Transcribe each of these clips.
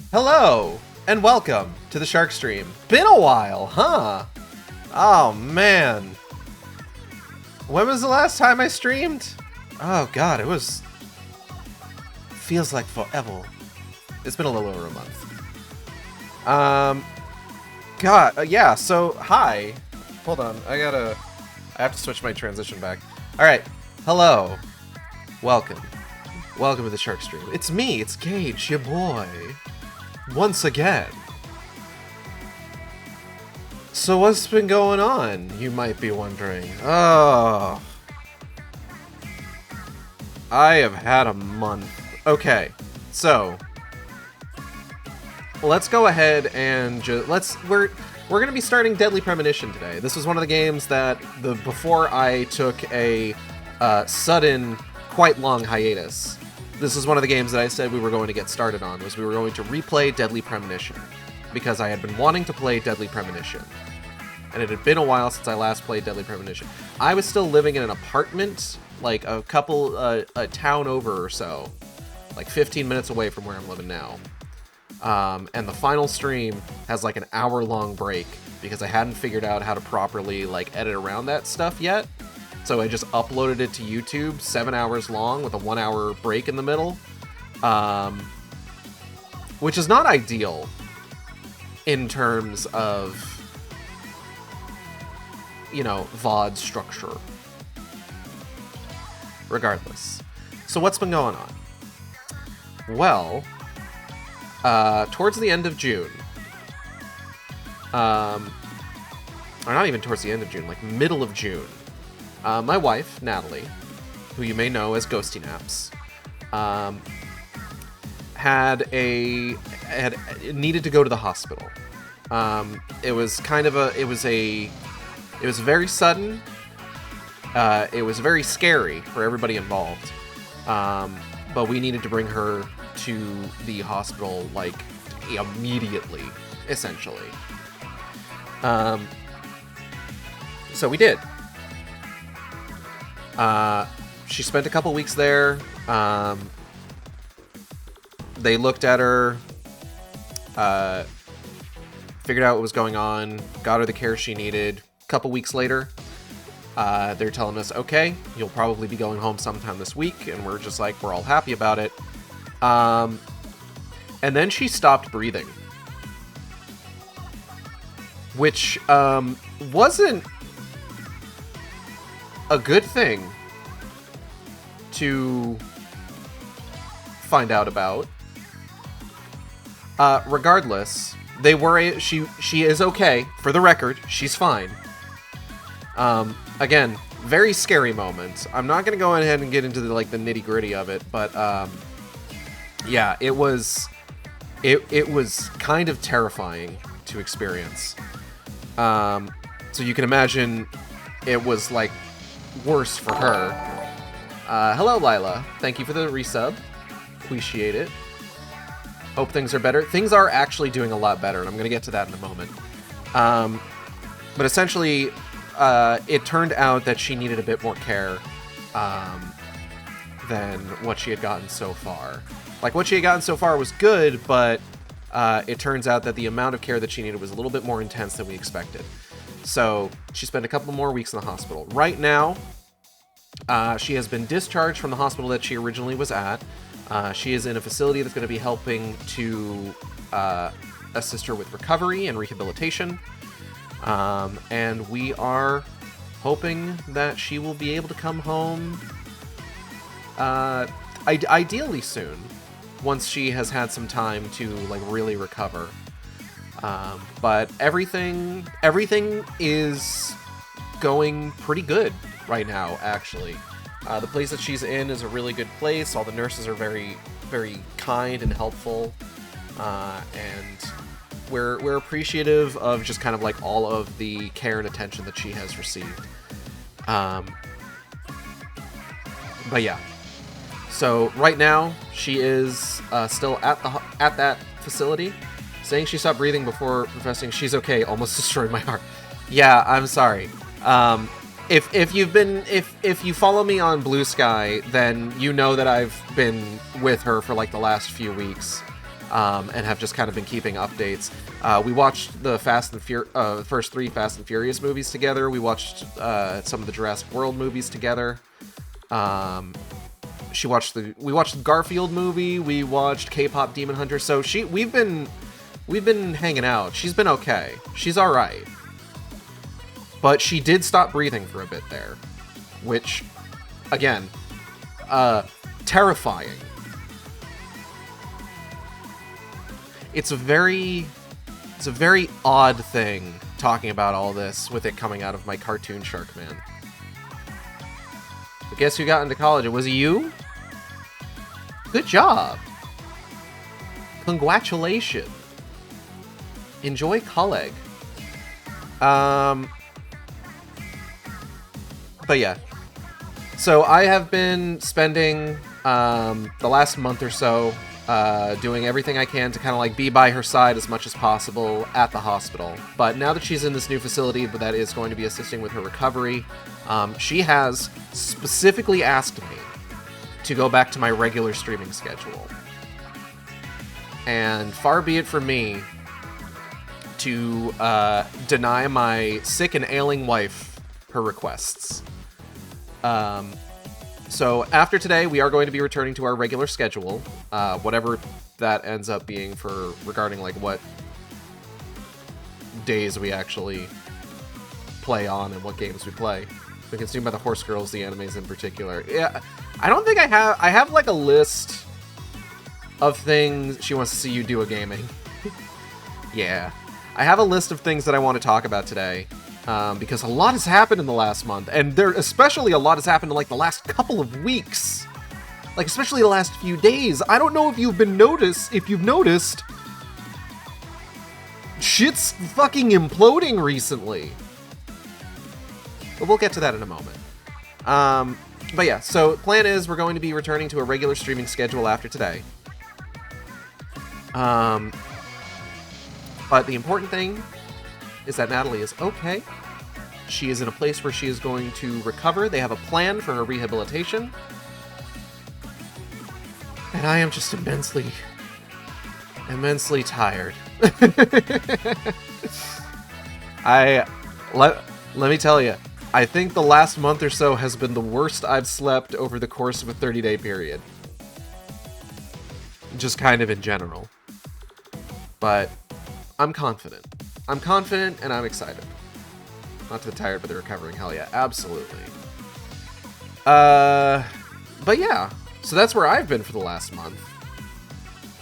Hello, and welcome to the Shark Stream. Been a while, huh? Oh, man. When was the last time I streamed? Oh, God, it was... Feels like forever. It's been a little over a month. Yeah, so, hi. Hold on, I have to switch my transition back. Alright, hello. Welcome. Welcome to the Shark Stream. It's me, it's Gage, your boy. Once again. So what's been going on, you might be wondering? Oh. I have had a month. Okay, so let's go ahead and we're gonna be starting Deadly Premonition today. This was one of the games that before I took a sudden, quite long hiatus. This is one of the games that I said we were going to get started on, was we were going to replay Deadly Premonition, because I had been wanting to play Deadly Premonition, and it had been a while since I last played Deadly Premonition. I was still living in an apartment, like a town over or so, like 15 minutes away from where I'm living now. And the final stream has like an hour-long break, because I hadn't figured out how to properly like edit around that stuff yet. So I just uploaded it to YouTube, 7 hours long with a 1 hour break in the middle. Which is not ideal in terms of, you know, VOD structure. Regardless. So what's been going on? Well, towards the end of June, or not even towards the end of June, like middle of June, my wife, Natalie, who you may know as Ghosty Naps, needed to go to the hospital. It was very sudden. It was very scary for everybody involved. But we needed to bring her to the hospital, like, immediately, essentially. So we did. She spent a couple weeks there. They looked at her, figured out what was going on, got her the care she needed. A couple weeks later, they're telling us, okay, you'll probably be going home sometime this week, and we're just like, we're all happy about it. And then she stopped breathing, which wasn't a good thing to find out about. Regardless, she is okay. For the record, she's fine. Again, very scary moment. I'm not gonna go ahead and get into the nitty gritty of it, but yeah, it was kind of terrifying to experience. So you can imagine it was like worse for her. Hello, Lila. Thank you for the resub. Appreciate it. Hope things are better. Things are actually doing a lot better, and I'm going to get to that in a moment. But essentially, it turned out that she needed a bit more care than what she had gotten so far. Like, what she had gotten so far was good, but it turns out that the amount of care that she needed was a little bit more intense than we expected. So she spent a couple more weeks in the hospital. Right now, she has been discharged from the hospital that she originally was at. She is in a facility that's going to be helping to assist her with recovery and rehabilitation. And we are hoping that she will be able to come home ideally soon, once she has had some time to really recover. But everything is going pretty good right now, actually. The place that she's in is a really good place. All the nurses are very, very kind and helpful. And we're appreciative of just kind of all of the care and attention that she has received. But yeah. So right now she is still at that facility. Saying she stopped breathing before professing she's okay almost destroyed my heart. Yeah, I'm sorry. If you follow me on Blue Sky, then you know that I've been with her for the last few weeks. and have just kind of been keeping updates. We watched the first 3 Fast and Furious movies together. We watched some of the Jurassic World movies together. We watched the Garfield movie. We watched K-pop Demon Hunter. So we've been hanging out. She's been okay. She's all right. But she did stop breathing for a bit there, which, again, terrifying. It's a very odd thing talking about all this with it coming out of my cartoon Shark Man. But guess who got into college? Was it you? Good job. Congratulations. Enjoy college. But yeah. So I have been spending the last month or so doing everything I can to kind of like be by her side as much as possible at the hospital. But now that she's in this new facility that is going to be assisting with her recovery, she has specifically asked me to go back to my regular streaming schedule. And far be it from me to deny my sick and ailing wife her requests. So after today, we are going to be returning to our regular schedule, whatever that ends up being for regarding like what days we actually play on and what games we play. We consumed by the Horse Girls, the animes in particular. Yeah, I don't think I have like a list of things she wants to see you do a gaming. Yeah, I have a list of things that I want to talk about today. Because a lot has happened in the last month, and especially a lot has happened in like the last couple of weeks, like especially the last few days. I don't know if you've noticed, shit's fucking imploding recently. But we'll get to that in a moment. But yeah, so plan is we're going to be returning to a regular streaming schedule after today. But the important thing is that Natalie is okay. She is in a place where she is going to recover. They have a plan for her rehabilitation. And I am just immensely tired. Let me tell you, I think the last month or so has been the worst I've slept over the course of a 30-day period. Just kind of in general. But I'm confident. I'm confident and I'm excited. Not to the tired, but the recovering. Hell yeah, absolutely. But yeah, so that's where I've been for the last month.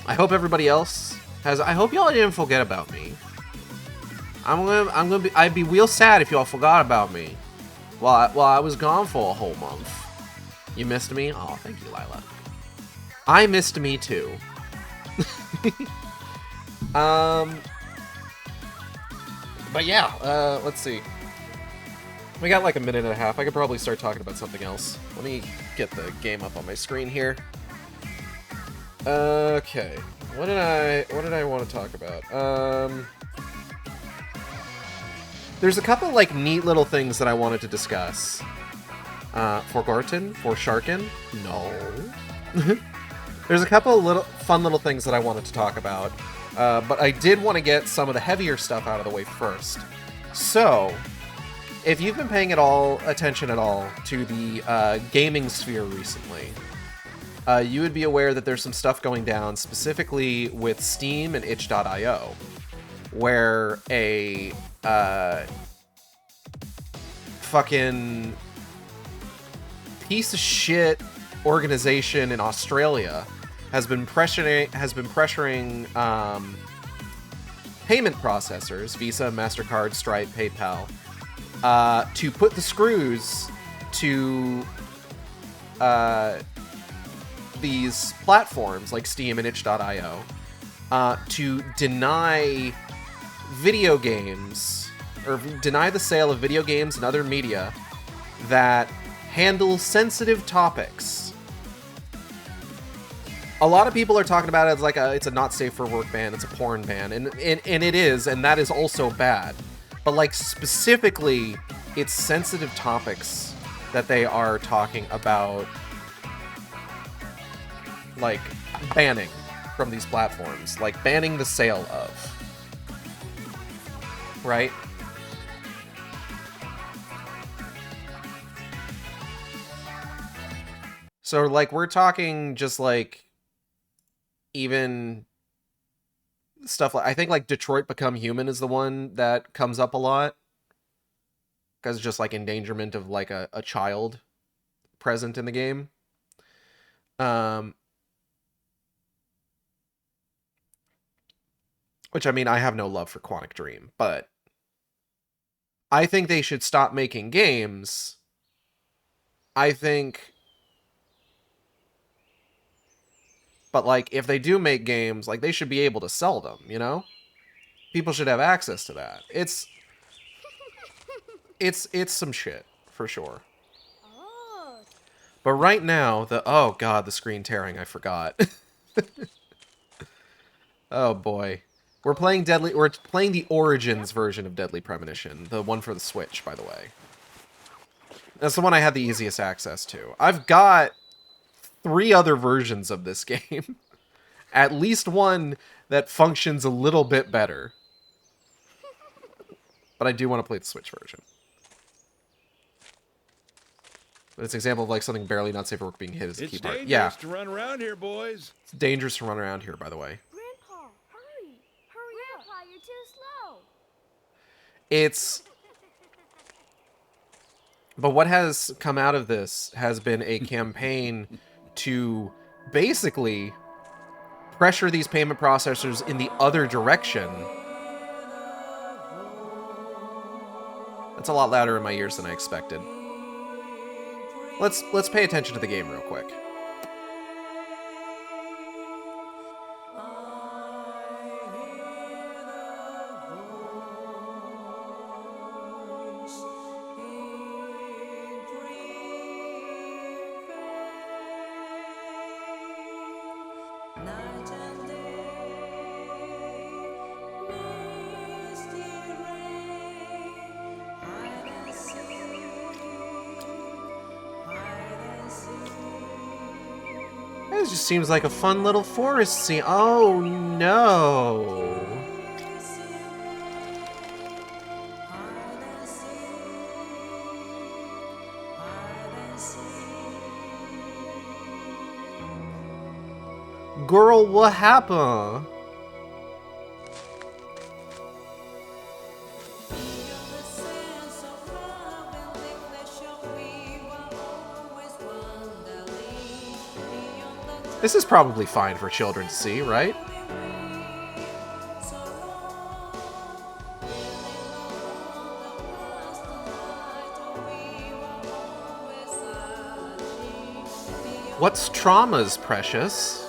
I hope everybody else has. I hope y'all didn't forget about me. I'd be real sad if y'all forgot about me while I was gone for a whole month. You missed me? Oh, thank you, Lila. I missed me too. But yeah, let's see. We got like a minute and a half. I could probably start talking about something else. Let me get the game up on my screen here. Okay. What did I want to talk about? There's a couple like neat little things that I wanted to discuss. Forsharken? No. There's a couple fun little things that I wanted to talk about. But I did want to get some of the heavier stuff out of the way first. So, if you've been paying attention at all to the gaming sphere recently, you would be aware that there's some stuff going down, specifically with Steam and itch.io, where a fucking piece of shit organization in Australia has been pressuring payment processors, Visa, MasterCard, Stripe, PayPal, to put the screws to these platforms like Steam and itch.io to deny video games, or deny the sale of video games and other media that handle sensitive topics. A lot of people are talking about it as like it's a not safe for work ban, it's a porn ban, and it is, and that is also bad. But like specifically, it's sensitive topics that they are talking about, like banning. from these platforms, like banning the sale of. Right? So, like, we're talking just, like, even stuff like... I think, like, Detroit Become Human is the one that comes up a lot. Because just, like, endangerment of, like, a child present in the game. Which, I mean, I have no love for Quantic Dream, but I think they should stop making games. I think... But, like, if they do make games, like, they should be able to sell them, you know? People should have access to that. It's some shit, for sure. But right now, oh god, the screen tearing, I forgot. Oh boy. We're playing the Origins version of Deadly Premonition, the one for the Switch, by the way. That's the one I had the easiest access to. I've got 3 other versions of this game. At least one that functions a little bit better. But I do want to play the Switch version. But it's an example of like something barely not safe for work being hit as a key part. Yeah. It's dangerous to run around here, boys. It's dangerous to run around here, by the way. Grandpa, hurry. Hurry up. Grandpa, you're too slow. It's... But what has come out of this has been a campaign to basically pressure these payment processors in the other direction. That's a lot louder in my ears than I expected. Let's pay attention to the game real quick. This just seems like a fun little forest scene. Oh no. Girl, what happened? This is probably fine for children to see, right? What's traumas, precious?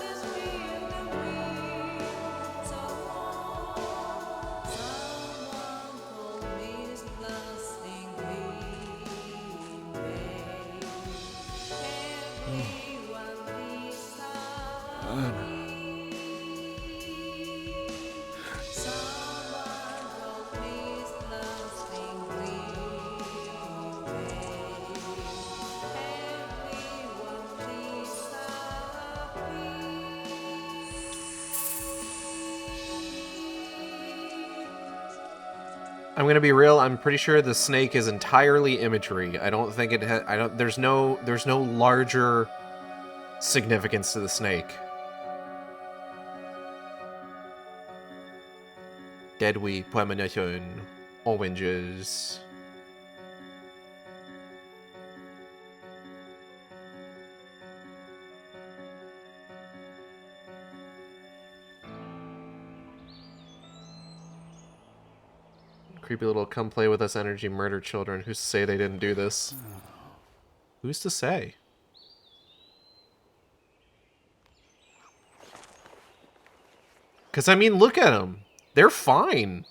I'm gonna be real. I'm pretty sure the snake is entirely imagery. I don't think it. There's no larger significance to the snake. Deadly Premonition, oranges. Creepy little come play with us energy murder children. Who's to say they didn't do this? Who's to say? Because, I mean, look at them. They're fine.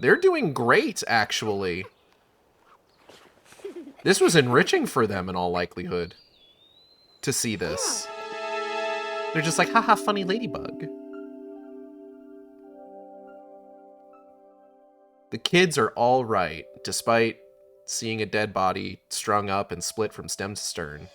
They're doing great, actually. This was enriching for them in all likelihood. To see this. They're just like, haha, funny ladybug. The kids are all right, despite seeing a dead body strung up and split from stem to stern.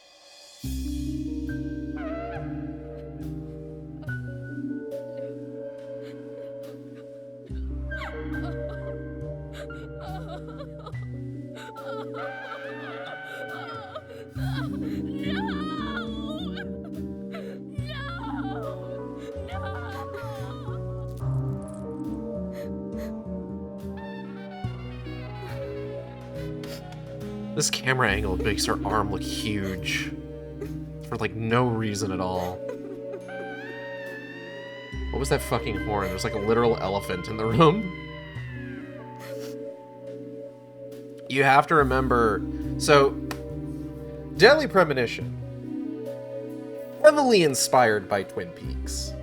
This camera angle makes her arm look huge. For, like, no reason at all. What was that fucking horn? There's, like, a literal elephant in the room. You have to remember... So, Deadly Premonition. Heavily inspired by Twin Peaks.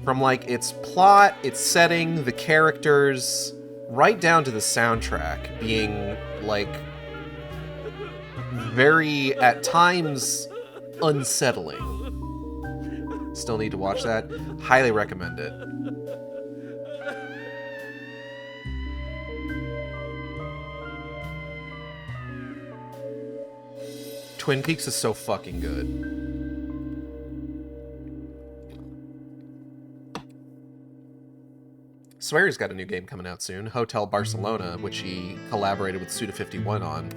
From, like, its plot, its setting, the characters, right down to the soundtrack being, like, very, at times, unsettling. Still need to watch that. Highly recommend it. Twin Peaks is so fucking good. Swear's got a new game coming out soon, Hotel Barcelona, which he collaborated with Suda51 on.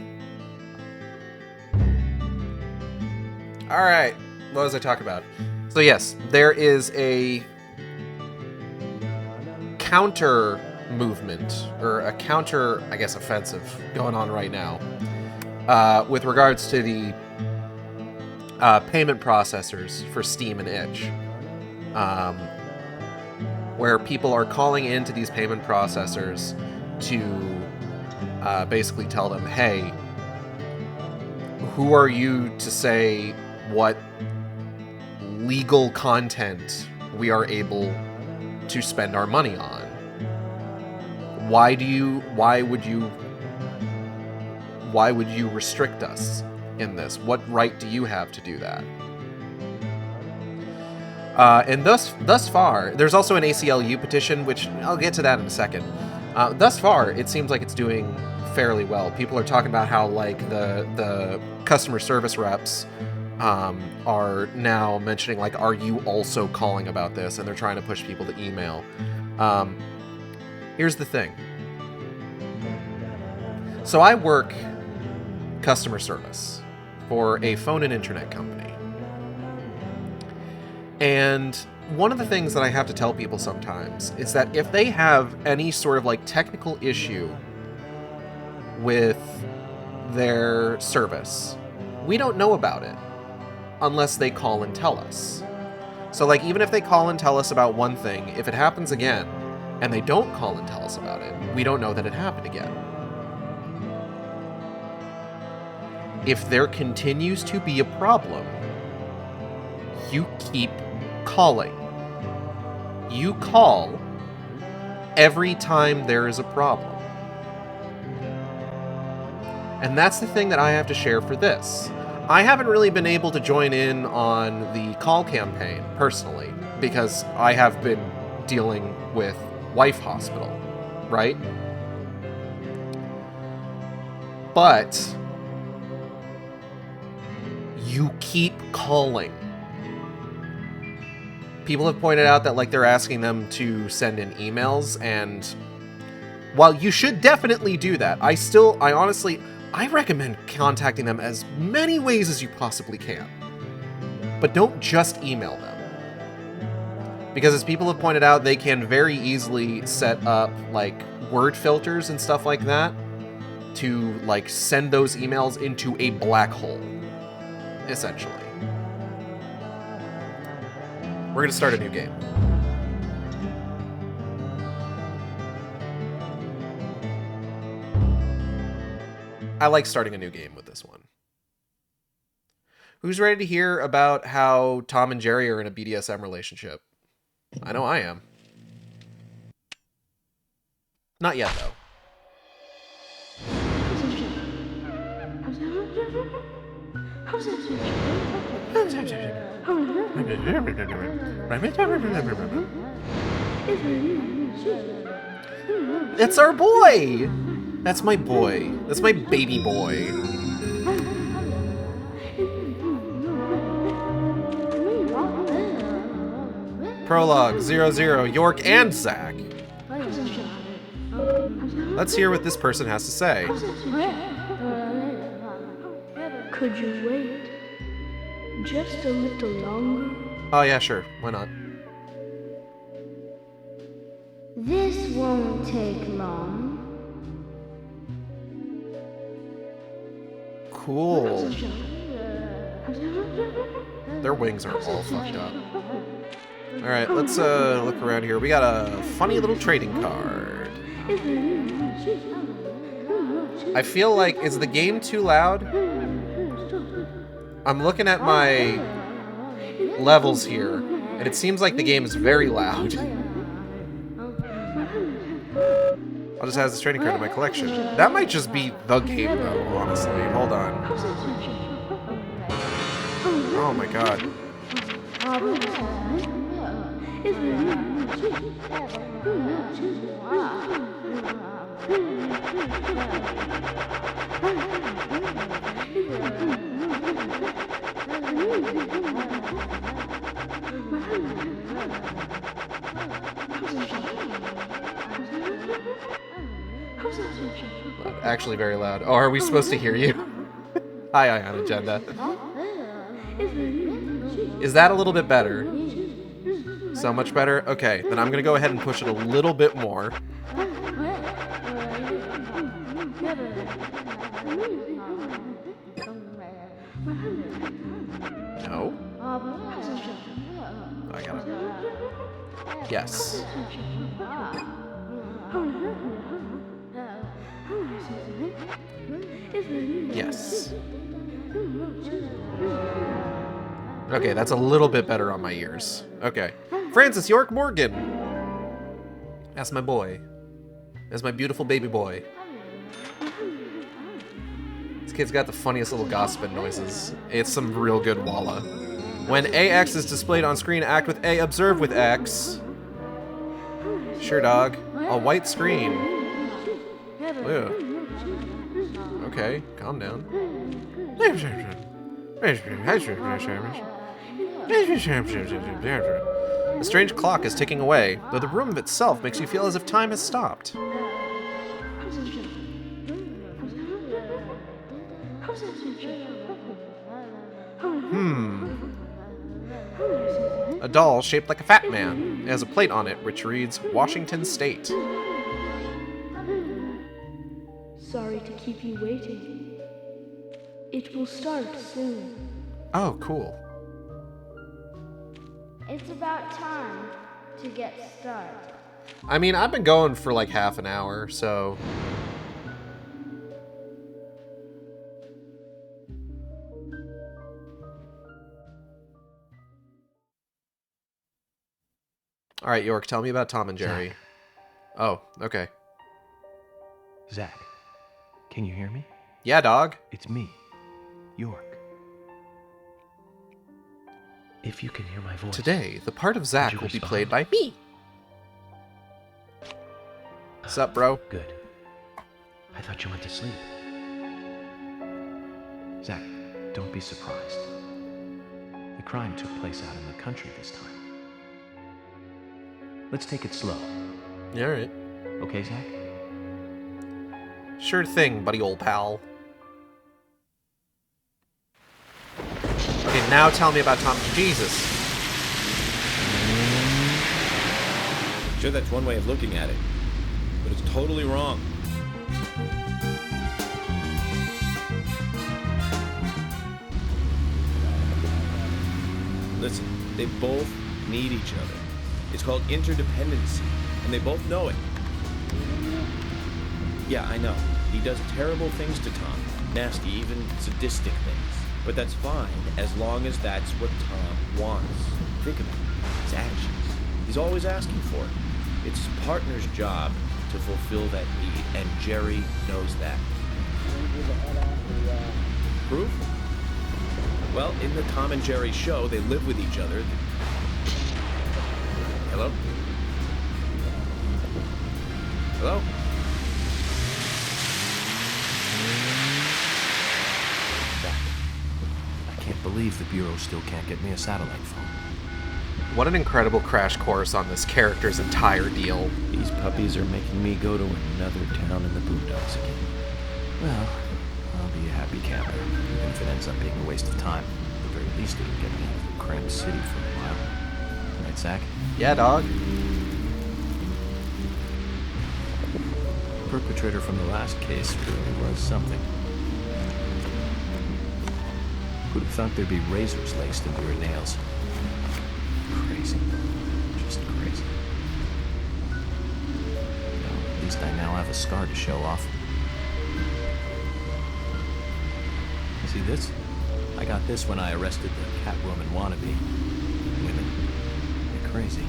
Alright, what was I talking about? So yes, there is a counter movement, or a counter, I guess, offensive going on right now with regards to the payment processors for Steam and Itch. Where people are calling into these payment processors to basically tell them, hey, who are you to say what legal content we are able to spend our money on? Why would you restrict us in this? What right do you have to do that? And thus far, there's also an ACLU petition, which I'll get to that in a second. Thus far, it seems like it's doing fairly well. People are talking about how, like, the customer service reps are now mentioning, like, are you also calling about this? And they're trying to push people to email. Here's the thing. So I work customer service for a phone and internet company. And one of the things that I have to tell people sometimes is that if they have any sort of, like, technical issue with their service, we don't know about it unless they call and tell us. So, like, even if they call and tell us about one thing, if it happens again and they don't call and tell us about it, we don't know that it happened again. If there continues to be a problem, you keep calling. You call every time there is a problem. And that's the thing that I have to share for this. I haven't really been able to join in on the call campaign, personally, because I have been dealing with Wife Hospital, right? But you keep calling. People have pointed out that, like, they're asking them to send in emails, and while you should definitely do that, I recommend contacting them as many ways as you possibly can. But don't just email them. Because as people have pointed out, they can very easily set up, like, word filters and stuff like that to, like, send those emails into a black hole, essentially. We're going to start a new game. I like starting a new game with this one. Who's ready to hear about how Tom and Jerry are in a BDSM relationship? I know I am. Not yet, though. It's our boy! That's my boy. That's my baby boy. Prologue 00, York and Zach. Let's hear what this person has to say. Could you wait just a little longer? Oh yeah, sure. Why not? This won't take long. Cool. Their wings are all fucked up. Alright, let's look around here. We got a funny little trading card. I feel like, is the game too loud? I'm looking at my levels here, and it seems like the game is very loud. I'll just add this trading card in my collection. That might just be the game, though, honestly. Hold on. Oh my god. Actually very loud. Oh, are we supposed to hear you? Hi, Ion Agenda. Is that a little bit better? So much better? Okay, then I'm gonna go ahead and push it a little bit more. No? I got it. Yes. Yes. Okay, that's a little bit better on my ears. Okay. Francis York Morgan. That's my boy. That's my beautiful baby boy. This kid's got the funniest little gossiping noises. It's some real good walla. When AX is displayed on screen, act with A, observe with X. Sure, dog. A white screen. Ew. Okay, calm down. A strange clock is ticking away, though the room itself makes you feel as if time has stopped. A doll shaped like a fat man. It has a plate on it which reads, Washington State. Sorry to keep you waiting. It will start soon. Oh, cool. It's about time to get started. I mean, I've been going for like half an hour, so... Alright, York, tell me about Tom and Jerry. Zach. Oh, okay. Zach, can you hear me? Yeah, dog. It's me, York. If you can hear my voice... Today, the part of Zach you will be respond? played by me. What's up, bro? Good. I thought you went to sleep. Zach, don't be surprised. The crime took place out in the country this time. Let's take it slow. Yeah, alright. Okay, Zach? Sure thing, buddy old pal. Okay, now tell me about Tom. Jesus. Sure, that's one way of looking at it, but it's totally wrong. Listen, they both need each other. It's called interdependency, and they both know it. Yeah, I know. He does terrible things to Tom. Nasty, even sadistic things. But that's fine, as long as that's what Tom wants. Think about it. His actions. He's always asking for it. It's his partner's job to fulfill that need, and Jerry knows that. Proof? Well, in the Tom and Jerry show, they live with each other. Hello? Hello? I can't believe the Bureau still can't get me a satellite phone. What an incredible crash course on this character's entire deal. These puppies are making me go to another town in the boondocks again. Well, I'll be a happy camper, even if it ends up being a waste of time. At the very least, it'll get me out of the cramped city for a while. Right, Zach? Yeah, dog. The perpetrator from the last case really was something. Who'd have thought there'd be razors laced into your nails? Crazy. Just crazy. Well, at least I now have a scar to show off. See this? I got this when I arrested the Catwoman wannabe. Women, they're crazy.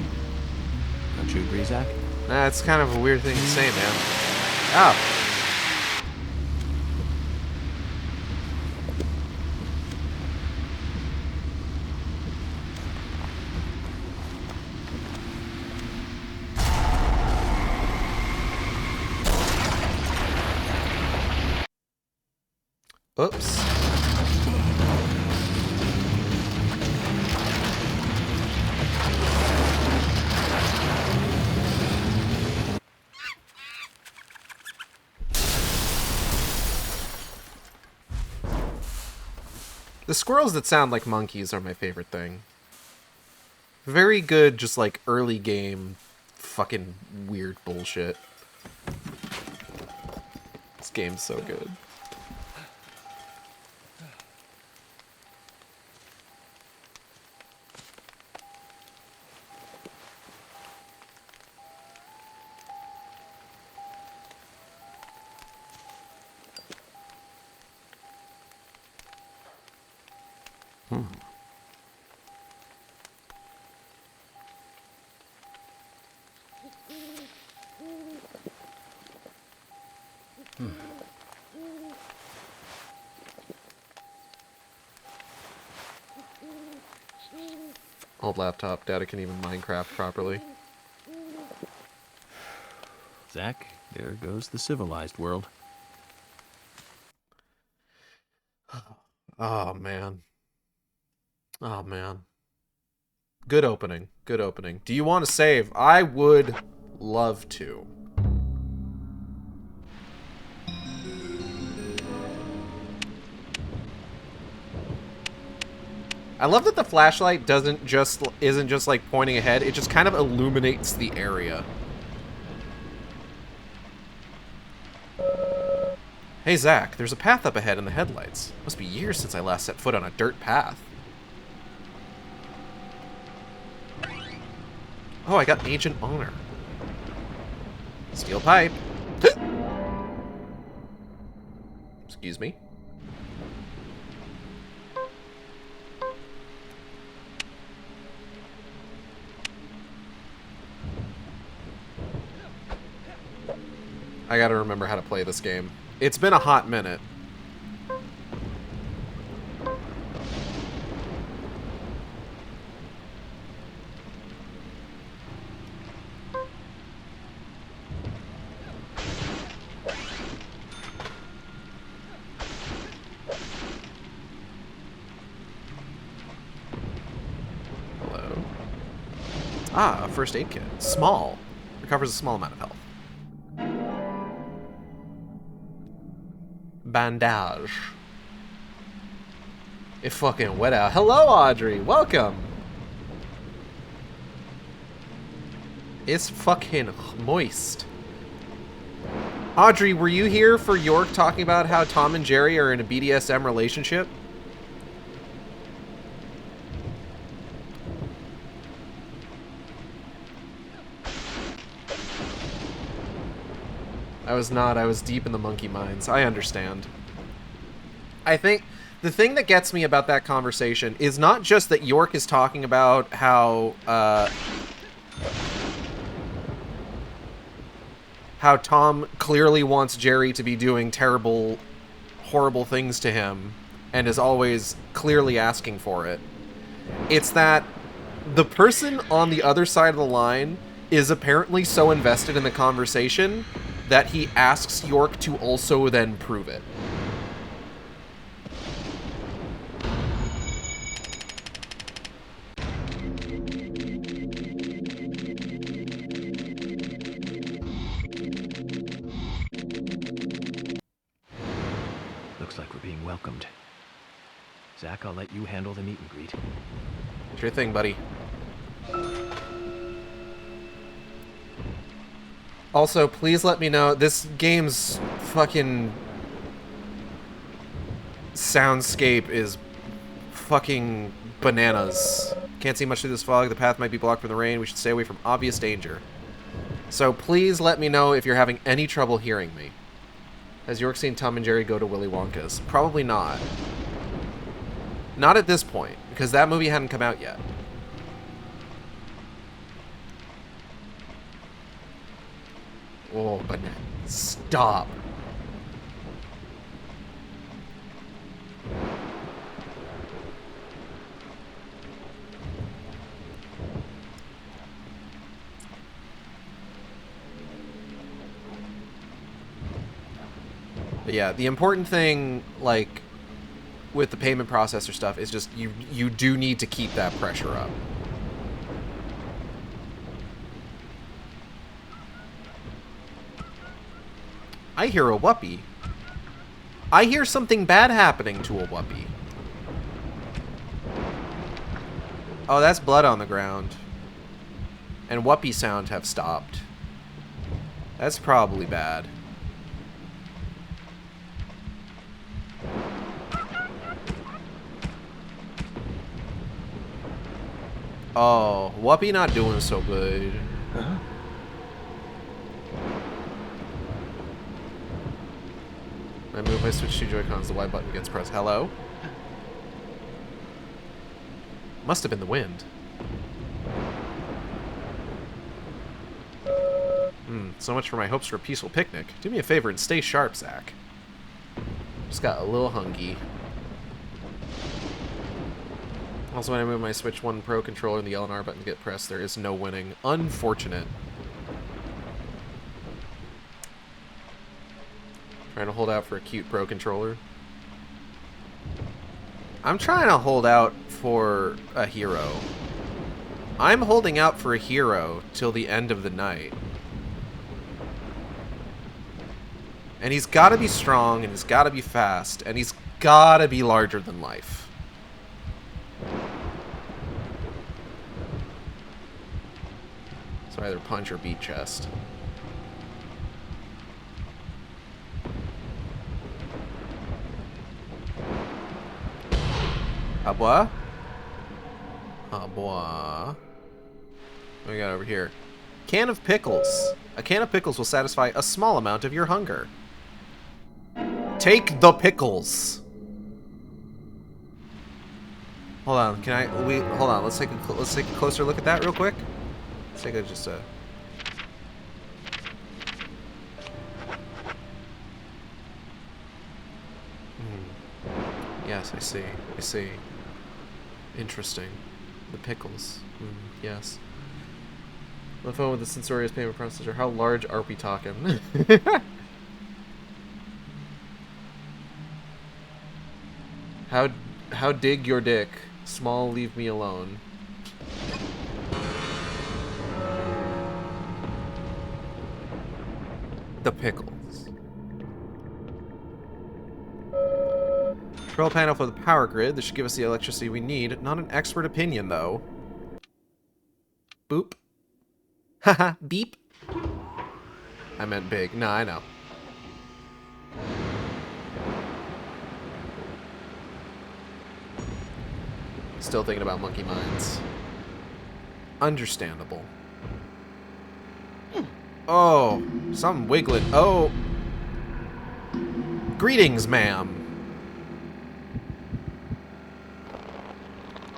Don't you agree, Zach? That's kind of a weird thing to say, man. Oh. Oops. The squirrels that sound like monkeys are my favorite thing. Very good, just like early game, fucking weird bullshit. This game's so good. Old laptop, data can even Minecraft properly. Zach, there goes the civilized world. Oh, man. Oh, man. Good opening. Good opening. Do you want to save? I would love to. I love that the flashlight isn't just like pointing ahead. It just kind of illuminates the area. Hey, Zach, there's a path up ahead in the headlights. Must be years since I last set foot on a dirt path. Oh, I got Agent Honor. Steel pipe. Excuse me. I gotta remember how to play this game. It's been a hot minute. Hello. Ah, a first aid kit. Small. Recovers a small amount of health. Bandage. It fucking wet out. Hello, Audrey. Welcome. It's fucking moist. Audrey, were you here for York talking about how Tom and Jerry are in a BDSM relationship? I was not. I was deep in the monkey minds. I understand. I think the thing that gets me about that conversation is not just that York is talking about how Tom clearly wants Jerry to be doing terrible, horrible things to him and is always clearly asking for it. It's that the person on the other side of the line is apparently so invested in the conversation that he asks York to also then prove it. Looks like we're being welcomed. Zach, I'll let you handle the meet and greet. Sure thing, buddy. Also, please let me know, this game's fucking soundscape is fucking bananas. Can't see much through this fog. The path might be blocked from the rain. We should stay away from obvious danger. So please let me know if you're having any trouble hearing me. Has York seen Tom and Jerry go to Willy Wonka's? Probably not. Not at this point, because that movie hadn't come out yet. Oh, but stop. But yeah, the important thing, like, with the payment processor stuff is just you do need to keep that pressure up. I hear a whoopee. I hear something bad happening to a whoopee. Oh, that's blood on the ground. And whoopee sound have stopped. That's probably bad. Oh, whoopee not doing so good. Huh? I move my Switch 2 Joy-Cons, the Y button gets pressed. Hello? Must have been the wind. So much for my hopes for a peaceful picnic. Do me a favor and stay sharp, Zach. Just got a little hungry. Also, when I move my Switch 1 Pro controller and the L and R button get pressed, there is no winning. Unfortunate. Trying to hold out for a cute Pro controller. I'm trying to hold out for a hero. I'm holding out for a hero till the end of the night. And he's got to be strong, and he's got to be fast, and he's got to be larger than life. So either punch or beat chest. Ah, boy. Ah, boy. What do we got over here? Can of pickles. A can of pickles will satisfy a small amount of your hunger. Take the pickles. Hold on, can I? Hold on. Let's take a closer look at that real quick. Let's take just a. Yes, I see. I see. Interesting. The pickles. Yes. On the phone with the Sensorious payment processor. How large are we talking? How dig your dick? Small, leave me alone. The pickles. Control panel for the power grid. This should give us the electricity we need. Not an expert opinion, though. Boop. Haha, beep. I meant big. Nah, I know. Still thinking about monkey minds. Understandable. Oh, something wiggling. Oh. Greetings, ma'am.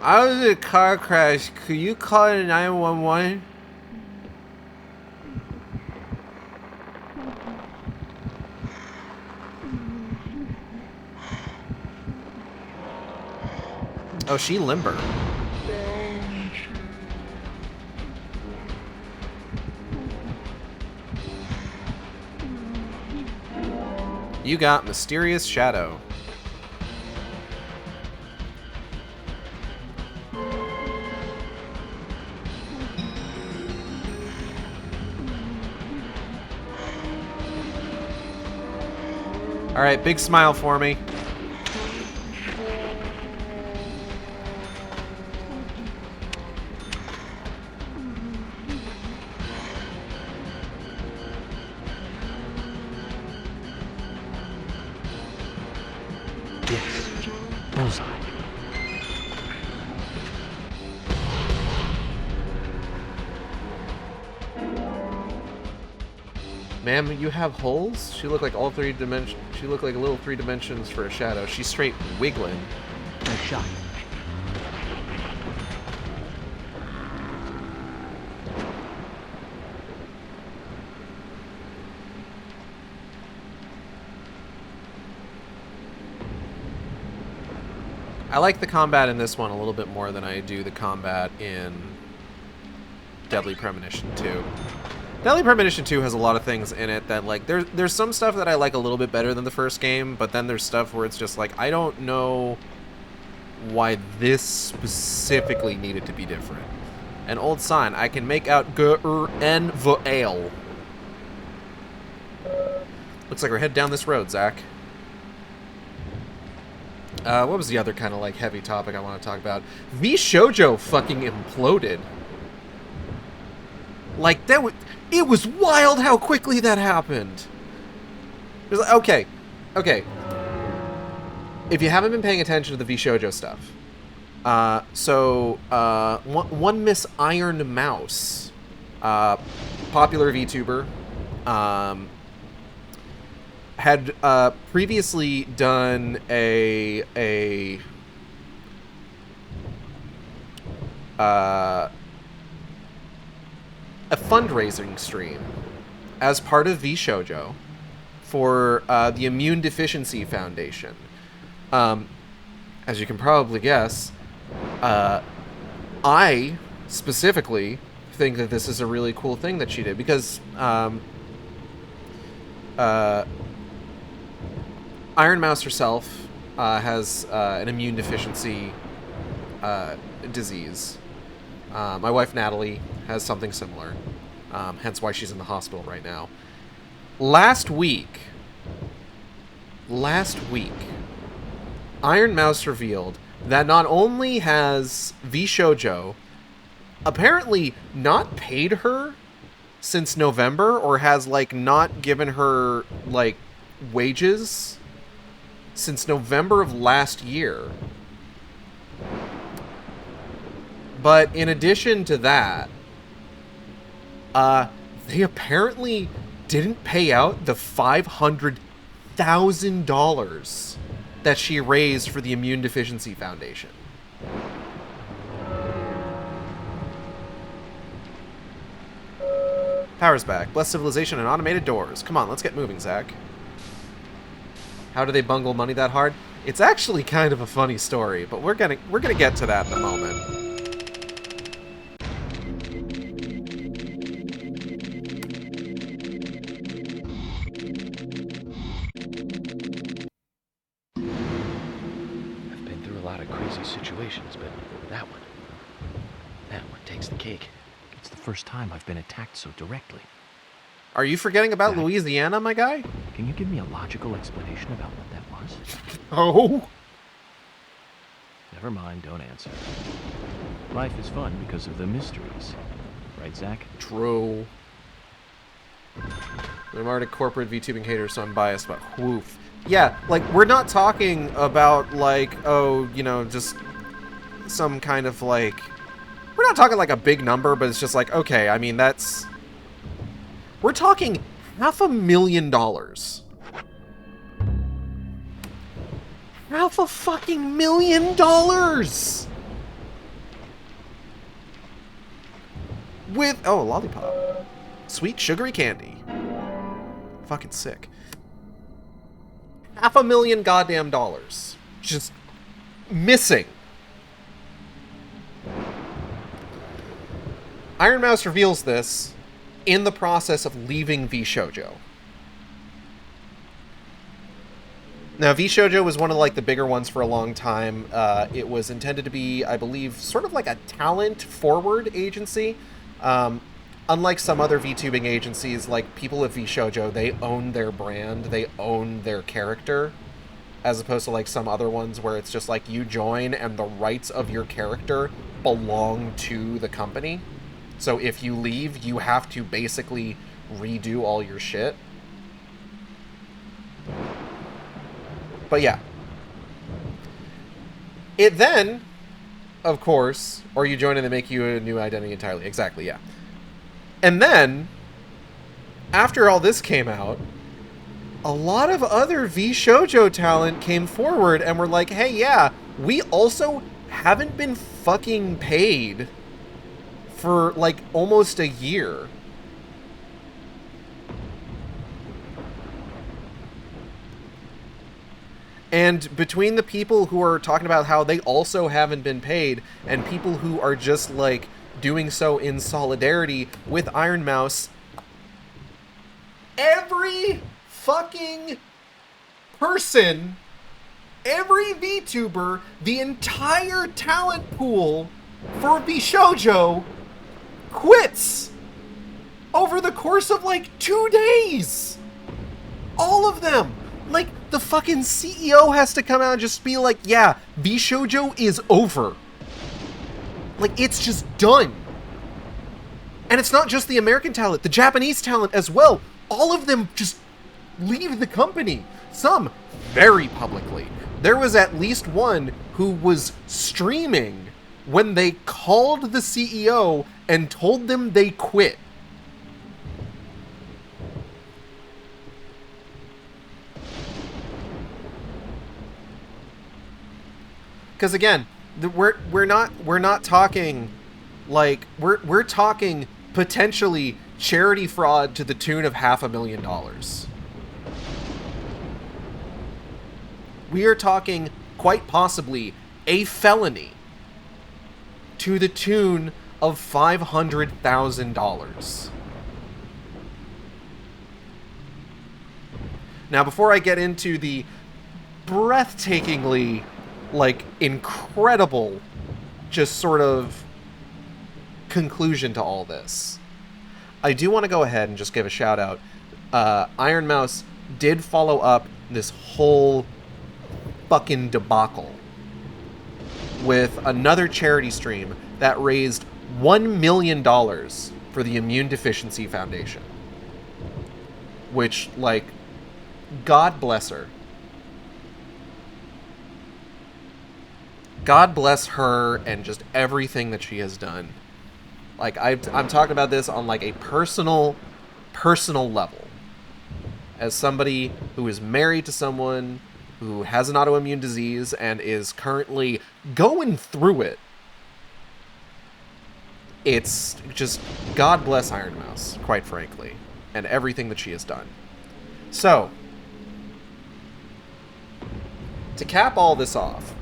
I was in a car crash. Could you call 911? Oh, she limber. You got Mysterious Shadow. Alright, big smile for me. Yes. Bullseye. Ma'am, you have holes? She looked like all 3 dimensions. She looked like a little 3 dimensions for a shadow. She's straight wiggling. Nice shot. I like the combat in this one a little bit more than I do the combat in Deadly Premonition 2. Deadly Premonition 2 has a lot of things in it that, like, there's some stuff that I like a little bit better than the first game, but then there's stuff where it's just like, I don't know why this specifically needed to be different. An old sign. I can make out G-R-N V-A-L. Looks like we're headed down this road, Zach. What was the other kind of, like, heavy topic I want to talk about? V-Shoujo fucking imploded. Like, it was wild how quickly that happened. It was like, okay. If you haven't been paying attention to the V-Shoujo stuff, one Miss Iron Mouse, popular VTuber, had previously done a fundraising stream as part of V-Shoujo for the Immune Deficiency Foundation. As you can probably guess, I specifically think that this is a really cool thing that she did because Iron Mouse herself has an immune deficiency disease. My wife Natalie has something similar, hence why she's in the hospital right now. Last week, Iron Mouse revealed that not only has V-Shoujo apparently not paid her since November, or has, like, not given her, like, wages since November of last year. But in addition to that, they apparently didn't pay out the $500,000 that she raised for the Immune Deficiency Foundation. Power's back. Blessed civilization and automated doors. Come on, let's get moving, Zach. How do they bungle money that hard? It's actually kind of a funny story, but we're gonna get to that in a moment. I've been through a lot of crazy situations, but that one takes the cake. It's the first time I've been attacked so directly. Are you forgetting about Zach, Louisiana, my guy? Can you give me a logical explanation about what that was? Oh. Never mind, don't answer. Life is fun because of the mysteries. Right, Zach? True. I'm already corporate VTubing hater, so I'm biased, but woof. Yeah, like, we're not talking about, like, oh, you know, just some kind of, like... We're not talking, like, a big number, but it's just like, okay, I mean, that's... We're talking $500,000. $500,000! With... Oh, a lollipop. Sweet sugary candy. Fucking sick. $500,000 goddamn dollars. Just missing. Iron Mouse reveals this in the process of leaving V-Shoujo. Now, V-Shoujo was one of, like, the bigger ones for a long time. It was intended to be, I believe, sort of like a talent-forward agency. Unlike some other VTubing agencies, like, people at V-Shoujo, they own their brand, they own their character, as opposed to, like, some other ones where it's just, like, you join and the rights of your character belong to the company. So if you leave, you have to basically redo all your shit. But yeah. It then, of course, or you join and they make you a new identity entirely. Exactly, yeah. And then, after all this came out, a lot of other V-Shoujo talent came forward and were like, hey, yeah, we also haven't been fucking paid for, like, almost a year. And between the people who are talking about how they also haven't been paid and people who are just, like, doing so in solidarity with Iron Mouse, every fucking person, every VTuber, the entire talent pool for VShojo quits over the course of, like, 2 days. All of them. Like, the fucking CEO has to come out and just be like, yeah, VShojo is over. Like, it's just done. And it's not just the American talent, the Japanese talent as well. All of them just leave the company. Some very publicly. There was at least one who was streaming when they called the CEO and told them they quit. Because again, we're not talking like we're talking potentially charity fraud to the tune of $500,000. We are talking quite possibly a felony to the tune of $500,000. Now, before I get into the breathtakingly, like, incredible, just sort of conclusion to all this, I do want to go ahead and just give a shout out. Iron Mouse did follow up this whole fucking debacle with another charity stream that raised $1 million for the Immune Deficiency Foundation. Which, like, God bless her. God bless her and just everything that she has done. Like, I'm talking about this on, like, a personal level. As somebody who is married to someone who has an autoimmune disease and is currently going through it, it's just, God bless Iron Mouse, quite frankly, and everything that she has done. So, to cap all this off,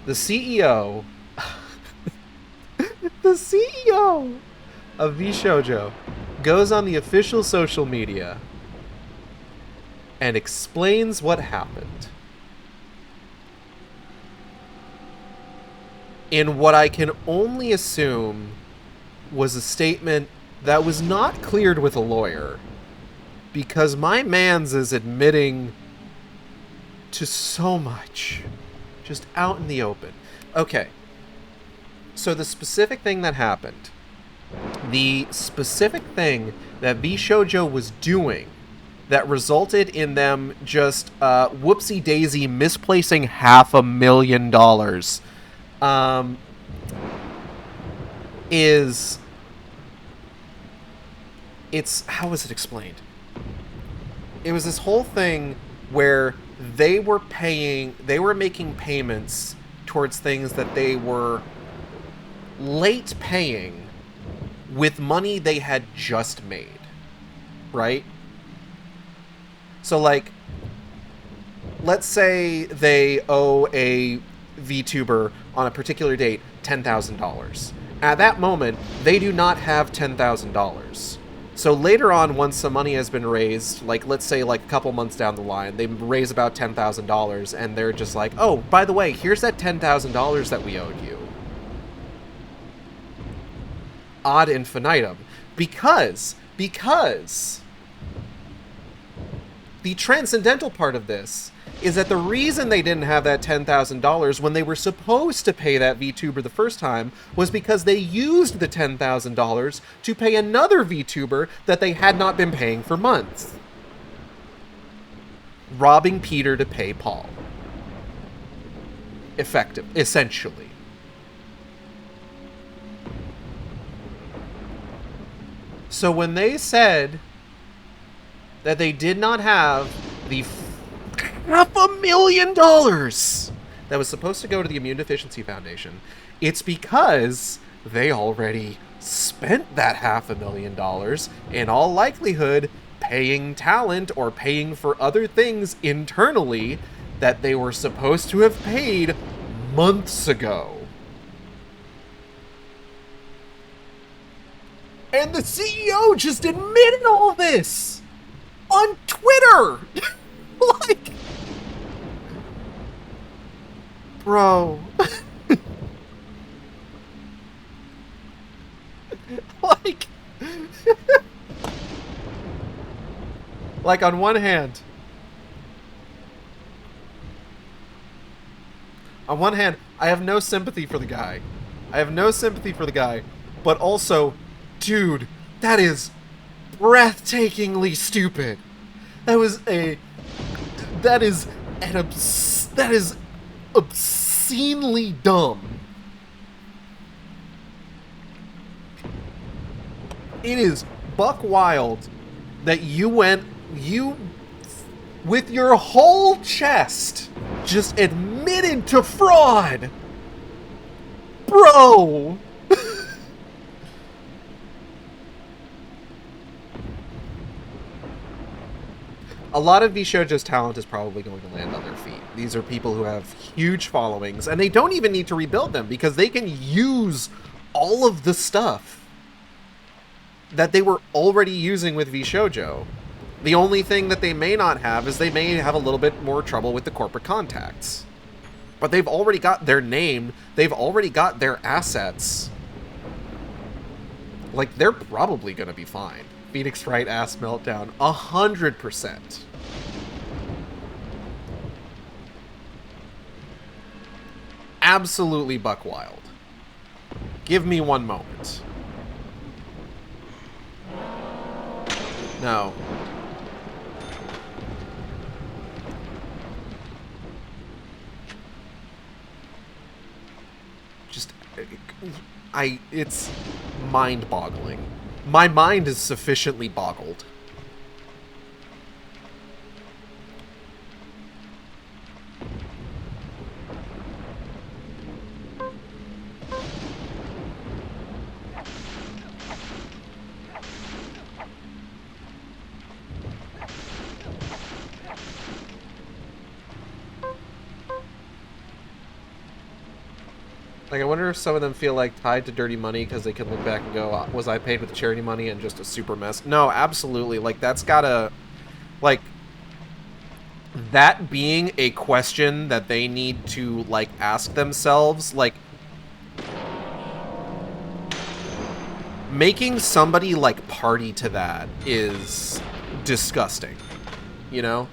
the CEO of VShojo goes on the official social media and explains what happened in what I can only assume was a statement that was not cleared with a lawyer, because my man's is admitting to so much just out in the open. Okay, so the specific thing that happened, the specific thing that VShojo was doing that resulted in them just whoopsie-daisy misplacing $500,000 is... It's... How was it explained? It was this whole thing where they were making payments towards things that they were late paying with money they had just made, right? So, like, let's say they owe a VTuber on a particular date $10,000. At that moment, they do not have $10,000. So later on, once some money has been raised, like, let's say, like, a couple months down the line, they raise about $10,000, and they're just like, oh, by the way, here's that $10,000 that we owed you. Ad infinitum. Because the transcendental part of this is that the reason they didn't have that $10,000 when they were supposed to pay that VTuber the first time was because they used the $10,000 to pay another VTuber that they had not been paying for months. Robbing Peter to pay Paul. Essentially. So when they said that they did not have the $500,000 that was supposed to go to the Immune Deficiency Foundation, it's because they already spent that $500,000, in all likelihood, paying talent or paying for other things internally that they were supposed to have paid months ago. And the CEO just admitted all this on Twitter. Like, bro. Like, like on one hand, I have no sympathy for the guy. But also, dude, that is breathtakingly stupid. That is obscenely dumb. It is buck wild that you with your whole chest just admitted to fraud. Bro. A lot of VShojo's talent is probably going to land on their feet. These are people who have huge followings, and they don't even need to rebuild them because they can use all of the stuff that they were already using with VShojo. The only thing that they may not have is they may have a little bit more trouble with the corporate contacts. But they've already got their name, they've already got their assets. Like, they're probably gonna be fine. Phoenix Wright ass meltdown, 100%. Absolutely buck wild. Give me one moment. No. Just, it's mind-boggling. My mind is sufficiently boggled. Like, I wonder if some of them feel, like, tied to dirty money because they can look back and go, was I paid with charity money and just a super mess? No, absolutely. Like, that's gotta... Like, that being a question that they need to, like, ask themselves, like... Making somebody, like, party to that is disgusting. You know?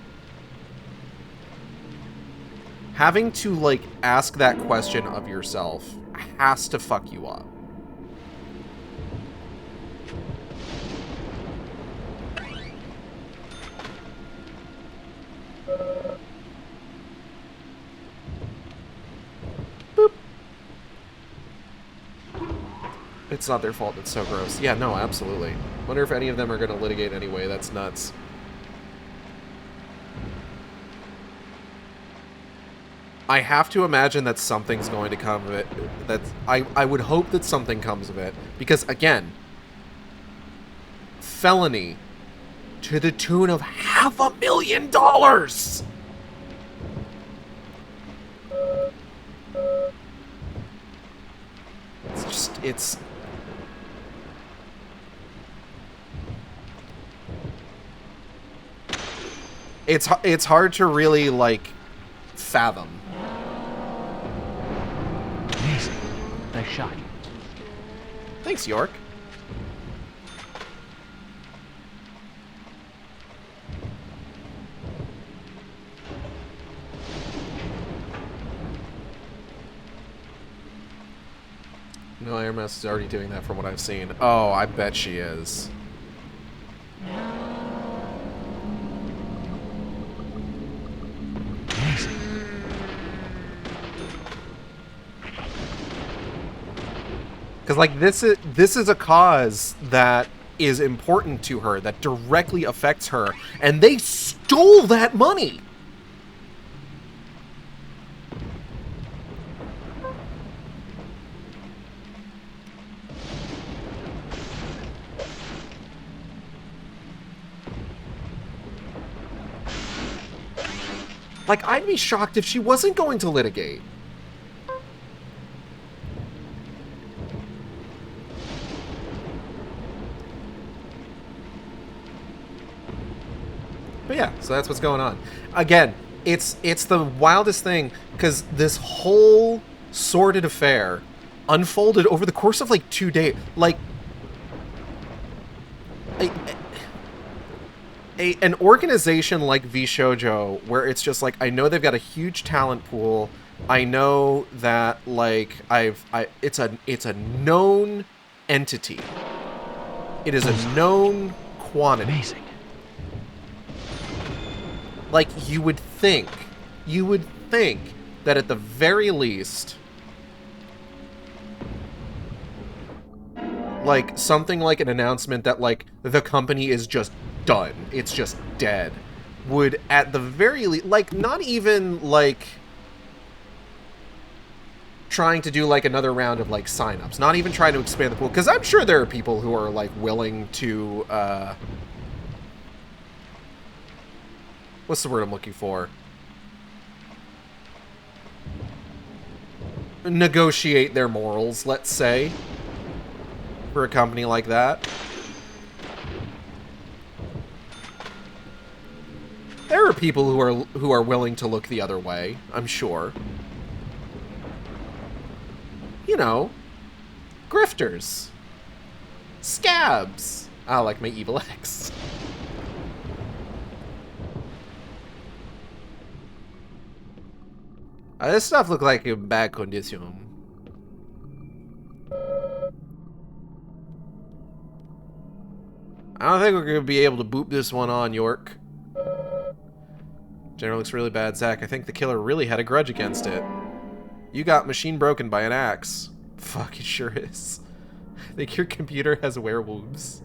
Having to, like, ask that question of yourself has to fuck you up. Boop. It's not their fault, it's so gross. Yeah, no, absolutely. Wonder if any of them are going to litigate anyway. That's nuts. I have to imagine that something's going to come of it. I would hope that something comes of it. Because, again, felony to the tune of $500,000! It's just, it's hard to really, like, fathom. Amazing. Nice shot. Thanks, York. No, IRMS is already doing that from what I've seen. Oh, I bet she is. Because, like, this is a cause that is important to her, that directly affects her, and they stole that money. Like, I'd be shocked if she wasn't going to litigate. But yeah, so that's what's going on. Again, it's the wildest thing, because this whole sordid affair unfolded over the course of, like, 2 days. Like, an organization like V-Shoujo, where it's just like, I know they've got a huge talent pool. I know that, like, it's a known entity. It is a known quantity. Amazing. Like, you would think that at the very least, like, something like an announcement that, like, the company is just done, it's just dead, would at the very least, like, not even, like, trying to do, like, another round of, like, signups, not even trying to expand the pool, because I'm sure there are people who are, like, willing to, what's the word I'm looking for? Negotiate their morals, let's say, for a company like that. There are people who are willing to look the other way, I'm sure. You know, grifters, scabs. I like my evil ex. This stuff looked like in bad condition. I don't think we're going to be able to boop this one on, York. General looks really bad, Zach. I think the killer really had a grudge against it. You got machine broken by an axe. Fuck, it sure is. I think your computer has werewolves.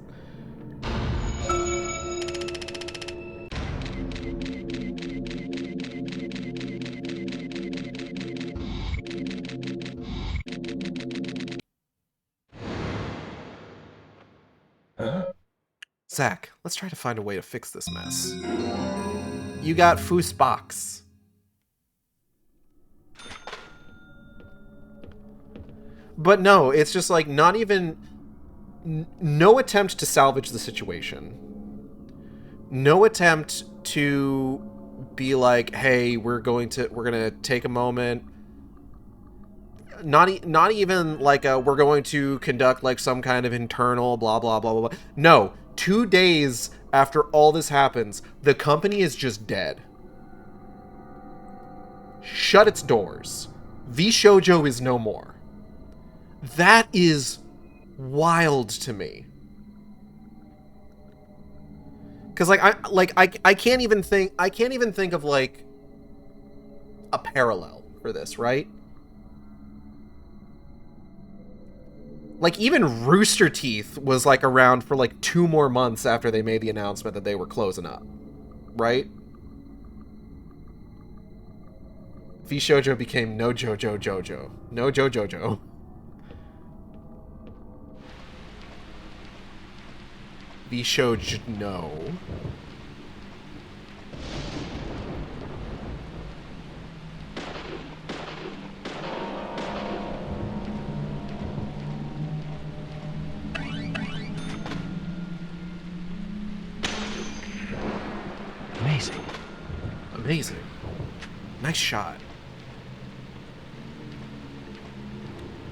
Zach, let's try to find a way to fix this mess. You got Foos box. But no, it's just like not even... no attempt to salvage the situation. No attempt to be like, hey, we're gonna take a moment. Not even like we're going to conduct like some kind of internal blah blah blah blah blah. No, 2 days after all this happens, the company is just dead. Shut its doors. V-Shoujo is no more. That is wild to me. Cause I can't even think of like a parallel for this, right? Like, even Rooster Teeth was, like, around for, like, 2 more months after they made the announcement that they were closing up. Right? V-Shoujo became No Jojo Jojo. No Jojo. V-Shoujo no. Amazing. Nice shot.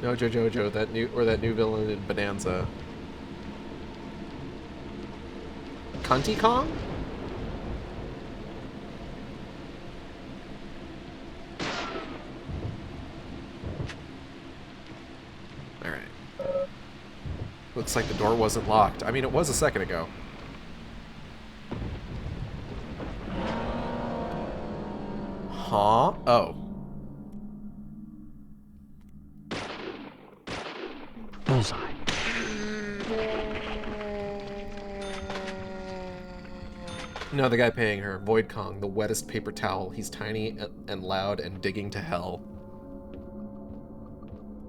No Jojo, that new villain in Bonanza. Cunty Kong? Alright. Looks like the door wasn't locked. I mean, it was a second ago. Huh? Oh. Bullseye. No, the guy paying her. Void Kong, the wettest paper towel. He's tiny and loud and digging to hell.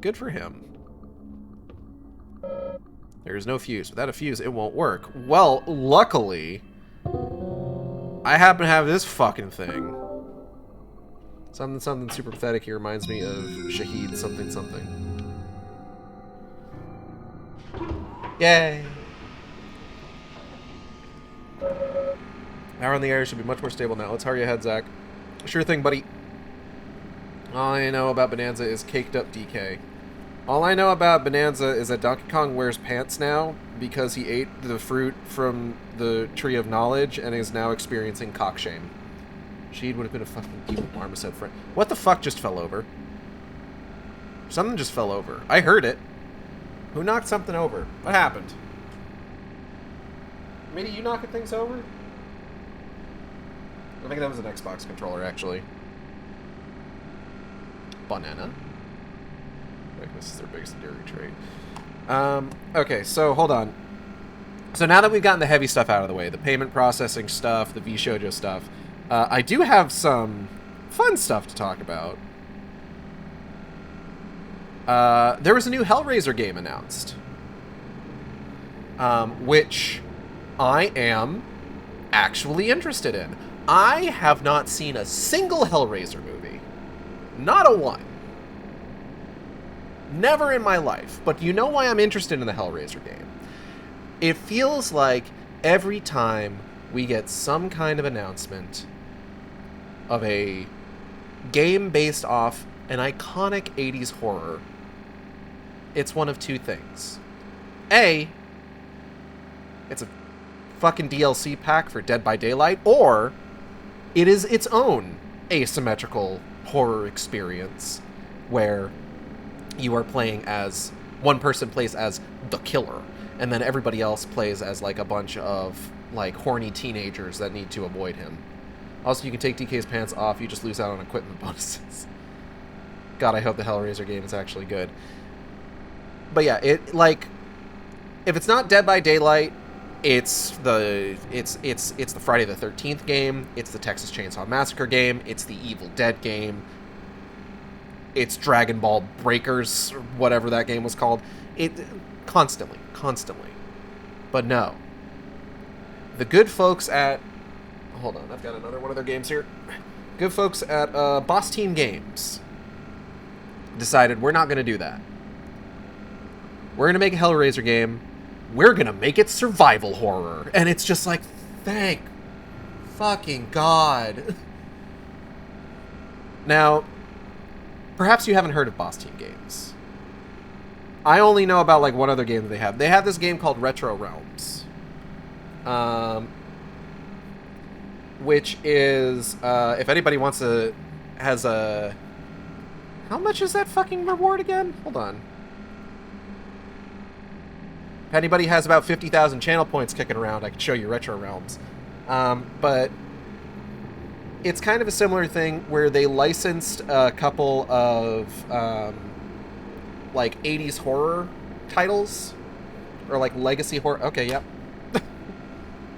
Good for him. There is no fuse. Without a fuse, it won't work. Well, luckily, I happen to have this fucking thing. Something super pathetic here reminds me of Shahid something something. Yay! Power in the air should be much more stable now. Let's hurry ahead, Zach. Sure thing, buddy. All I know about Bonanza is caked up DK. All I know about Bonanza is that Donkey Kong wears pants now because he ate the fruit from the Tree of Knowledge and is now experiencing cock shame. Sheed would have been a fucking evil marmoset friend. What the fuck just fell over? Something just fell over. I heard it. Who knocked something over? What happened? Mitty, you knocking things over? I think that was an Xbox controller, actually. Banana? I think this is their biggest dairy trait. Okay, so hold on. So now that we've gotten the heavy stuff out of the way, the payment processing stuff, the VShojo stuff, I do have some fun stuff to talk about. There was a new Hellraiser game announced, which I am actually interested in. I have not seen a single Hellraiser movie. Not a one. Never in my life. But you know why I'm interested in the Hellraiser game? It feels like every time we get some kind of announcement of a game based off an iconic 80s horror, it's one of two things. A, it's a fucking DLC pack for Dead by Daylight, or it is its own asymmetrical horror experience where you are playing as, one person plays as the killer, and then everybody else plays as like a bunch of like horny teenagers that need to avoid him. Also, you can take DK's pants off, you just lose out on equipment bonuses. God, I hope the Hellraiser game is actually good. But yeah, it, like, if it's not Dead by Daylight, it's the Friday the 13th game, it's the Texas Chainsaw Massacre game, it's the Evil Dead game, it's Dragon Ball Breakers, or whatever that game was called. It constantly. But no. The good folks at, hold on, I've got another one of their games here. Good folks at Boss Team Games decided we're not going to do that. We're going to make a Hellraiser game. We're going to make it survival horror. And it's just like, thank fucking God. Now, perhaps you haven't heard of Boss Team Games. I only know about like one other game that they have. They have this game called Retro Realms. Which is, if anybody wants to, has a, how much is that fucking reward again? Hold on. If anybody has about 50,000 channel points kicking around, I could show you Retro Realms. But it's kind of a similar thing where they licensed a couple of, like 80s horror titles, or like legacy horror. Okay, yep.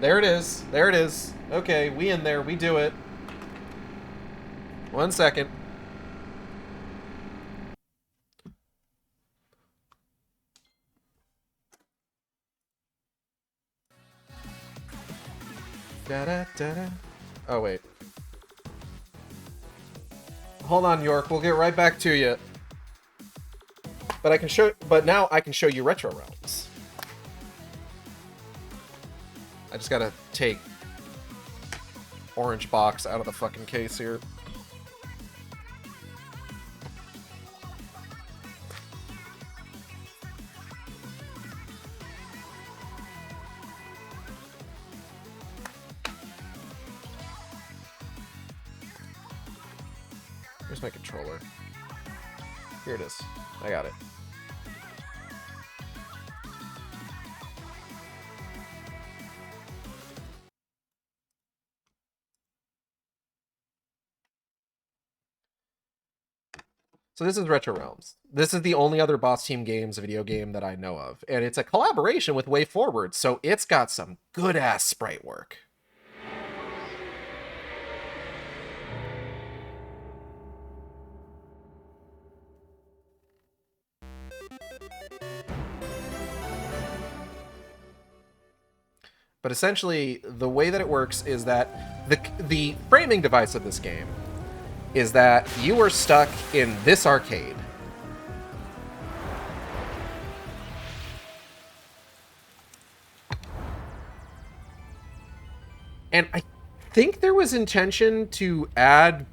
There it is. There it is. Okay, we in there. We do it. 1 second. Da-da-da-da. Oh, wait. Hold on, York. We'll get right back to you. But I can show. But now I can show you Retro Realms. I just gotta take orange box out of the fucking case here. Where's my controller? Here it is. I got it. So this is Retro Realms. This is the only other Boss Team Games video game that I know of. And it's a collaboration with Way Forward, so it's got some good-ass sprite work. But essentially, the way that it works is that the framing device of this game is that you are stuck in this arcade. And I think there was intention to add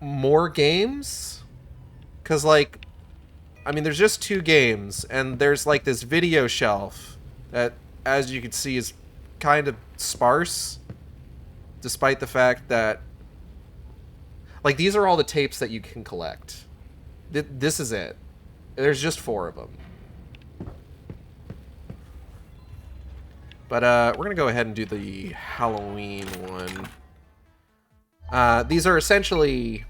more games. Because, like, I mean, there's just 2 games, and there's, like, this video shelf that, as you can see, is kind of sparse. Despite the fact that, like, these are all the tapes that you can collect. This is it. There's just 4 of them. But we're going to go ahead and do the Halloween one. These are essentially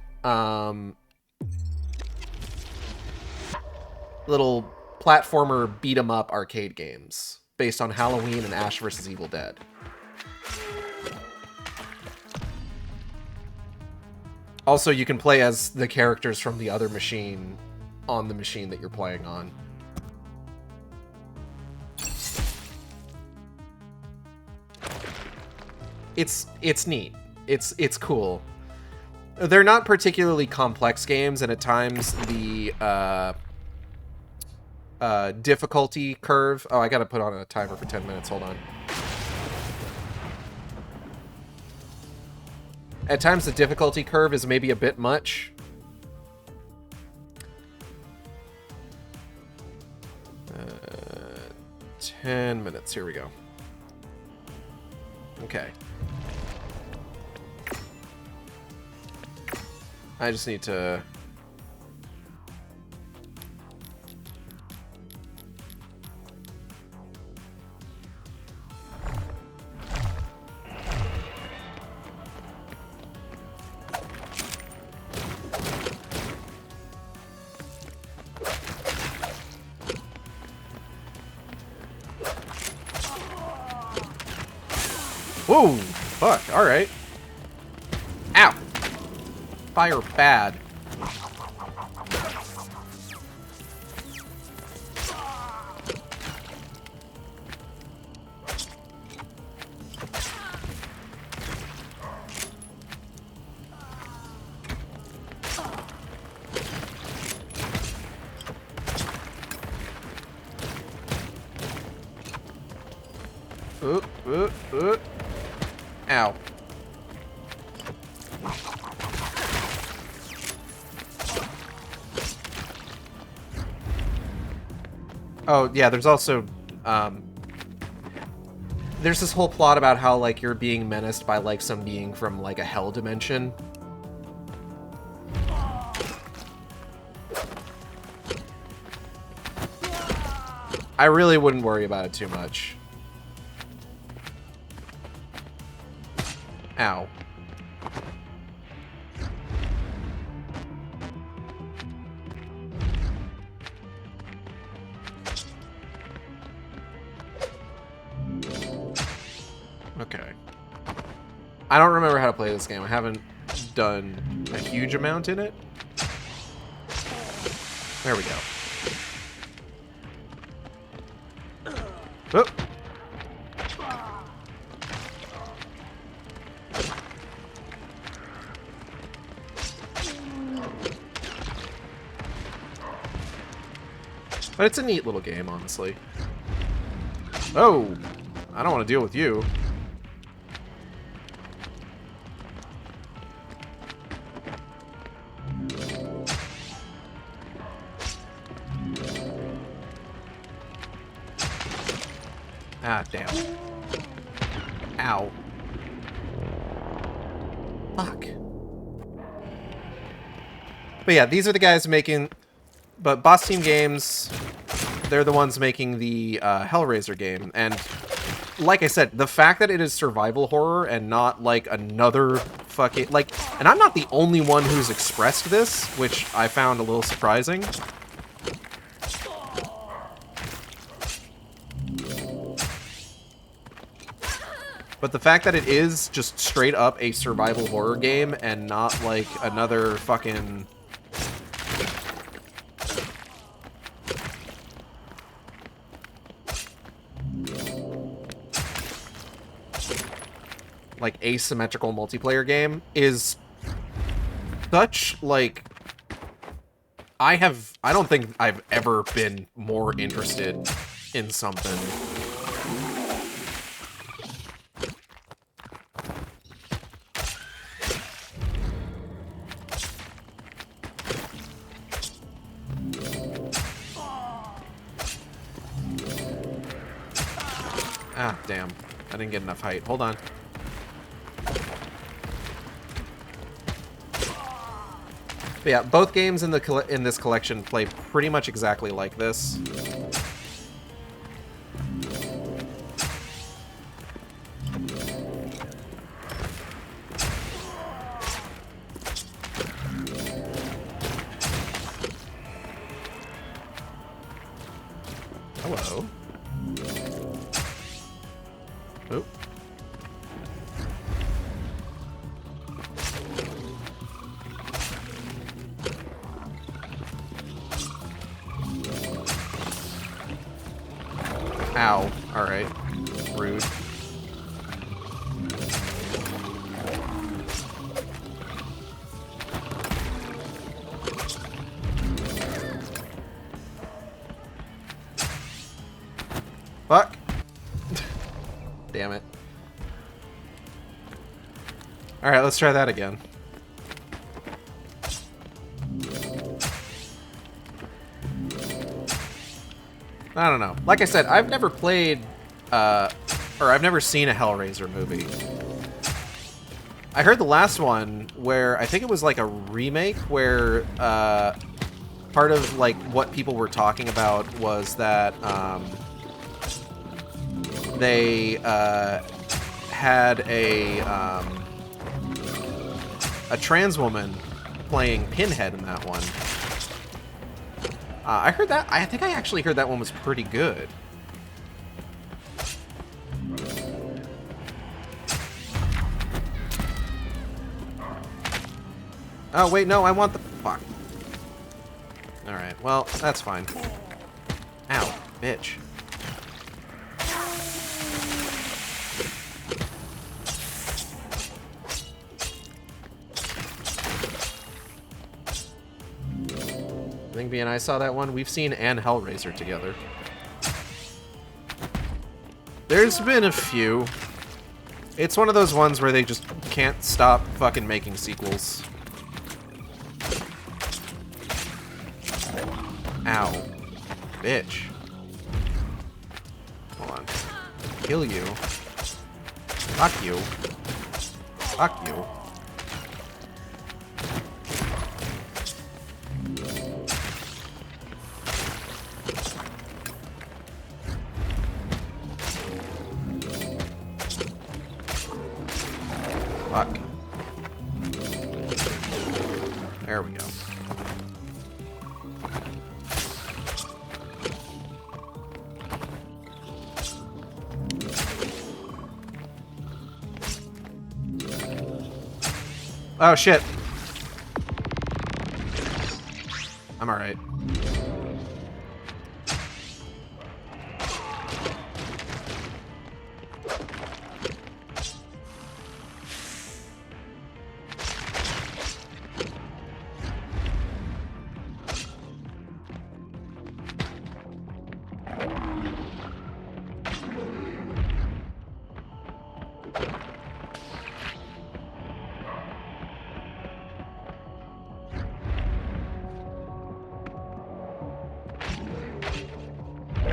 little platformer beat-em-up arcade games based on Halloween and Ash vs. Evil Dead. Also, you can play as the characters from the other machine on the machine that you're playing on. It's neat. It's cool. They're not particularly complex games, and at times the difficulty curve... Oh, I gotta put on a timer for 10 minutes. Hold on. At times the difficulty curve is maybe a bit much. 10 minutes. Here we go. Okay. I just need to... Whoa! Fuck, alright. Ow! Fire bad. Ow. Oh, yeah, there's also, there's this whole plot about how, like, you're being menaced by, like, some being from, like, a hell dimension. I really wouldn't worry about it too much. Ow. Okay. I don't remember how to play this game. I haven't done a huge amount in it. There we go. Oop. But it's a neat little game, honestly. Oh! I don't want to deal with you. Ah, damn. Ow. Fuck. But yeah, these are the guys making... But Boss Team Games, they're the ones making the Hellraiser game. And like I said, the fact that it is survival horror and not like another fucking... Like, and I'm not the only one who's expressed this, which I found a little surprising. But the fact that it is just straight up a survival horror game and not like another fucking... like asymmetrical multiplayer game is such like I don't think I've ever been more interested in something. Ah, damn. I didn't get enough height. Hold on. But yeah, both games in this collection play pretty much exactly like this. Hello. Oh. Ow. Alright. Rude. Fuck. Damn it. Alright, let's try that again. I don't know. Like I said, I've never played, or I've never seen a Hellraiser movie. I heard the last one where, I think it was like a remake where, part of, like, what people were talking about was that, they, had a trans woman playing Pinhead in that one. I heard that. I think I actually heard that one was pretty good. Oh, wait, no, I want the... Fuck. Alright, well, that's fine. Ow, bitch. I think B and I saw that one. We've seen and Hellraiser together. There's been a few. It's one of those ones where they just can't stop fucking making sequels. Ow. Bitch. Hold on. Kill you. Fuck you. Fuck you. Fuck. There we go. Oh, shit. I'm alright.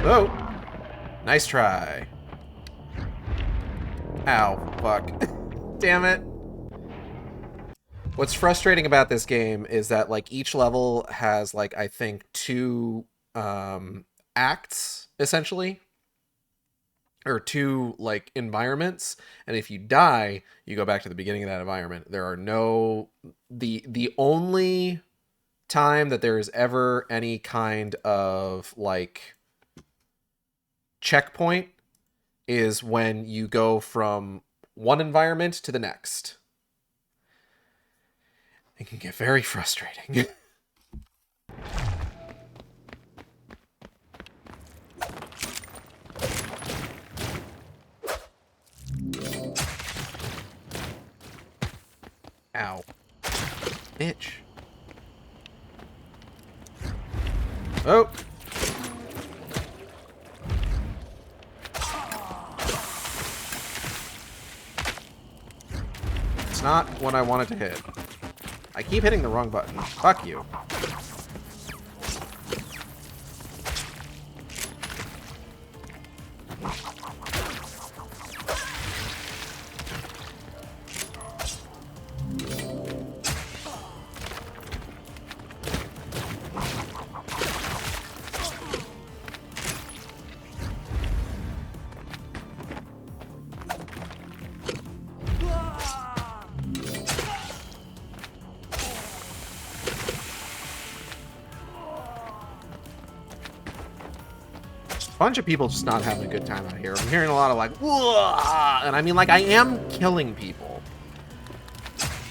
Oh! Nice try. Ow. Fuck. Damn it. What's frustrating about this game is that, like, each level has, like, I think 2 acts, essentially. Or 2, like, environments. And if you die, you go back to the beginning of that environment. There are no... The only time that there is ever any kind of, like... checkpoint is when you go from one environment to the next. It can get very frustrating. Ow. Bitch. Oh! It's not what I wanted to hit. I keep hitting the wrong button. Fuck you. Bunch of people just not having a good time out here. I'm hearing a lot of like, "Whoa!" And I mean, like, I am killing people.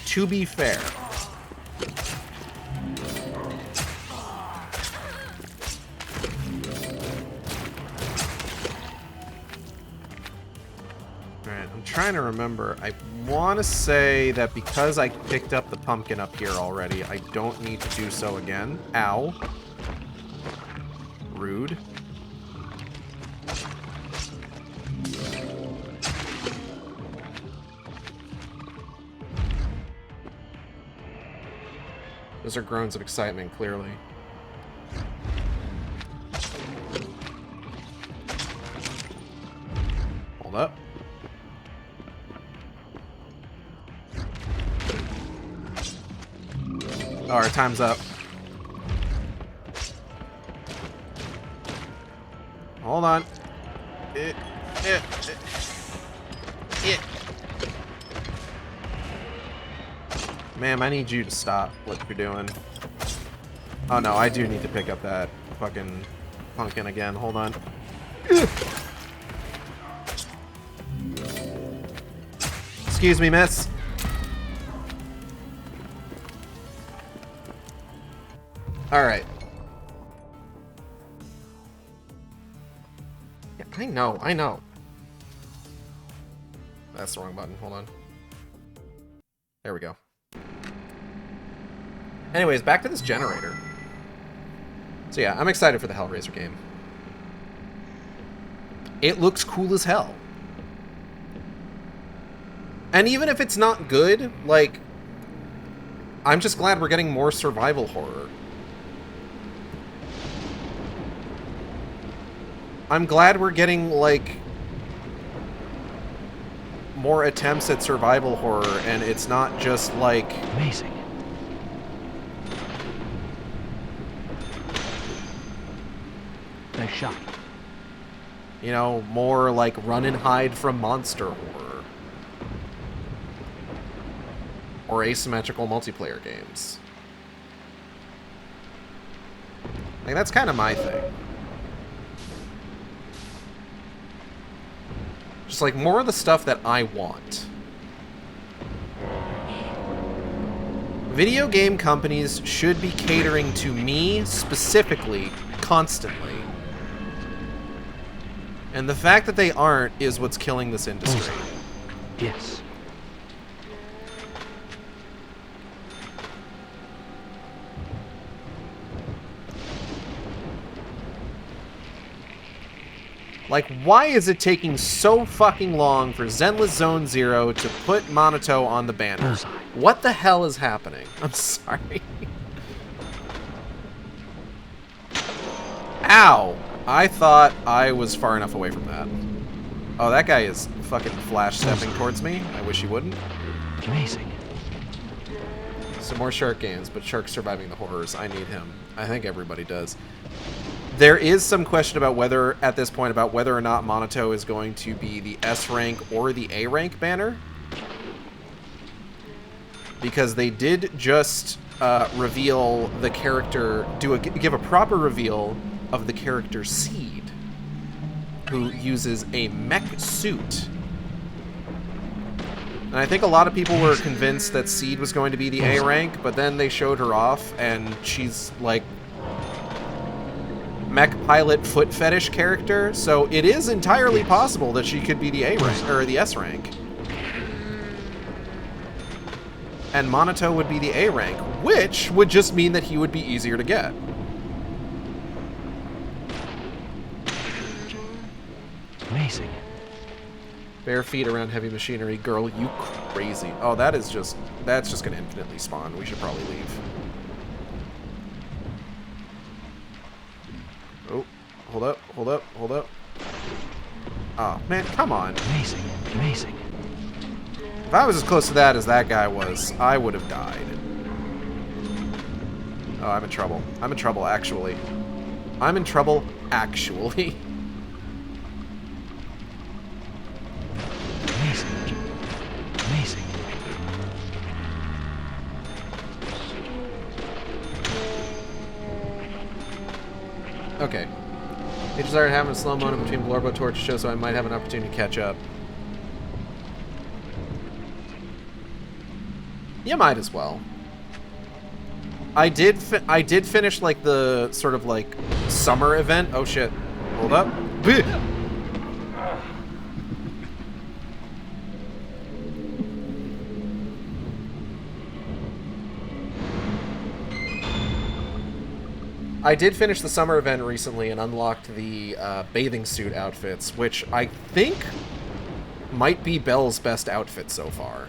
To be fair. Alright, I'm trying to remember. I want to say that because I picked up the pumpkin up here already, I don't need to do so again. Ow. Rude. Those are groans of excitement, clearly. Hold up. Oh, our time's up. Hold on. It. Ma'am, I need you to stop what you're doing. Oh no, I do need to pick up that fucking pumpkin again. Hold on. Excuse me, miss. Alright. Yeah, I know. That's the wrong button. Hold on. There we go. Anyways, back to this generator. So yeah, I'm excited for the Hellraiser game. It looks cool as hell. And even if it's not good, like, I'm just glad we're getting more survival horror. I'm glad we're getting, like, more attempts at survival horror, and it's not just, like... Amazing. Nice shot. You know, more like run and hide from monster horror. Or asymmetrical multiplayer games. Like, that's kind of my thing. Just like more of the stuff that I want. Video game companies should be catering to me specifically, constantly. And the fact that they aren't is what's killing this industry. Yes. Like, why is it taking so fucking long for Zenless Zone Zero to put Monato on the banner? Bullseye. What the hell is happening? I'm sorry. Ow! I thought I was far enough away from that. Oh, that guy is fucking flash stepping towards me. I wish he wouldn't. Amazing. Some more shark games, but Shark surviving the horrors. I need him. I think everybody does. There is some question about whether, at this point, about whether or not Monato is going to be the S rank or the A rank banner. Because they did just reveal the character, give a proper reveal of the character Seed, who uses a mech suit. And I think a lot of people were convinced that Seed was going to be the A rank, but then they showed her off, and she's like mech pilot foot fetish character, so it is entirely possible that she could be the A rank or the S rank. And Monato would be the A rank, which would just mean that he would be easier to get. Amazing. Bare feet around heavy machinery. Girl, you crazy. Oh, that's just gonna infinitely spawn. We should probably leave. Oh, hold up, hold up, hold up. Oh, man, come on. Amazing. Amazing. If I was as close to that as that guy was, I would have died. Oh, I'm in trouble. I'm in trouble, actually. I'm in trouble, actually. Amazing. Amazing. Okay. They just started having a slow moment between Blorbo Torch show, so I might have an opportunity to catch up. You might as well. I did finish like the sort of like summer event. Oh shit! Hold up. I did finish the summer event recently and unlocked the bathing suit outfits, which I think might be Belle's best outfit so far.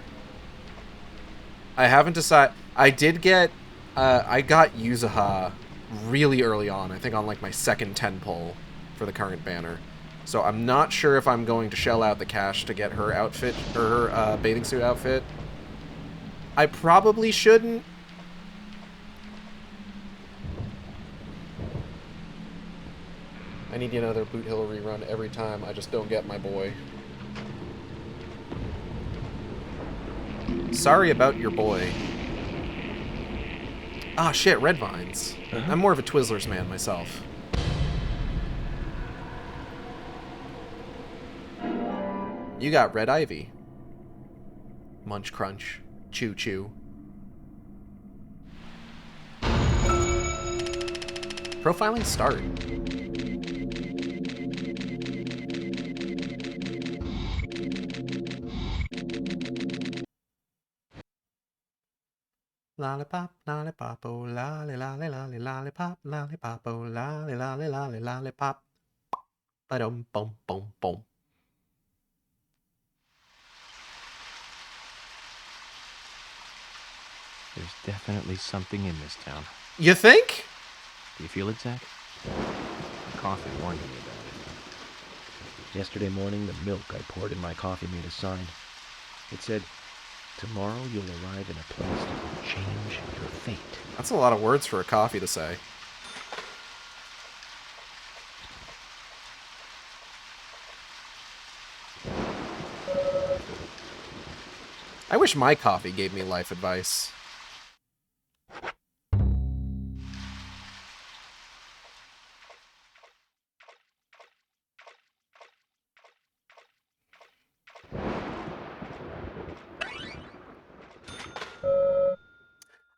I haven't decided. I did get, I got Yuzuha really early on. I think on like my second 10 pull for the current banner. So I'm not sure if I'm going to shell out the cash to get her outfit, or her bathing suit outfit. I probably shouldn't. I need another Boot Hill rerun every time. I just don't get my boy. Sorry about your boy. Ah, shit, Red Vines. I'm more of a Twizzlers man myself. You got Red Ivy. Munch Crunch. Chew Chew. Profiling start. Lollipop, lollipop, oh lolly, lolly, lolly, lollipop, lollipop, oh lolly, lolly, lolly, lollipop. Ba-dum, bum, bum, bum. There's definitely something in this town. You think? Do you feel it, Zach? Coffee warned me about it. Yesterday morning, the milk I poured in my coffee made a sign. It said, "Tomorrow you'll arrive in a place that will change your fate." That's a lot of words for a coffee to say. I wish my coffee gave me life advice.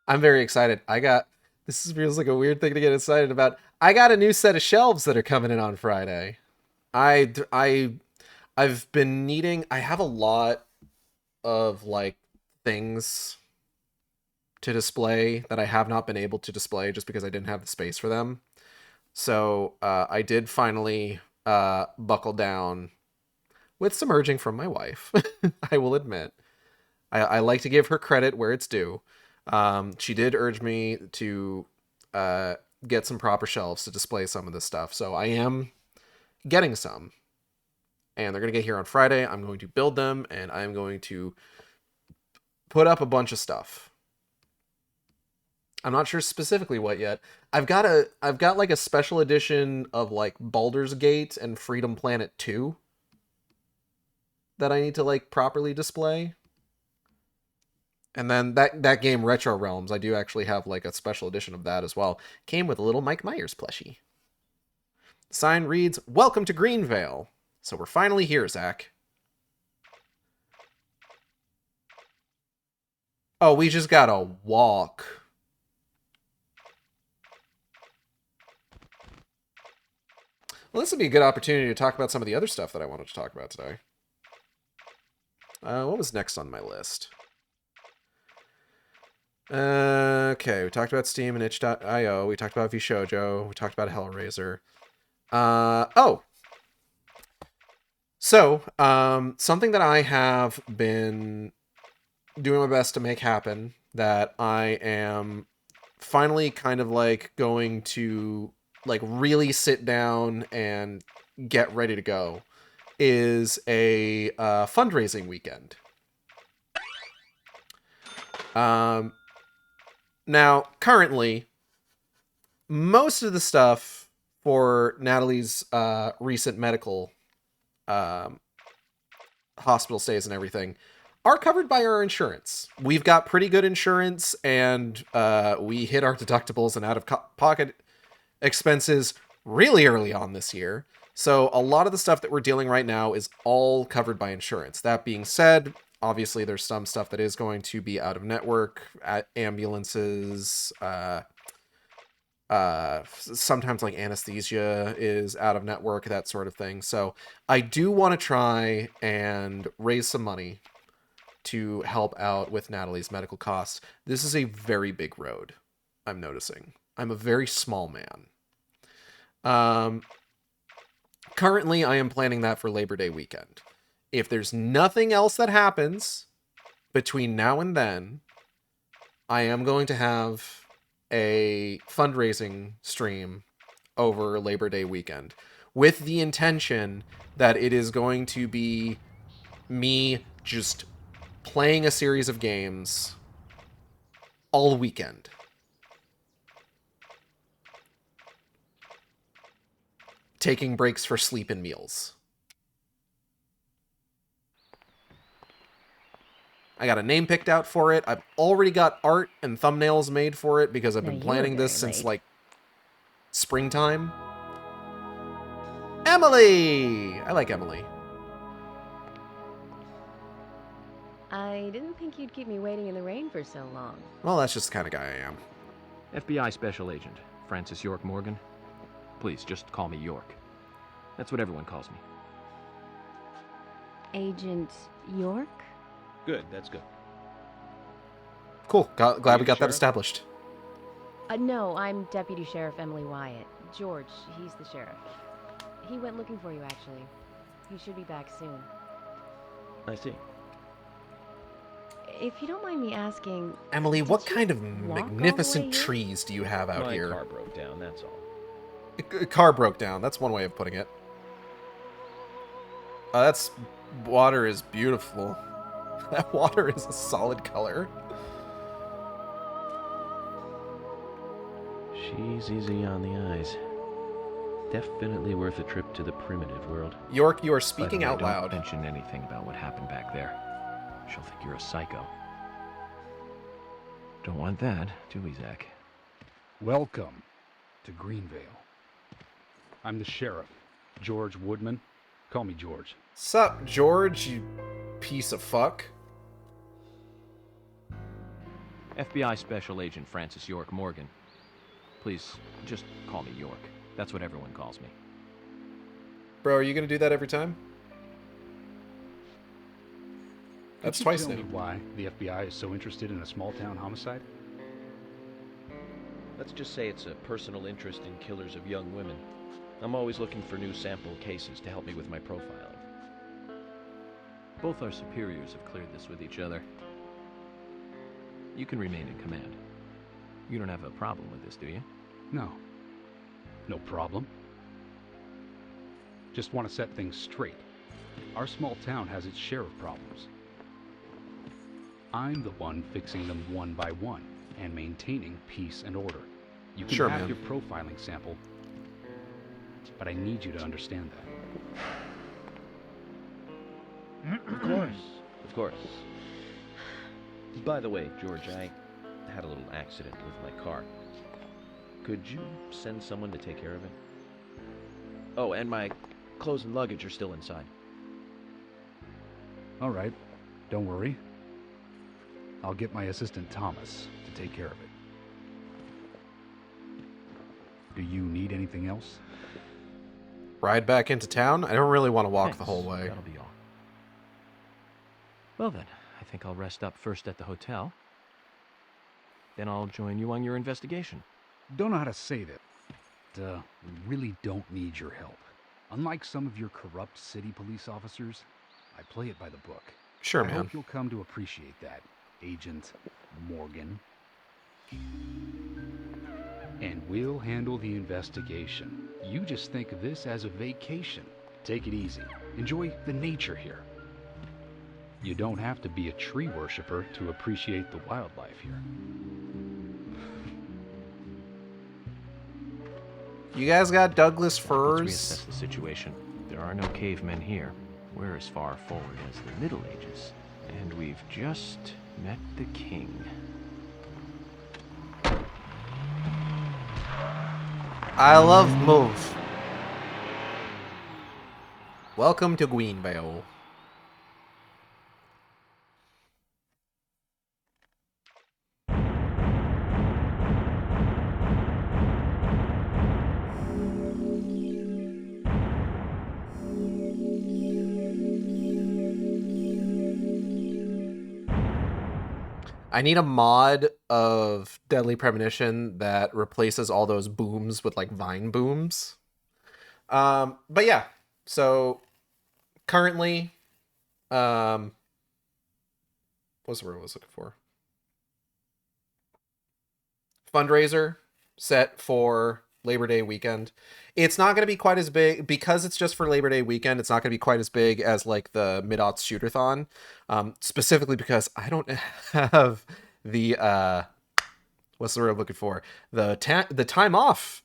I'm very excited. Feels like a weird thing to get excited about. I got a new set of shelves that are coming in on Friday. I've been needing, I have a lot of like things to display that I have not been able to display just because I didn't have the space for them. So I did finally buckle down with some urging from my wife. I will admit. I like to give her credit where it's due. She did urge me to get some proper shelves to display some of this stuff. So I am getting some. And they're going to get here on Friday. I'm going to build them, and I'm going to put up a bunch of stuff. I'm not sure specifically what yet. I've got like a special edition of like Baldur's Gate and Freedom Planet 2 that I need to like properly display. And then that game, Retro Realms, I do actually have like a special edition of that as well. Came with a little Mike Myers plushie. The sign reads, "Welcome to Greenvale." So we're finally here, Zach. Oh, we just gotta walk. Well, this would be a good opportunity to talk about some of the other stuff that I wanted to talk about today. What was next on my list? Okay, we talked about Steam and itch.io. We talked about Vishojo. We talked about Hellraiser. Oh! So, something that I have been doing my best to make happen, that I am finally kind of like going to like really sit down and get ready to go, is a fundraising weekend. Now, currently, most of the stuff for Natalie's recent medical hospital stays and everything are covered by our insurance. We've got pretty good insurance, and we hit our deductibles and out-of-pocket expenses really early on this year. So a lot of the stuff that we're dealing right now is all covered by insurance. That being said, obviously there's some stuff that is going to be out of network, ambulances, sometimes like anesthesia is out of network, that sort of thing. So I do want to try and raise some money to help out with Natalie's medical costs. This is a very big road, I'm noticing. I'm a very small man. Currently, I am planning that for Labor Day weekend. If there's nothing else that happens between now and then, I am going to have a fundraising stream over Labor Day weekend with the intention that it is going to be me just playing a series of games all weekend. Taking breaks for sleep and meals. I got a name picked out for it. I've already got art and thumbnails made for it because I've been planning this since like springtime. Emily! I like Emily. I didn't think you'd keep me waiting in the rain for so long. Well, that's just the kind of guy I am. FBI Special Agent Francis York Morgan. Please, just call me York. That's what everyone calls me. Agent York? Good, that's good. Cool. Glad we got that Sheriff? established. No, I'm Deputy Sheriff Emily Wyatt. George, he's the sheriff. He went looking for you, actually. He should be back soon. I see. If you don't mind me asking... Emily, what kind of walk all the magnificent way here? trees do you have out My here? car broke down, that's all. A car broke down. That's one way of putting it. That's... water is beautiful. That water is a solid color. She's easy on the eyes. Definitely worth a trip to the primitive world. York, you are By the speaking way, out don't loud. mention anything about what happened back there. She'll think you're a psycho. Don't want that, do we, Zach? Welcome to Greenvale. I'm the sheriff, George Woodman. Call me George. Sup, George, you piece of fuck? FBI Special Agent Francis York Morgan. Please, just call me York. That's what everyone calls me. Bro, are you gonna do that every time? That's Could you twice tell now. me why the FBI is so interested in a small-town homicide? Let's just say it's a personal interest in killers of young women. I'm always looking for new sample cases to help me with my profiling. Both our superiors have cleared this with each other. You can remain in command. You don't have a problem with this, do you? No. No problem. Just want to set things straight. Our small town has its share of problems. I'm the one fixing them one by one and maintaining peace and order. You can Sure, have man. your profiling sample, but I need you to understand that. Of course, of course. By the way, George, I had a little accident with my car. Could you send someone to take care of it? Oh, and my clothes and luggage are still inside. All right, don't worry. I'll get my assistant Thomas to take care of it. Do you need anything else? Ride back into town? I don't really want to walk Thanks. the whole way. That'll be all. Well then, I think I'll rest up first at the hotel. Then I'll join you on your investigation. Don't know how to say that. We really don't need your help. Unlike some of your corrupt city police officers, I play it by the book. Sure, I man. hope you'll come to appreciate that, Agent Morgan. And we'll handle the investigation. You just think of this as a vacation. Take it easy. Enjoy the nature here. You don't have to be a tree worshiper to appreciate the wildlife here. You guys got Douglas Let's firs? reassess the situation. There are no cavemen here. We're as far forward as the Middle Ages. And we've just met the king. I love move. Welcome to Greenvale. I need a mod of Deadly Premonition that replaces all those booms with like vine booms. But yeah, so currently, what's the word I was looking for? Fundraiser set for Labor Day weekend. It's not going to be quite as big because it's just for Labor Day weekend. It's not going to be quite as big as like the Mid-Aughts Shooter-thon, specifically because I don't have the what's the word I'm looking for? The time off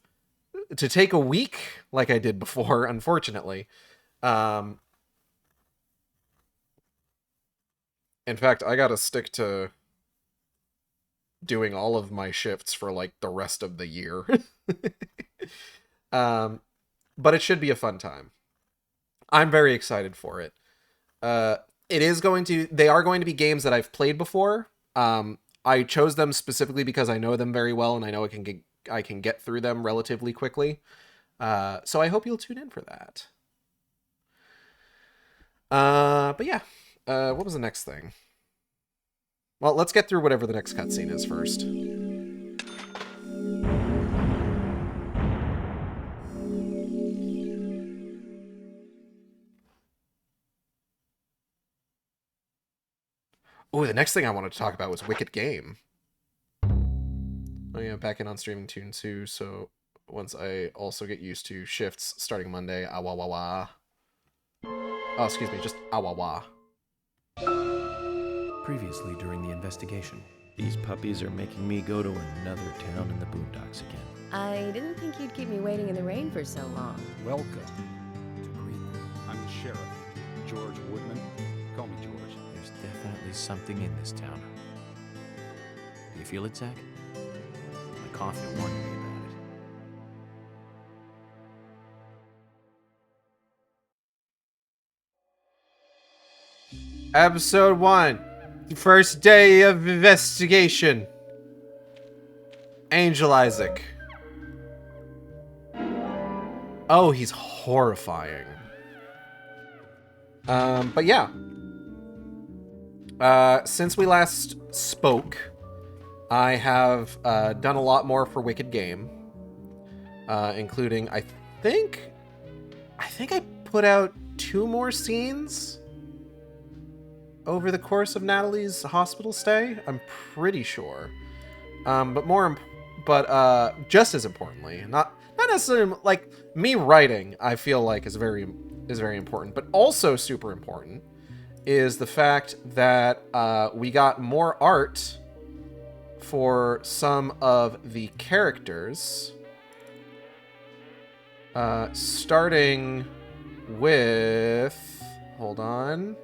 to take a week like I did before, unfortunately. In fact, I got to stick to doing all of my shifts for like the rest of the year. But it should be a fun time. I'm very excited for it. They are going to be games that I've played before. I chose them specifically because I know them very well and I know I can get through them relatively quickly. So I hope you'll tune in for that. But yeah, what was the next thing? Well, let's get through whatever the next cutscene is first. Oh, the next thing I wanted to talk about was Wicked Game. Oh yeah, back in on streaming tune too, so once I also get used to shifts starting Monday, awawawa. Oh, excuse me, just awawa. Previously during the investigation. These puppies are making me go to another town in the boondocks again. I didn't think you'd keep me waiting in the rain for so long. Welcome to Greenville. I'm the sheriff, George Woodman. Call me George. There's definitely something in this town. Do you feel it, Zach? My coffee warned me about it. Episode 1. First day of investigation. Angel Isaac. Oh, he's horrifying. But yeah. Since we last spoke, I have done a lot more for Wicked Game. Including, I think I put out 2 more scenes over the course of Natalie's hospital stay. I'm pretty sure. But just as importantly, not necessarily like me writing, I feel like is very important, but also super important is the fact that we got more art for some of the characters. Starting with, hold on,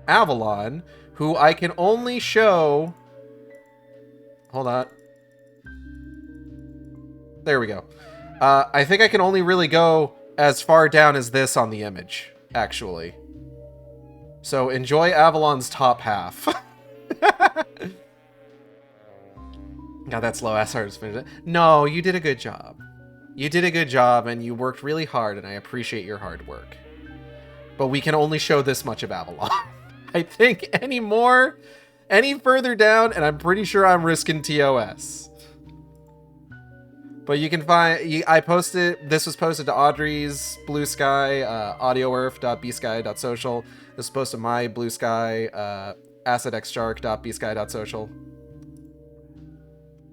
Avalon, who I can only show, hold on, there we go. I think I can only really go as far down as this on the image, actually. So enjoy Avalon's top half. God, that's low ass artist finish. No, you did a good job. You did a good job, and you worked really hard, and I appreciate your hard work. But we can only show this much of Avalon. I think any more any further down, and I'm pretty sure I'm risking TOS. But you can find, I posted, this was posted to Audrey's Blue Sky, audioearth.bsky.social. This was posted to my Blue Sky, acidxshark.bsky.social.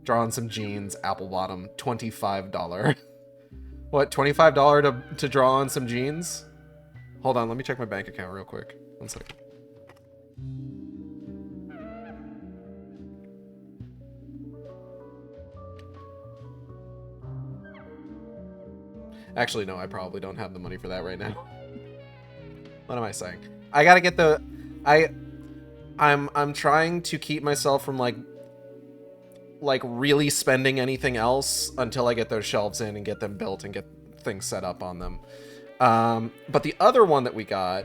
Drawing some jeans, apple bottom, $25. What, $25 to draw on some jeans? Hold on, let me check my bank account real quick. One second. Actually, no, I probably don't have the money for that right now. What am I saying? I gotta get the... I'm trying to keep myself from, like really spending anything else until I get those shelves in and get them built and get things set up on them. But the other one that we got,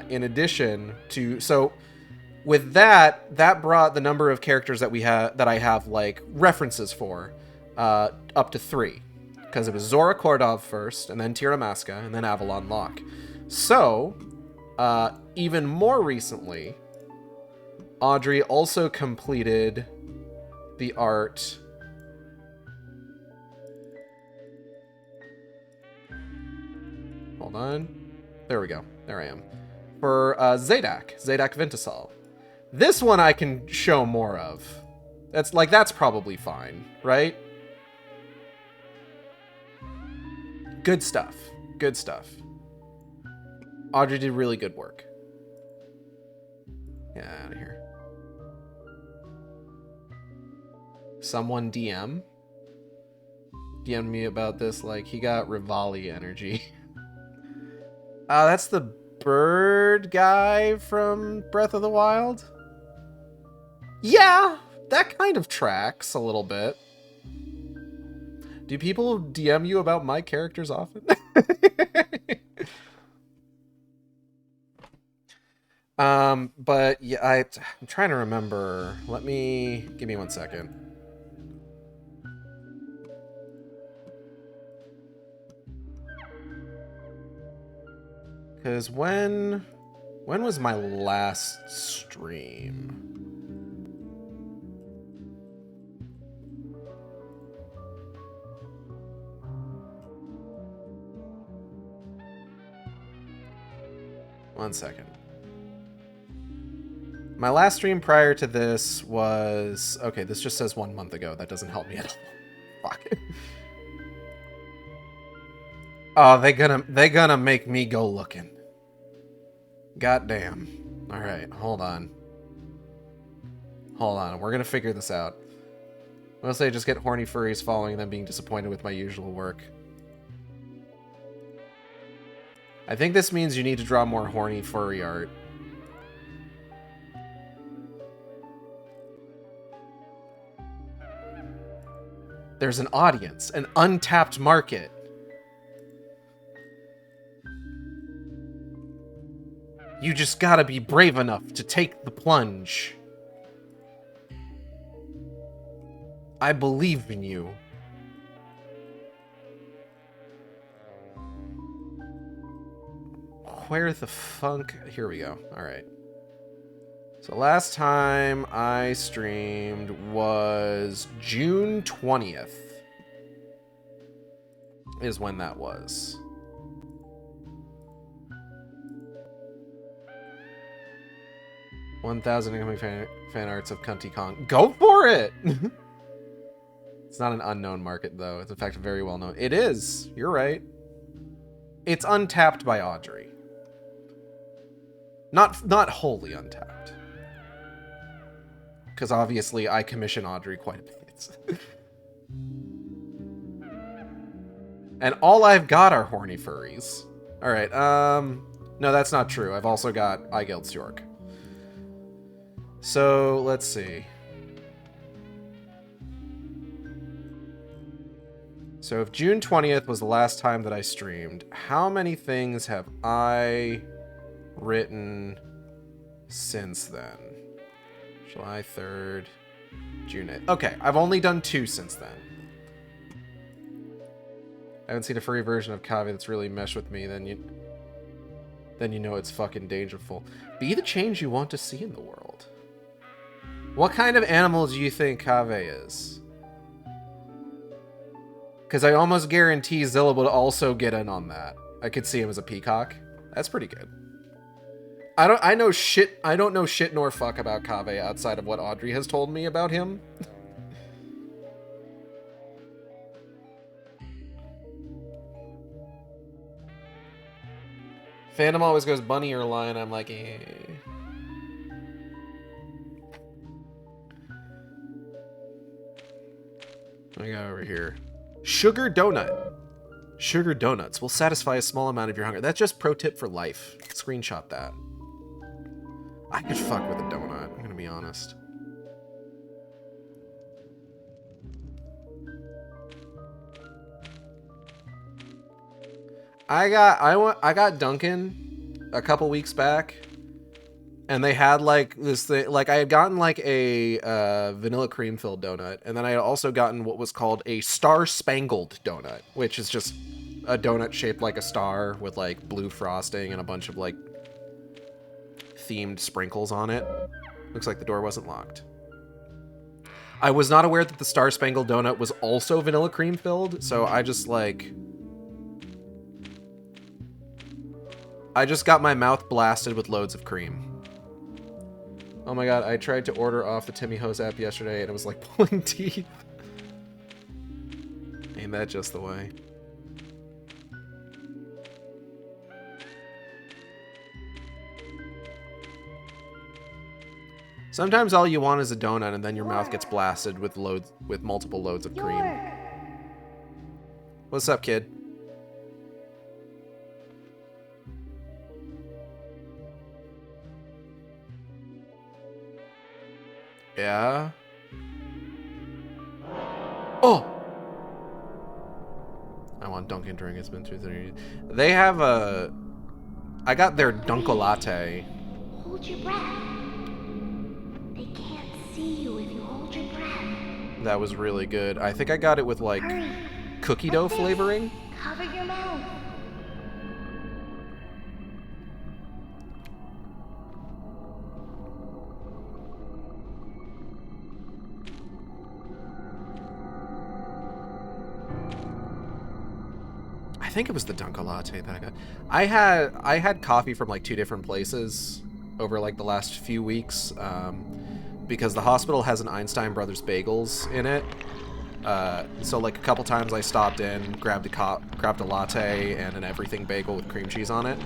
in addition to... So, with that brought the number of characters that I have, like, references for, up to 3. Because it was Zora Kordov first, and then Tira Maska, and then Avalon Locke. So, even more recently, Audrey also completed the art. Hold on. There we go. There I am. For Zadak Vintasol. This one I can show more of. That's probably fine, right? Good stuff. Good stuff. Audrey did really good work. Get out of here. Someone DM me about this, like, he got Rivali energy. That's the bird guy from Breath of the Wild? Yeah, that kind of tracks a little bit. Do people DM you about my characters often? But yeah, I'm trying to remember. Give me 1 second. Because when was my last stream? One second. My last stream prior to this was... Okay, this just says 1 month ago. That doesn't help me at all. Fuck. Oh, they gonna make me go looking. Goddamn. Alright, hold on. Hold on, we're gonna figure this out. Mostly I just get horny furries following them being disappointed with my usual work. I think this means you need to draw more horny furry art. There's an audience, an untapped market. You just gotta be brave enough to take the plunge. I believe in you. Where the funk? Here we go. Alright. So last time I streamed was June 20th. Is when that was. $1,000 incoming fan arts of Cunty Kong. Go for it! It's not an unknown market, though. It's, in fact, very well known. It is. You're right. It's untapped by Audrey. Not wholly untapped. Because obviously I commission Audrey quite a bit. And all I've got are horny furries. Alright, no, that's not true. I've also got Eigild's York. So, let's see. So if June 20th was the last time that I streamed, how many things have I written since then? July 3rd, June 8th. Okay, I've only done 2 since then. I haven't seen a furry version of Kavi that's really meshed with me, then you know it's fucking dangerful. Be the change you want to see in the world. What kind of animal do you think Kaveh is? Because I almost guarantee Zilla would also get in on that. I could see him as a peacock. That's pretty good. I don't know shit nor fuck about Kaveh outside of what Audrey has told me about him. Phantom always goes bunny or lion. I'm like, eh. What do I got over here? Sugar donut. Sugar donuts will satisfy a small amount of your hunger. That's just pro tip for life. Screenshot that. I could fuck with a donut, I'm gonna be honest. I got Dunkin' a couple weeks back, and they had like this thing. Like I had gotten like a vanilla cream filled donut, and then I had also gotten what was called a Star Spangled donut, which is just a donut shaped like a star with like blue frosting and a bunch of like themed sprinkles on it. Looks like the door wasn't locked. I was not aware that the Star Spangled donut was also vanilla cream filled, so I just got my mouth blasted with loads of cream. Oh my god, I tried to order off the Timmy Hose app yesterday and it was like pulling teeth. Ain't that just the way? Sometimes all you want is a donut and then your mouth gets blasted with multiple loads of cream. What's up, kid? Yeah. Oh! I want Dunkin' drink. It's been 2:30. They have a... I got their Dunkolate. Hold your breath. They can't see you if you hold your breath. That was really good. I think I got it with, like, Hurry. cookie dough flavoring. Cover your mouth. I think it was the Dunkolate that I got. I had coffee from like 2 different places over like the last few weeks because the hospital has an Einstein Brothers Bagels in it. So like a couple times I stopped in, grabbed a latte and an everything bagel with cream cheese on it.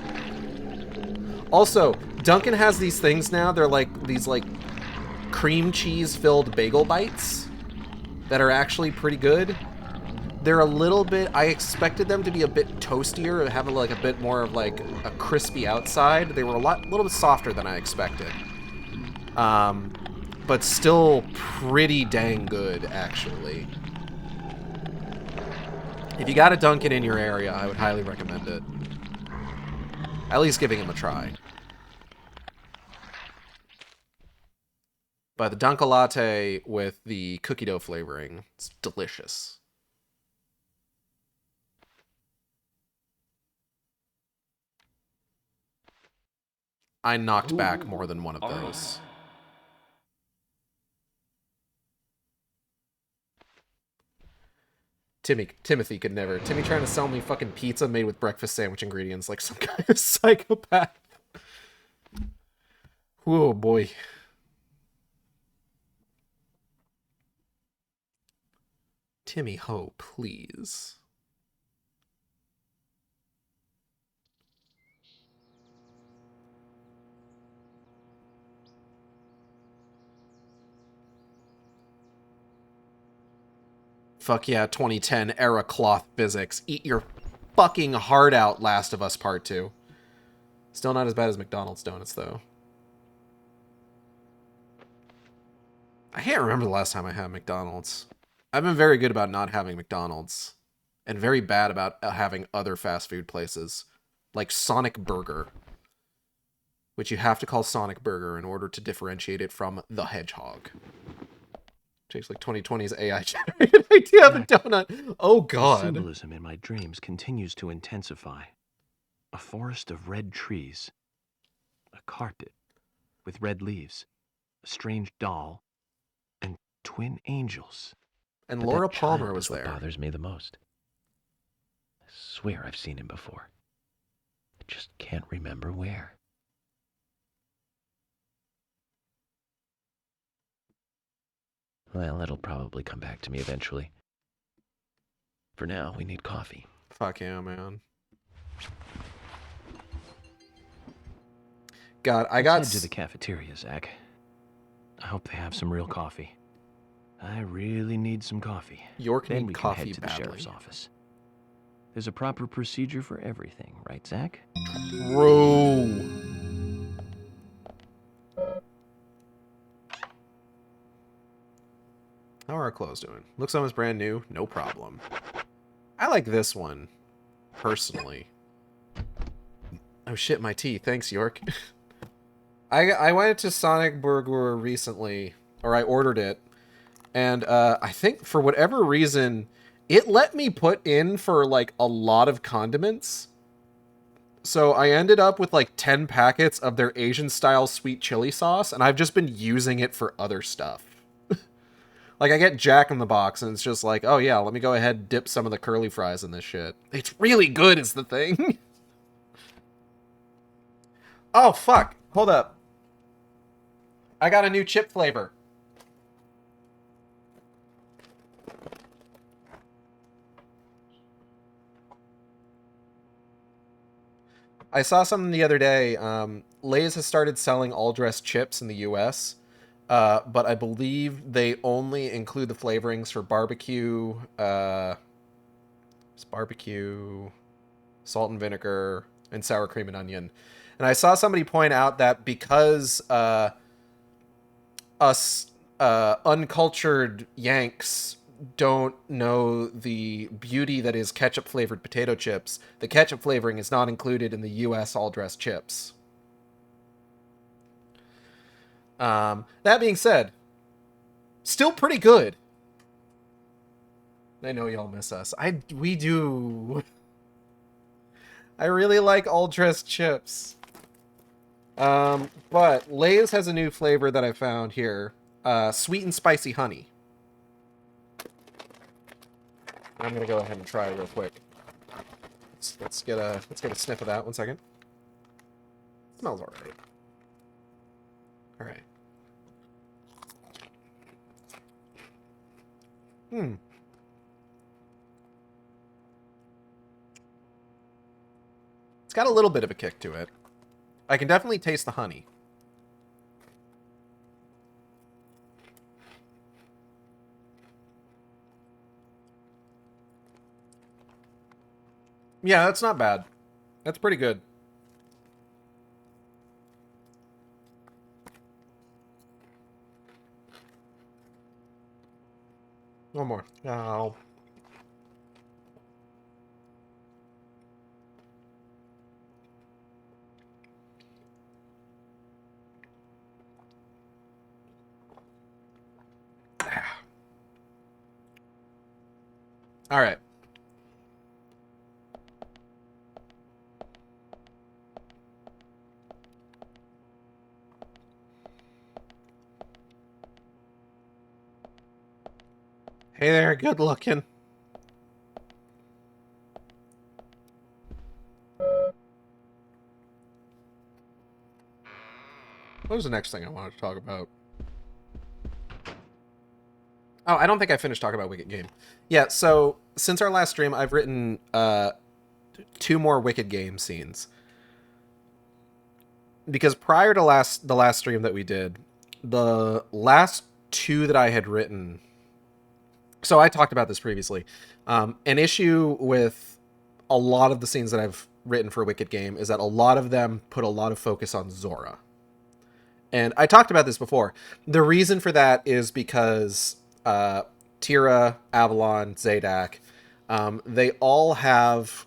Also, Dunkin' has these things now. They're like these like cream cheese filled bagel bites that are actually pretty good. They're a little bit, I expected them to be a bit toastier and have like a bit more of like a crispy outside. They were a little bit softer than I expected. But still pretty dang good, actually. If you got a Dunkin' in your area, I would highly recommend it. At least giving them a try. But the Dunkolate with the cookie dough flavoring, it's delicious. I knocked back more than one of those. Timothy could never. Timmy trying to sell me fucking pizza made with breakfast sandwich ingredients like some kind of psychopath. Whoa, boy. Timmy Ho, please. Fuck yeah, 2010 era cloth physics. Eat your fucking heart out, Last of Us Part 2. Still not as bad as McDonald's donuts, though. I can't remember the last time I had McDonald's. I've been very good about not having McDonald's. And very bad about having other fast food places. Like Sonic Burger. Which you have to call Sonic Burger in order to differentiate it from the Hedgehog. Takes like 2020's AI generated idea of a donut. Oh god. The symbolism in my dreams continues to intensify. A forest of red trees. A carpet with red leaves. A strange doll twin angels. And But Laura that Palmer child was is what there. bothers me the most. I swear I've seen him before. I just can't remember where. Well, it'll probably come back to me eventually. For now, we need coffee. Fuck yeah, man. God, I got Let's head to the cafeteria, Zach. I hope they have some real coffee. I really need some coffee. York Then need we can coffee head to the badly. sheriff's office. There's a proper procedure for everything, right, Zach? Bro. How are our clothes doing? Looks almost brand new. No problem. I like this one, personally. Oh shit, my tea. Thanks, York. I went to Sonic Burger recently, or I ordered it, and I think for whatever reason, it let me put in for like a lot of condiments. So I ended up with like 10 packets of their Asian style sweet chili sauce, and I've just been using it for other stuff. Like I get Jack in the Box, and it's just like, oh yeah, let me go ahead and dip some of the curly fries in this shit. It's really good is the thing. Oh fuck, hold up. I got a new chip flavor. I saw something the other day. Lay's has started selling all-dressed chips in the U.S., but I believe they only include the flavorings for barbecue, barbecue, salt and vinegar, and sour cream and onion. And I saw somebody point out that because us uncultured Yanks don't know the beauty that is ketchup flavored potato chips, the ketchup flavoring is not included in the US all dressed chips. That being said, still pretty good. I know y'all miss us. We do. I really like all dressed chips. But Lay's has a new flavor that I found here. Sweet and spicy honey. I'm gonna go ahead and try it real quick. Let's get a sniff of that. 1 second. Smells alright. Alright. It's got a little bit of a kick to it. I can definitely taste the honey. Yeah, that's not bad. That's pretty good. One more. Oh. All right. Hey there, good looking. What was the next thing I wanted to talk about? Oh, I don't think I finished talking about Wicked Game. Yeah, so since our last stream, I've written 2 more Wicked Game scenes. Because prior to the last stream that we did, the last 2 that I had written... So I talked about this previously. An issue with a lot of the scenes that I've written for Wicked Game is that a lot of them put a lot of focus on Zora. And I talked about this before. The reason for that is because Tira, Avalon, Zadak, they all have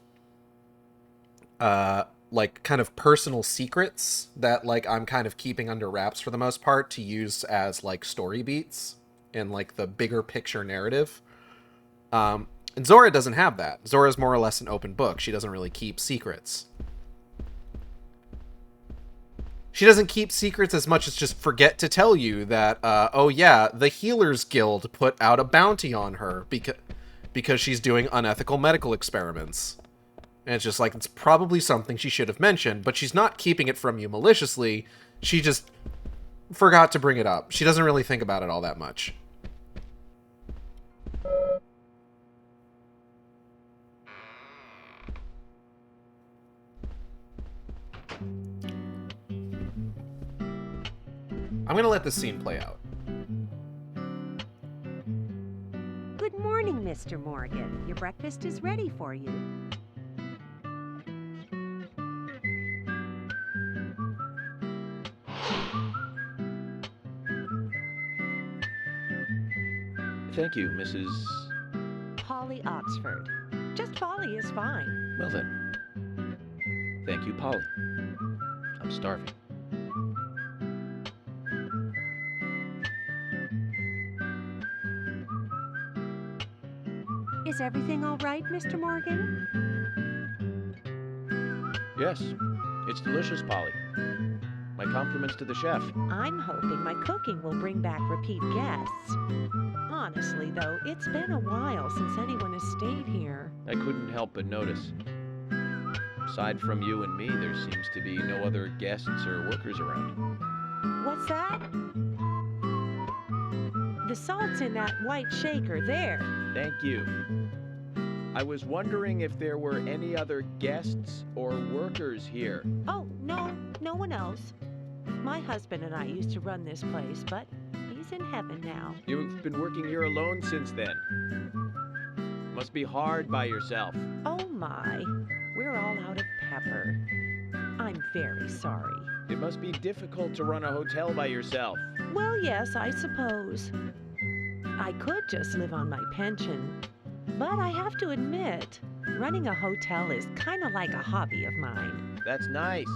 like kind of personal secrets that like I'm kind of keeping under wraps for the most part to use as like story beats in like the bigger picture narrative. And Zora doesn't have that. Zora's more or less an open book. She doesn't really keep secrets. she doesn't keep secrets as much as just forget to tell you that, oh yeah, the Healers Guild put out a bounty on her because she's doing unethical medical experiments. And it's just like, it's probably something she should have mentioned, but she's not keeping it from you maliciously. She just forgot to bring it up. She doesn't really think about it all that much. I'm gonna let this scene play out. Good morning, Mr. Morgan. Your breakfast is ready for you. Thank you, Mrs. Polly Oxford. Just Polly is fine. Well then. Thank you, Polly. I'm starving. Is everything all right, Mr. Morgan? Yes, it's delicious, Polly. My compliments to the chef. I'm hoping my cooking will bring back repeat guests. Honestly, though, it's been a while since anyone has stayed here. I couldn't help but notice. Aside from you and me, there seems to be no other guests or workers around. What's that? The salt's in that white shaker there. Thank you. I was wondering if there were any other guests or workers here. Oh, no one else. My husband and I used to run this place, but he's in heaven now. You've been working here alone since then. Must be hard by yourself. Oh my, we're all out of pepper. I'm very sorry. It must be difficult to run a hotel by yourself. Well, yes, I suppose. I could just live on my pension, but I have to admit, running a hotel is kind of like a hobby of mine. That's nice.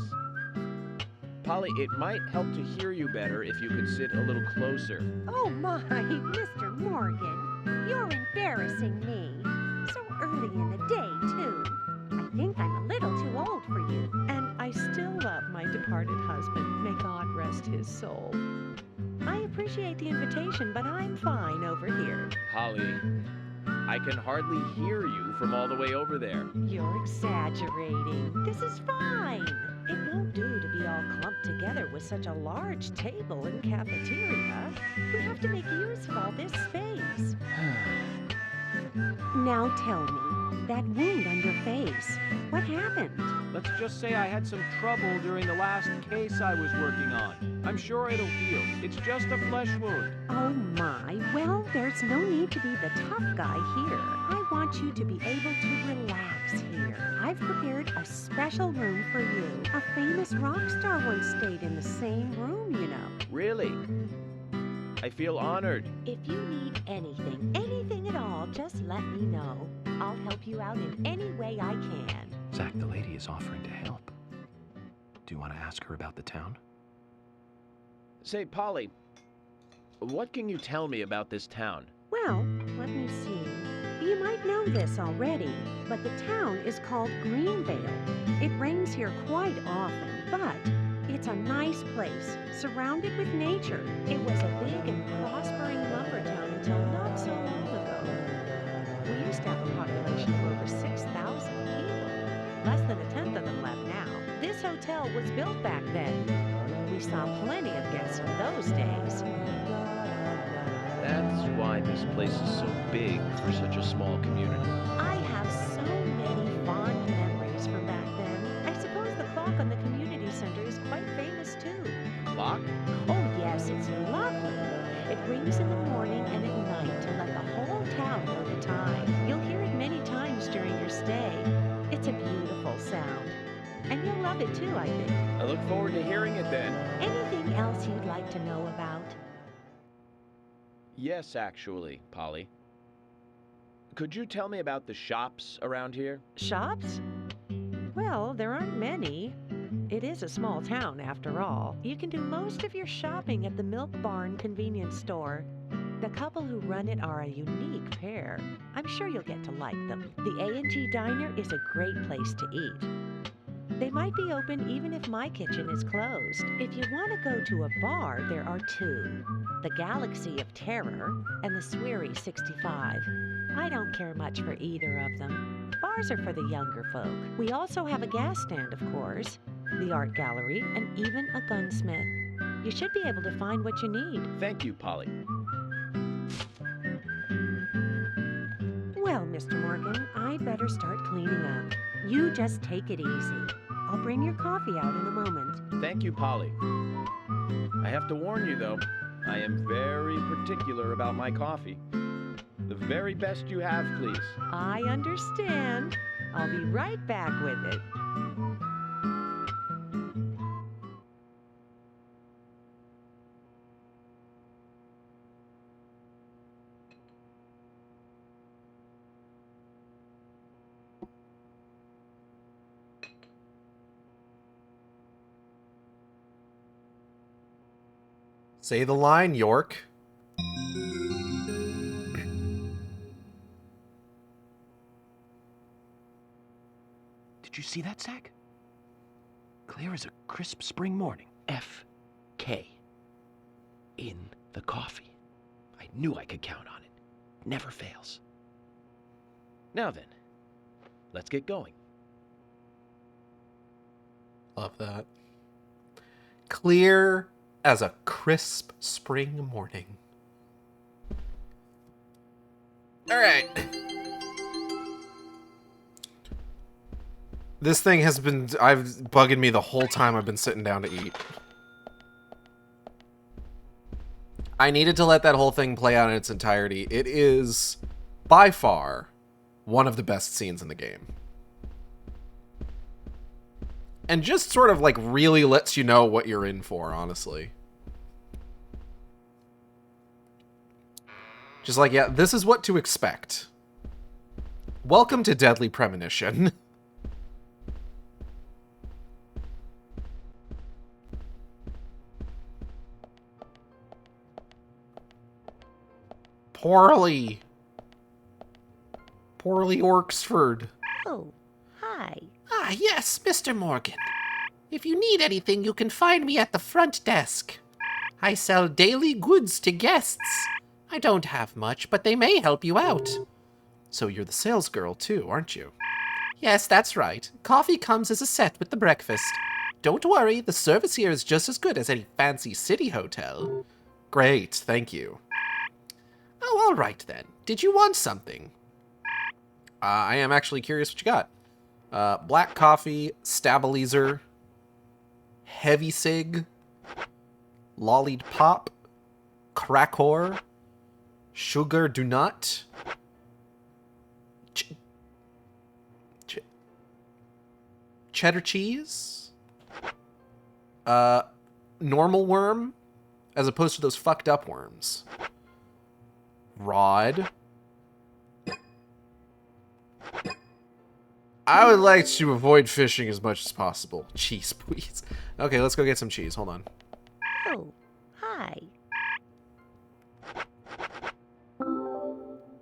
Polly, it might help to hear you better if you could sit a little closer. Oh my, Mr. Morgan, you're embarrassing me. So early in the day, too. I think I'm a little too old for you. And I still love my departed husband. May God rest his soul. I appreciate the invitation, but I'm fine over here. Polly, I can hardly hear you from all the way over there. You're exaggerating. This is fine. It won't do to be all clumped together with such a large table and cafeteria. We have to make use of all this space. Now tell me, that wound on your face, what happened? Let's just say I had some trouble during the last case I was working on. I'm sure it'll heal. It's just a flesh wound. Oh my, well, there's no need to be the tough guy here. I want you to be able to relax here. I've prepared a special room for you. A famous rock star once stayed in the same room, you know. Really? I feel honored. If you need anything at all, just let me know. I'll help you out in any way I can. Zach, the lady is offering to help. Do you want to ask her about the town? Say, Polly, what can you tell me about this town? Well, let me see. You might know this already, but the town is called Greenvale. It rains here quite often, but it's a nice place, surrounded with nature. It was a big and prospering lumber town until not so long ago. We used to have a population of over 6,000 people. Less than a tenth of them left now. This hotel was built back then. We saw plenty of guests in those days. That's why this place is so big for such a small community. I have so many fond memories from back then. I suppose the clock on the community center is quite famous too. Clock? Oh yes, it's lovely. It rings in the morning and at night to let the whole town know the time. You'll hear it many times during your stay. It's a beautiful sound. And you'll love it too, I think. I look forward to hearing it then. Anything else you'd like to know about? Yes, actually, Polly. Could you tell me about the shops around here? Shops? Well, there aren't many. It is a small town, after all. You can do most of your shopping at the Milk Barn convenience store. The couple who run it are a unique pair. I'm sure you'll get to like them. The A&G Diner is a great place to eat. They might be open even if my kitchen is closed. If you want to go to a bar, there are two. The Galaxy of Terror and the Sweary 65. I don't care much for either of them. Bars are for the younger folk. We also have a gas stand, of course, the art gallery, and even a gunsmith. You should be able to find what you need. Thank you, Polly. Well, Mr. Morgan, I'd better start cleaning up. You just take it easy. I'll bring your coffee out in a moment. Thank you, Polly. I have to warn you, though, I am very particular about my coffee. The very best you have, please. I understand. I'll be right back with it. Say the line, York. Did you see that, Zach? Clear as a crisp spring morning. F.K. in the coffee. I knew I could count on it. Never fails. Now then, let's get going. Love that. Clear as a crisp spring morning. All right. This thing has been bugging me the whole time I've been sitting down to eat. I needed to let that whole thing play out in its entirety. It is, by far, one of the best scenes in the game. And just sort of, like, really lets you know what you're in for, honestly. Just like, yeah, this is what to expect. Welcome to Deadly Premonition. Poorly Orksford. Oh, hi. Ah, yes, Mr. Morgan. If you need anything, you can find me at the front desk. I sell daily goods to guests. I don't have much, but they may help you out. So you're the sales girl too, aren't you? Yes, that's right. Coffee comes as a set with the breakfast. Don't worry, the service here is just as good as any fancy city hotel. Great, thank you. Oh, all right then. Did you want something? I am actually curious what you got. Black coffee, stabilizer, heavy cig, lollied pop, crackor, sugar do not, cheddar cheese, normal worm, as opposed to those fucked up worms. Rod. I would like to avoid fishing as much as possible. Cheese, please. Okay, let's go get some cheese. Hold on. Oh, hi.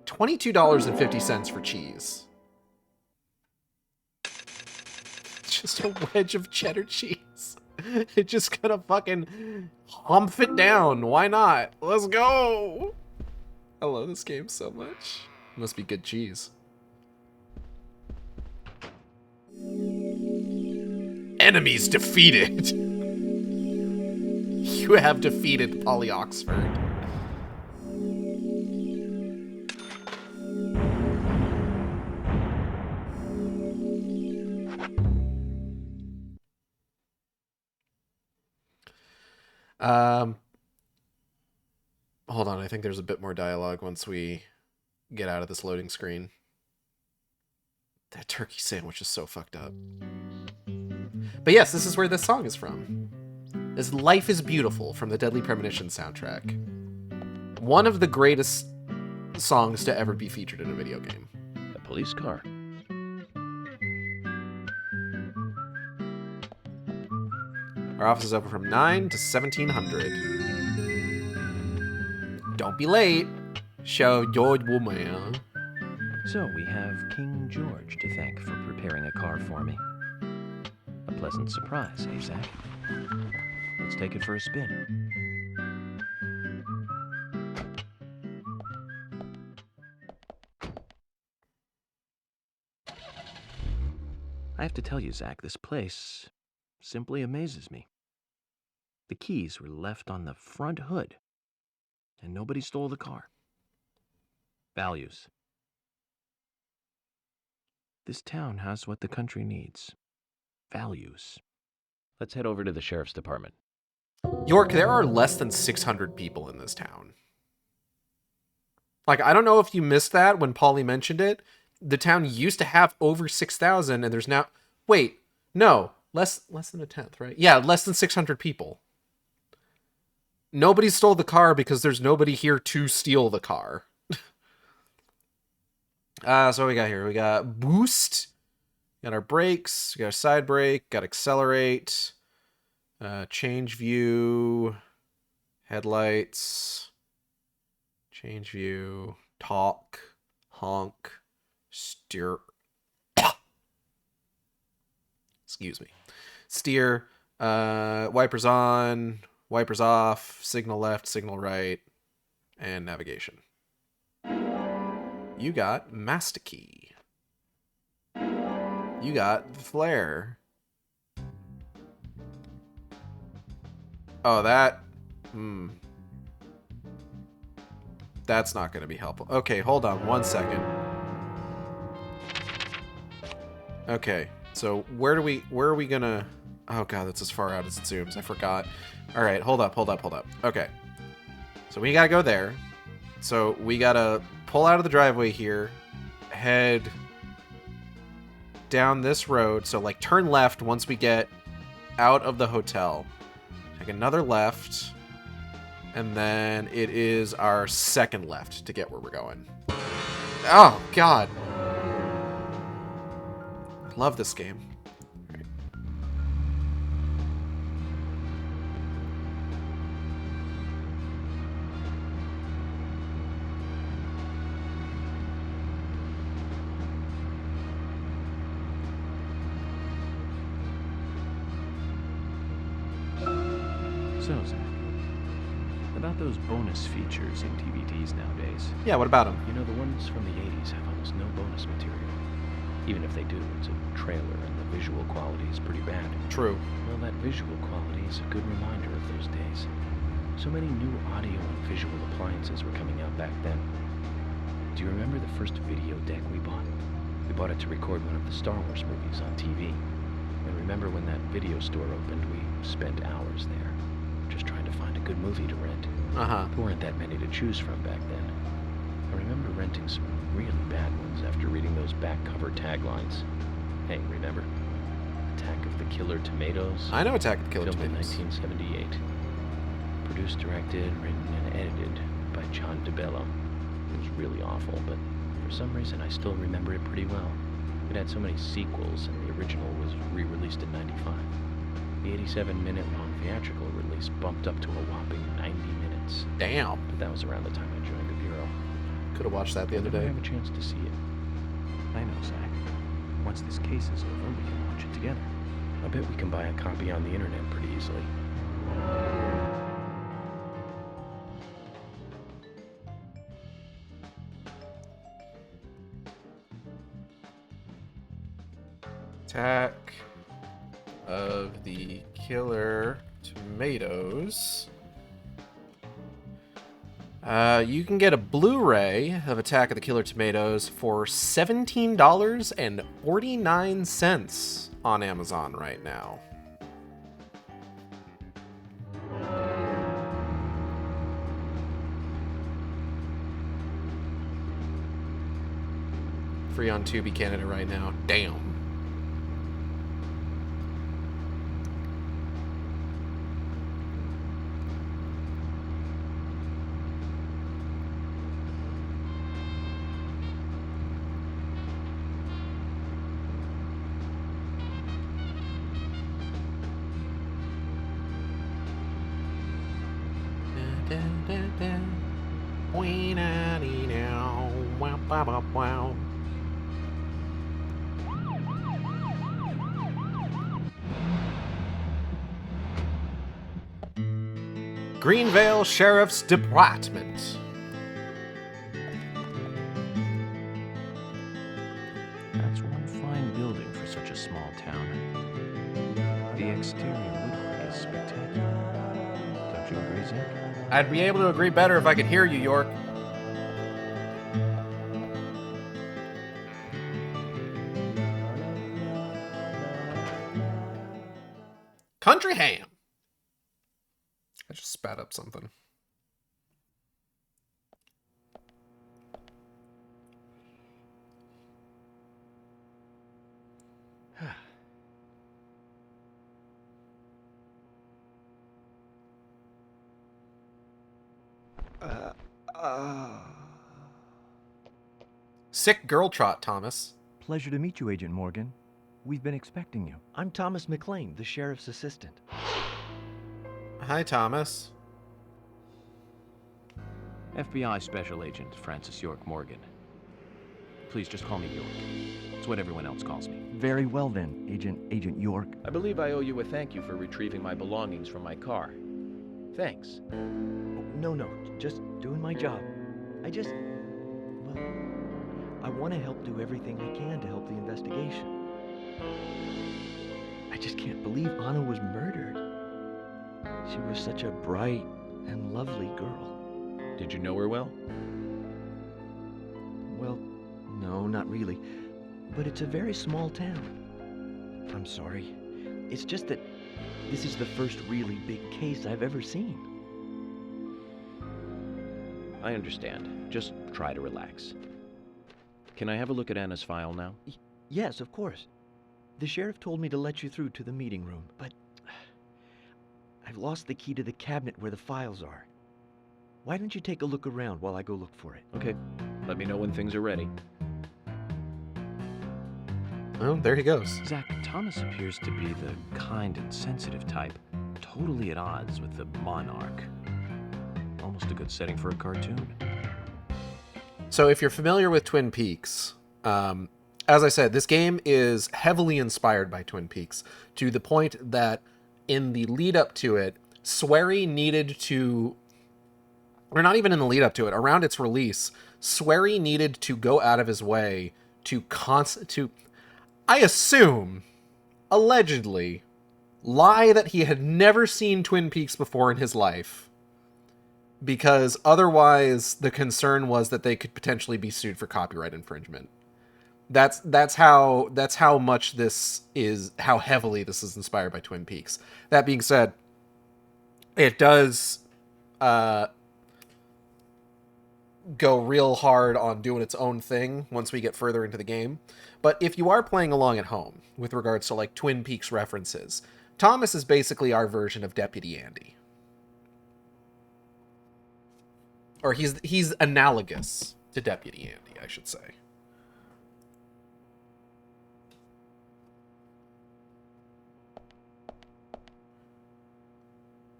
$22.50 for cheese. Just a wedge of cheddar cheese. It just gonna fucking humph it down. Why not? Let's go. I love this game so much. Must be good cheese. Enemies defeated. You have defeated Polly Oxford. Hold on, I think there's a bit more dialogue once we get out of this loading screen. That turkey sandwich is so fucked up. But yes, this is where this song is from. This is Life is Beautiful from the Deadly Premonition soundtrack. One of the greatest songs to ever be featured in a video game. A police car. Our office is open from 9 to 1700. Don't be late. Show your woman. So we have King George to thank for preparing a car for me. A pleasant surprise, eh, Zach? Let's take it for a spin. I have to tell you, Zach, this place simply amazes me. The keys were left on the front hood, and nobody stole the car. Values. This town has what the country needs. Values. Let's head over to the sheriff's department. York, there are less than 600 people in this town. Like, I don't know if you missed that when Paulie mentioned it. The town used to have over 6,000, and there's now... Wait, no. Less than a tenth, right? Yeah, less than 600 people. Nobody stole the car because there's nobody here to steal the car. So what we got here? We got boost. Got our brakes. We got our side brake. Got accelerate. Change view. Headlights. Change view. Talk. Honk. Steer. Excuse me. Steer. Wipers on. Wipers off. Signal left. Signal right. And navigation. You got master key. You got the flare. Oh, that... That's not going to be helpful. Okay, hold on 1 second. Okay, so where are we going to... Oh god, that's as far out as it zooms. I forgot. Alright, hold up. Okay. So we got to go there. So we got to pull out of the driveway here. Head down this road. So, like, turn left once we get out of the hotel. Take another left. And then it is our second left to get where we're going. Oh, God. I love this game. All right. So, Zach, about those bonus features in DVDs nowadays. Yeah, what about them? You know, the ones from the 80s have almost no bonus material. Even if they do, it's a trailer and the visual quality is pretty bad. True. Well, that visual quality is a good reminder of those days. So many new audio and visual appliances were coming out back then. Do you remember the first video deck we bought? We bought it to record one of the Star Wars movies on TV. And remember when that video store opened, we spent hours there, just trying to find a good movie to rent. Uh-huh. There weren't that many to choose from back then. I remember renting some really bad ones after reading those back cover taglines. Hey, remember? Attack of the Killer Tomatoes? I know Attack of the Killer Filmed Tomatoes. in 1978. Produced, directed, written, and edited by John DeBello. It was really awful, but for some reason I still remember it pretty well. It had so many sequels, and the original was re-released in 95. The 87-minute-long theatrical release bumped up to a whopping 90 minutes. Damn. But that was around the time I joined the Bureau. Could have watched that the other I day. have a chance to see it. I know, Zach. Once this case is over, we can watch it together. I bet we can buy a copy on the internet pretty easily. Attack of the Killer Tomatoes. You can get a Blu-ray of Attack of the Killer Tomatoes for $17.49 on Amazon right now. Free on Tubi Canada right now. Damn. Greenvale Sheriff's Department. That's one fine building for such a small town. The exterior woodwork is spectacular. Don't you agree, Zach? I'd be able to agree better if I could hear you, York. Country ham. I just spat up something. Sick girl trot, Thomas. Pleasure to meet you, Agent Morgan. We've been expecting you. I'm Thomas McLean, the sheriff's assistant. Hi, Thomas. FBI Special Agent Francis York Morgan. Please just call me York. It's what everyone else calls me. Very well then, Agent York. I believe I owe you a thank you for retrieving my belongings from my car. Thanks. No, just doing my job. I want to help do everything I can to help the investigation. I just can't believe Anna was murdered. She was such a bright and lovely girl. Did you know her well? Well, no, not really. But it's a very small town. I'm sorry. It's just that this is the first really big case I've ever seen. I understand. Just try to relax. Can I have a look at Anna's file now? Yes, of course. The sheriff told me to let you through to the meeting room, but I've lost the key to the cabinet where the files are. Why don't you take a look around while I go look for it? Okay. Let me know when things are ready. Oh, there he goes. Zach, Thomas appears to be the kind and sensitive type, totally at odds with the monarch. Almost a good setting for a cartoon. So if you're familiar with Twin Peaks, as I said, this game is heavily inspired by Twin Peaks to the point that in the lead up to it, Swery needed to, or not even in the lead up to it, around its release, Swery needed to go out of his way to I assume, allegedly, lie that he had never seen Twin Peaks before in his life, because otherwise the concern was that they could potentially be sued for copyright infringement. That's how much this is, how heavily this is inspired by Twin Peaks. That being said, it does go real hard on doing its own thing once we get further into the game. But if you are playing along at home with regards to like Twin Peaks references, Thomas is basically our version of Deputy Andy. Or he's analogous to Deputy Andy, I should say.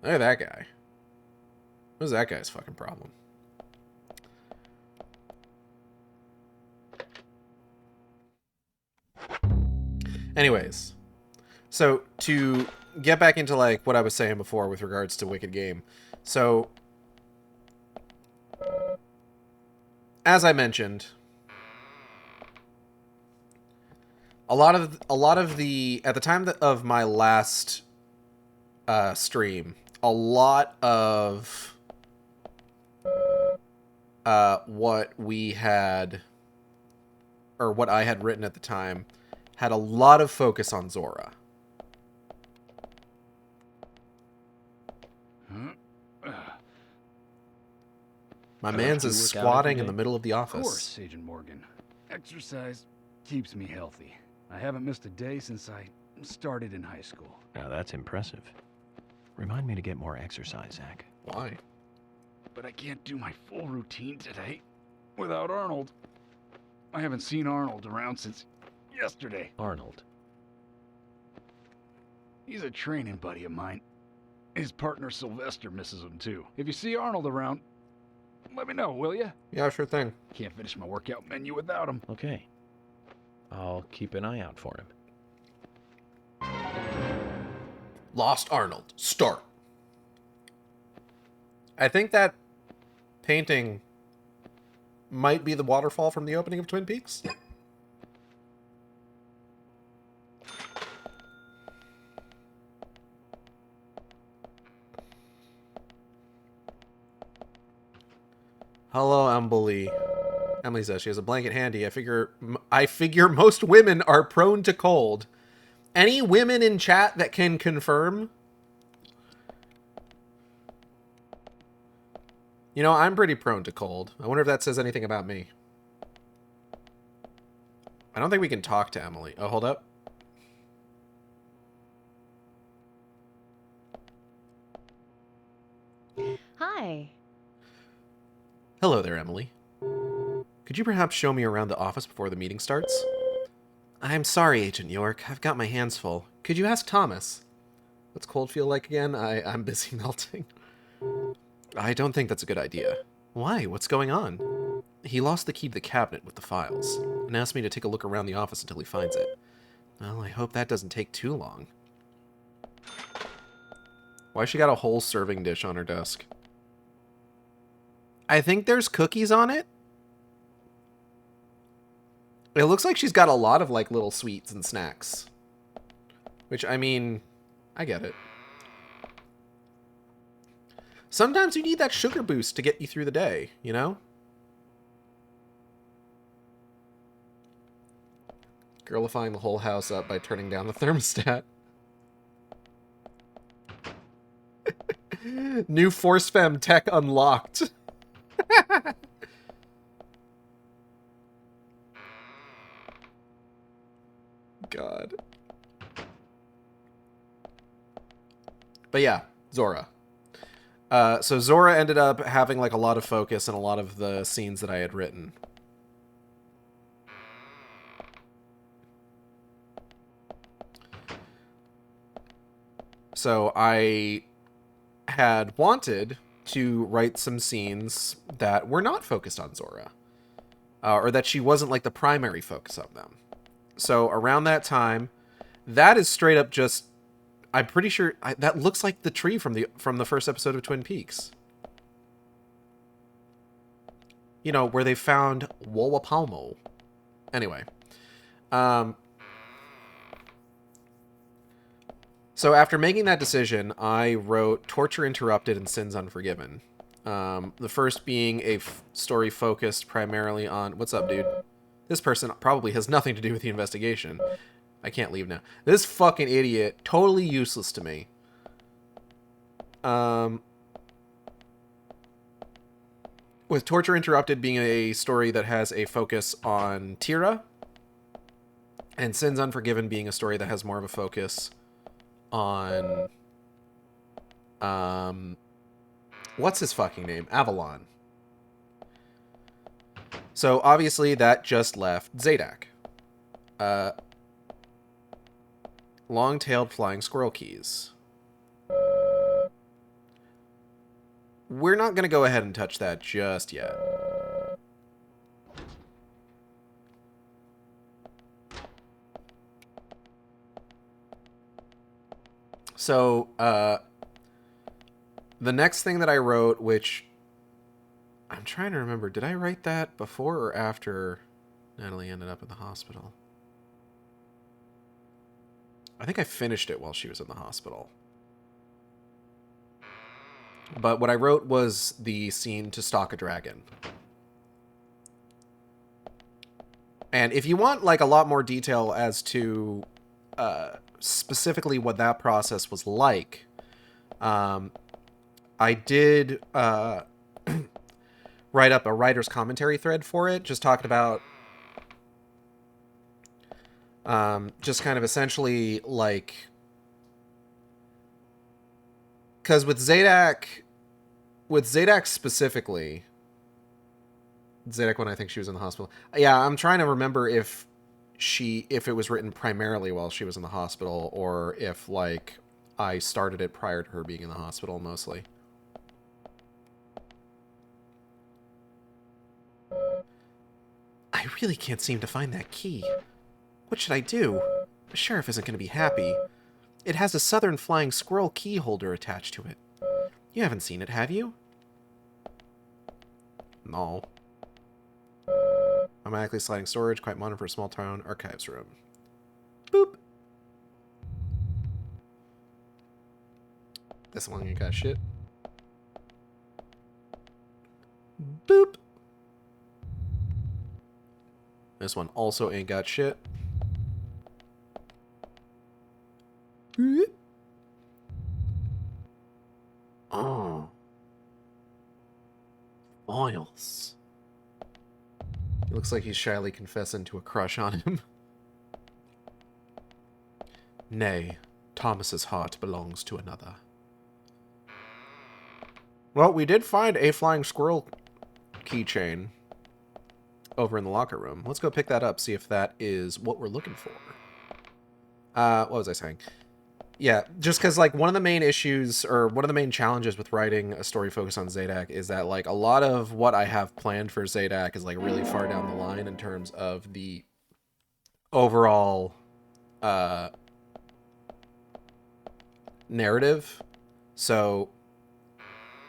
Look at that guy. What's that guy's fucking problem? Anyways, so to get back into like what I was saying before with regards to Wicked Game. So as I mentioned, a lot of the at the time of my last stream, a lot of what we had, or what I had written at the time, had a lot of focus on Zora. My man's is squatting in the middle of the office. Of course, Agent Morgan. Exercise keeps me healthy. I haven't missed a day since I started in high school. Now that's impressive. Remind me to get more exercise, Zach. Why? But I can't do my full routine today without Arnold. I haven't seen Arnold around since yesterday. Arnold? He's a training buddy of mine. His partner Sylvester misses him too. If you see Arnold around, let me know, will you? Yeah, sure thing. Can't finish my workout menu without him. Okay. I'll keep an eye out for him. Lost Arnold. Start. I think that painting might be the waterfall from the opening of Twin Peaks. Hello, Emily. Emily says she has a blanket handy. I figure most women are prone to cold. Any women in chat that can confirm? You know, I'm pretty prone to cold. I wonder if that says anything about me. I don't think we can talk to Emily. Oh, hold up. Hi. Hello there, Emily. Could you perhaps show me around the office before the meeting starts? I'm sorry, Agent York. I've got my hands full. Could you ask Thomas? What's cold feel like again? I'm busy melting. I don't think that's a good idea. Why? What's going on? He lost the key to the cabinet with the files, and asked me to take a look around the office until he finds it. Well, I hope that doesn't take too long. Why she got a whole serving dish on her desk? I think there's cookies on it. It looks like she's got a lot of, like, little sweets and snacks. Which, I mean, I get it. Sometimes you need that sugar boost to get you through the day, you know? Girlifying the whole house up by turning down the thermostat. New Force Fem tech unlocked. God. But yeah, Zora. So Zora ended up having like a lot of focus in a lot of the scenes that I had written. So I had wanted to write some scenes that were not focused on Zora. Or that she wasn't like the primary focus of them. So around that time, that is straight up just, I'm pretty sure that looks like the tree from the first episode of Twin Peaks. You know, where they found Wawapalmo. Anyway. So after making that decision, I wrote Torture Interrupted and Sins Unforgiven. The first being a story focused primarily on... What's up, dude? This person probably has nothing to do with the investigation. I can't leave now. This fucking idiot, totally useless to me. With Torture Interrupted being a story that has a focus on Tira, and Sins Unforgiven being a story that has more of a focus on... what's his fucking name? Avalon. So, obviously, that just left Zadak. Long-tailed flying squirrel keys. We're not going to go ahead and touch that just yet. So, the next thing that I wrote, which... I'm trying to remember, did I write that before or after Natalie ended up in the hospital? I think I finished it while she was in the hospital. But what I wrote was the scene to stalk a dragon. And if you want like a lot more detail as to specifically what that process was like, I did write up a writer's commentary thread for it, just talking about just kind of essentially like, because with Zadak specifically, Zadak when I think she was in the hospital. Yeah, I'm trying to remember if it was written primarily while she was in the hospital, or if like I started it prior to her being in the hospital mostly. I really can't seem to find that key. What should I do? The sheriff isn't going to be happy. It has a southern flying squirrel key holder attached to it. You haven't seen it, have you? No. Automatically sliding storage, quite modern for a small town. Archives room. Boop. This one ain't got shit. Boop. This one also ain't got shit. Boop. Oh. Oils. He looks like he's shyly confessing to a crush on him. Nay, Thomas's heart belongs to another. Well, we did find a flying squirrel keychain over in the locker room. Let's go pick that up, see if that is what we're looking for. What was I saying? Yeah, just because, like, one of the main issues, or one of the main challenges with writing a story focused on Zadak is that, like, a lot of what I have planned for Zadak is, like, really far down the line in terms of the overall narrative. So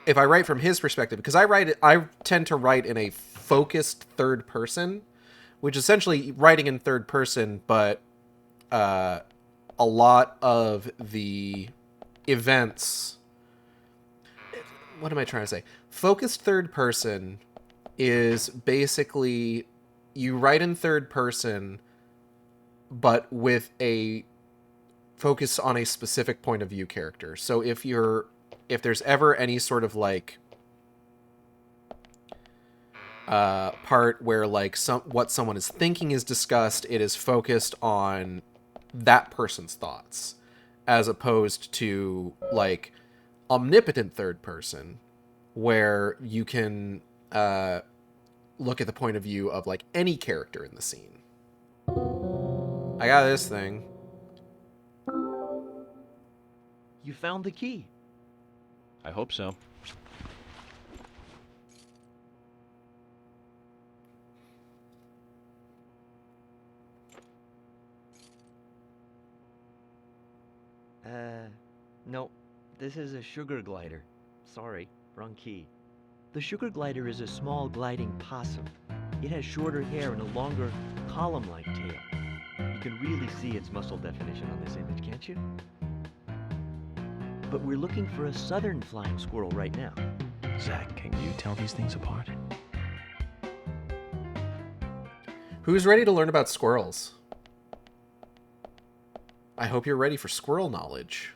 if I write from his perspective, because I tend to write in a focused third person, which is essentially writing in third person, but a lot of the events... What am I trying to say? Focused third person is basically you write in third person, but with a focus on a specific point of view character. So if there's ever any sort of like part where like what someone is thinking is discussed, it is focused on that person's thoughts, as opposed to like omnipotent third person, where you can look at the point of view of like any character in the scene. I got this thing. You found the key. I hope so. No. This is a sugar glider. Sorry, wrong key. The sugar glider is a small gliding possum. It has shorter hair and a longer column-like tail. You can really see its muscle definition on this image, can't you? But we're looking for a southern flying squirrel right now. Zach, can you tell these things apart? Who's ready to learn about squirrels? I hope you're ready for squirrel knowledge.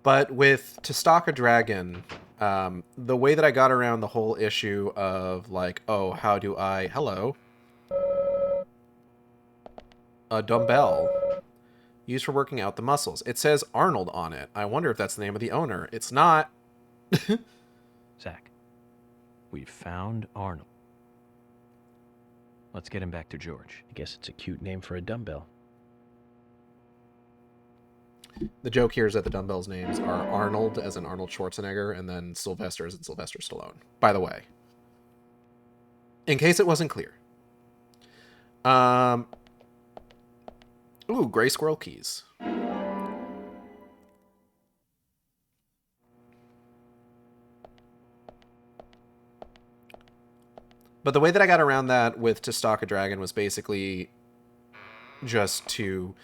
But with To Stalk a Dragon, the way that I got around the whole issue of like, oh, how do I... Hello. A dumbbell. Used for working out the muscles. It says Arnold on it. I wonder if that's the name of the owner. It's not. Zach, we found Arnold. Let's get him back to George. I guess it's a cute name for a dumbbell. The joke here is that the dumbbells' names are Arnold, as in Arnold Schwarzenegger, and then Sylvester, as in Sylvester Stallone. By the way. In case it wasn't clear. Ooh, gray squirrel keys. But the way that I got around that with To Stalk a Dragon was basically just to...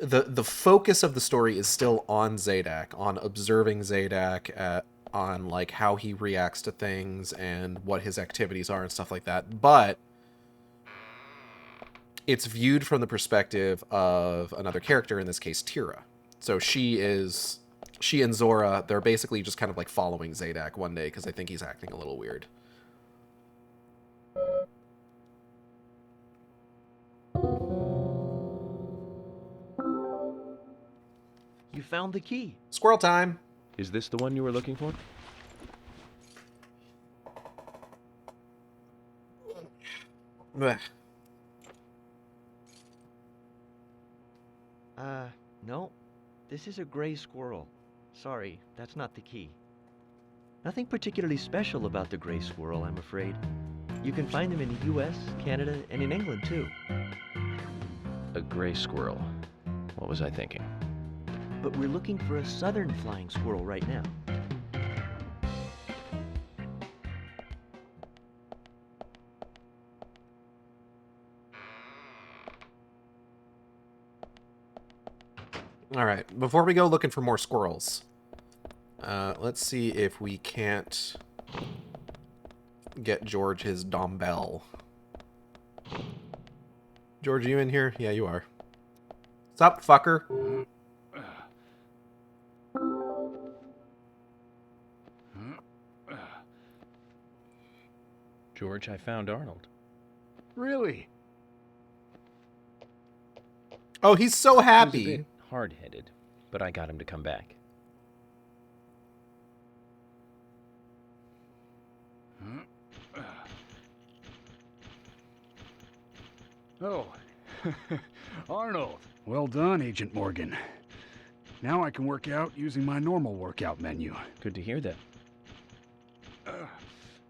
The focus of the story is still on Zadak, on observing Zadak, on like how he reacts to things and what his activities are and stuff like that. But it's viewed from the perspective of another character, in this case, Tira. So she and Zora, they're basically just kind of like following Zadak one day because they think he's acting a little weird. You found the key. Squirrel time. Is this the one you were looking for? Blech. No. This is a gray squirrel. Sorry, that's not the key. Nothing particularly special about the gray squirrel, I'm afraid. You can find them in the US, Canada, and in England, too. A gray squirrel. What was I thinking? But we're looking for a southern flying squirrel right now. All right, before we go looking for more squirrels, let's see if we can't get George his dumbbell. George, are you in here? Yeah, you are. What's up, fucker? George, I found Arnold. Really? Oh, he's so He was a happy. bit hard-headed, but I got him to come back. Oh, Arnold. Well done, Agent Morgan. Now I can work out using my normal workout menu. Good to hear that.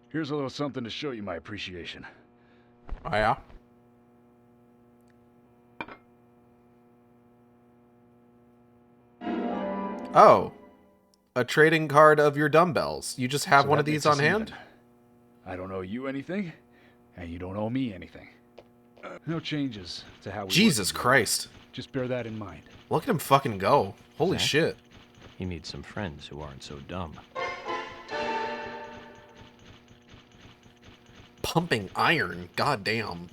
Here's a little something to show you my appreciation. Oh, yeah? Oh. A trading card of your dumbbells. You just have So one that of these makes on us hand? even. I don't owe you anything, and you don't owe me anything. No changes to how we Jesus work together. Christ. Just bear that in mind. Look at him fucking go. Holy Zach? shit. He needs some friends who aren't so dumb. Pumping iron. God damn.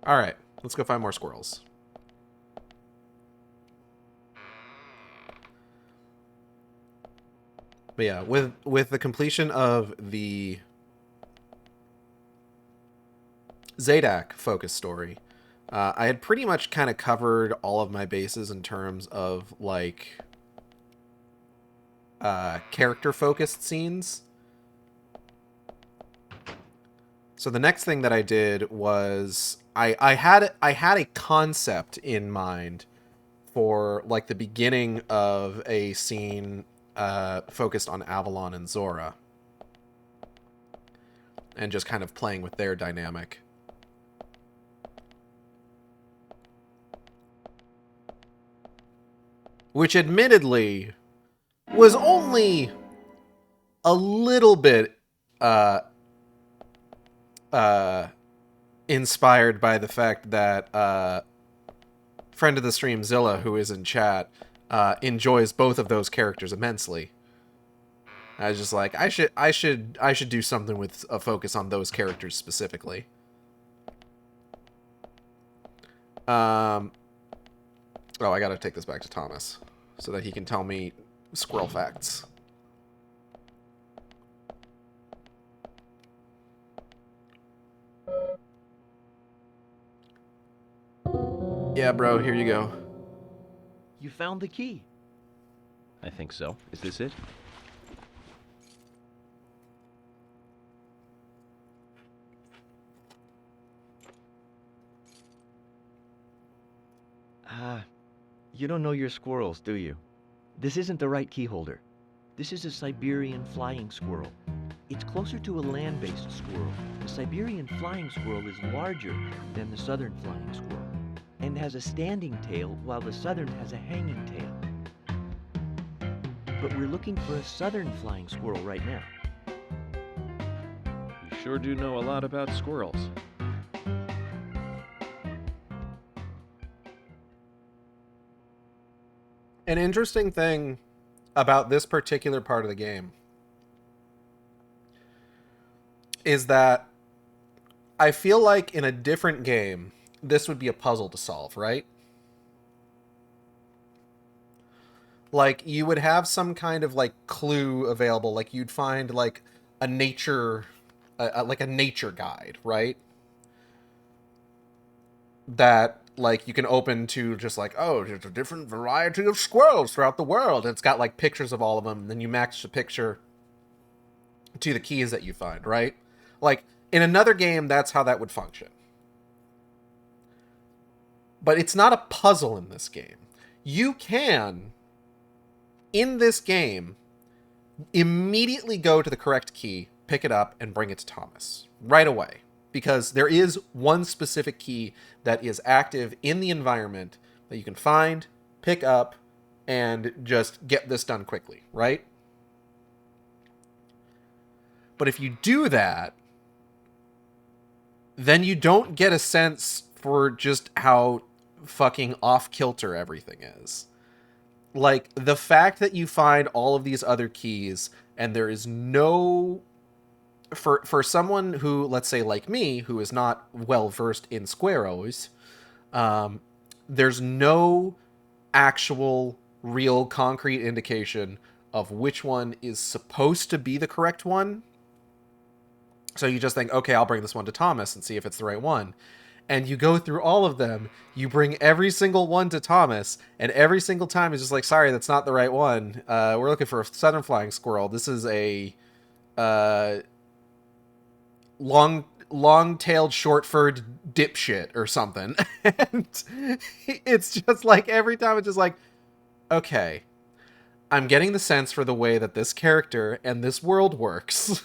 All right, let's go find more squirrels. But yeah, with the completion of the Zadak focus story, I had pretty much kind of covered all of my bases in terms of like character focused scenes. So the next thing that I did was I had a concept in mind for like the beginning of a scene focused on Avalon and Zora, and just kind of playing with their dynamic. Which admittedly was only a little bit inspired by the fact that friend of the stream Zilla, who is in chat, enjoys both of those characters immensely. I was just like, I should do something with a focus on those characters specifically. Oh, I gotta take this back to Thomas so that he can tell me squirrel facts. Yeah, bro, here you go. You found the key. I think so. Is this it? You don't know your squirrels, do you? This isn't the right key holder. This is a Siberian flying squirrel. It's closer to a land-based squirrel. The Siberian flying squirrel is larger than the southern flying squirrel and has a standing tail while the southern has a hanging tail. But we're looking for a southern flying squirrel right now. You sure do know a lot about squirrels. An interesting thing about this particular part of the game is that I feel like in a different game, this would be a puzzle to solve, right? Like, you would have some kind of, like, clue available. Like, you'd find, like, a nature... like a nature guide, right? That... like, you can open to just like, oh, there's a different variety of squirrels throughout the world. And it's got, like, pictures of all of them. And then you match the picture to the keys that you find, right? Like, in another game, that's how that would function. But it's not a puzzle in this game. You can, in this game, immediately go to the correct key, pick it up, and bring it to Thomas right away. Because there is one specific key that is active in the environment that you can find, pick up, and just get this done quickly, right? But if you do that, then you don't get a sense for just how fucking off-kilter everything is. Like, the fact that you find all of these other keys and there is no... For someone who, let's say like me, who is not well-versed in squares, there's no actual, real, concrete indication of which one is supposed to be the correct one. So you just think, okay, I'll bring this one to Thomas and see if it's the right one. And you go through all of them, you bring every single one to Thomas, and every single time he's just like, sorry, that's not the right one. We're looking for a southern flying squirrel. This is a long-tailed, short-furred dipshit or something. And it's just like, every time it's just like, okay, I'm getting the sense for the way that this character and this world works.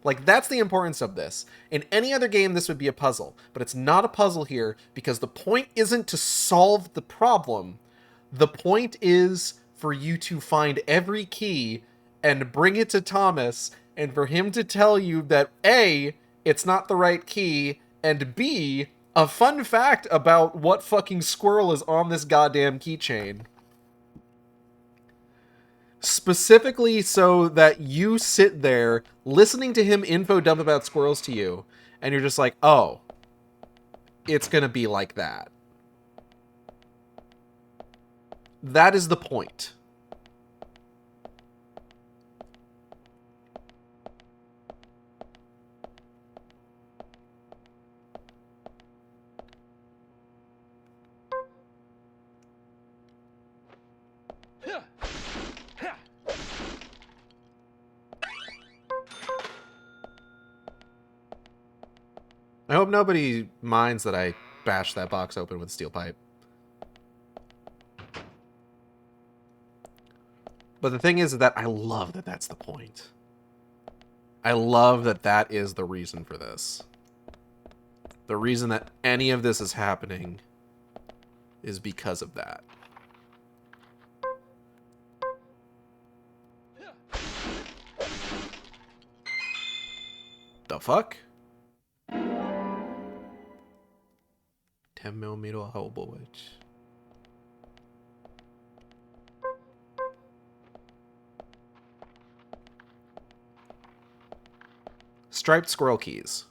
Like, that's the importance of this. In any other game, this would be a puzzle. But it's not a puzzle here, because the point isn't to solve the problem. The point is for you to find every key and bring it to Thomas, and for him to tell you that A, it's not the right key, and B, a fun fact about what fucking squirrel is on this goddamn keychain. Specifically so that you sit there listening to him info dump about squirrels to you, and you're just like, oh, it's gonna be like that. That is the point. I hope nobody minds that I bashed that box open with a steel pipe. But the thing is that I love that that's the point. I love that that is the reason for this. The reason that any of this is happening is because of that. The fuck? 10mm Hellboy. Striped squirrel keys.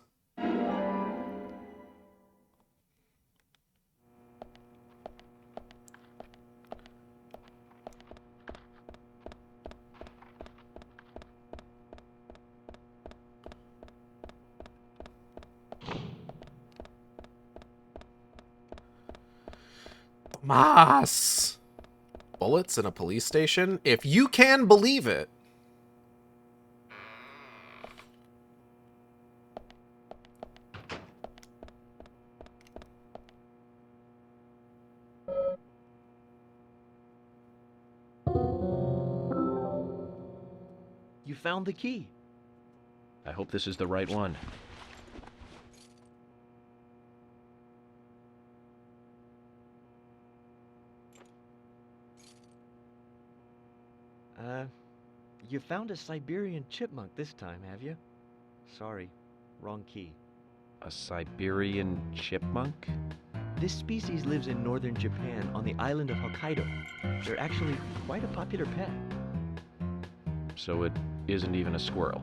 Mas! Bullets in a police station? If you can believe it. You found the key. I hope this is the right one. You found a Siberian chipmunk this time, have you? Sorry, wrong key. A Siberian chipmunk? This species lives in northern Japan on the island of Hokkaido. They're actually quite a popular pet. So it isn't even a squirrel.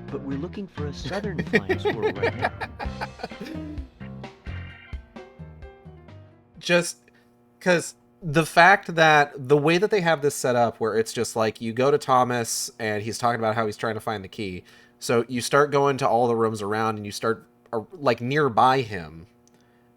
But we're looking for a southern flying squirrel right now. Just because the fact that the way that they have this set up, where it's just like you go to Thomas and he's talking about how he's trying to find the key. So you start going to all the rooms around and you start like nearby him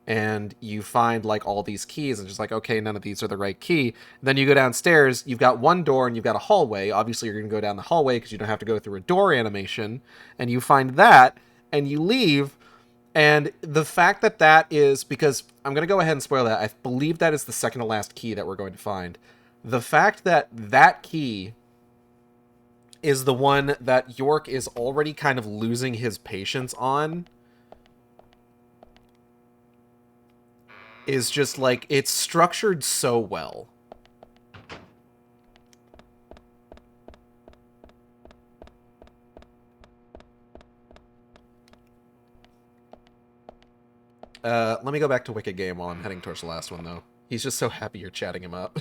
and you find like all these keys and just like, okay, none of these are the right key. Then you go downstairs, you've got one door and you've got a hallway. Obviously you're going to go down the hallway because you don't have to go through a door animation, and you find that and you leave And the fact that that is, because I'm going to go ahead and spoil that, I believe that is the second to last key that we're going to find. The fact that that key is the one that York is already kind of losing his patience on is just like, it's structured so well. Let me go back to Wicked Game while I'm heading towards the last one, though. He's just so happy you're chatting him up.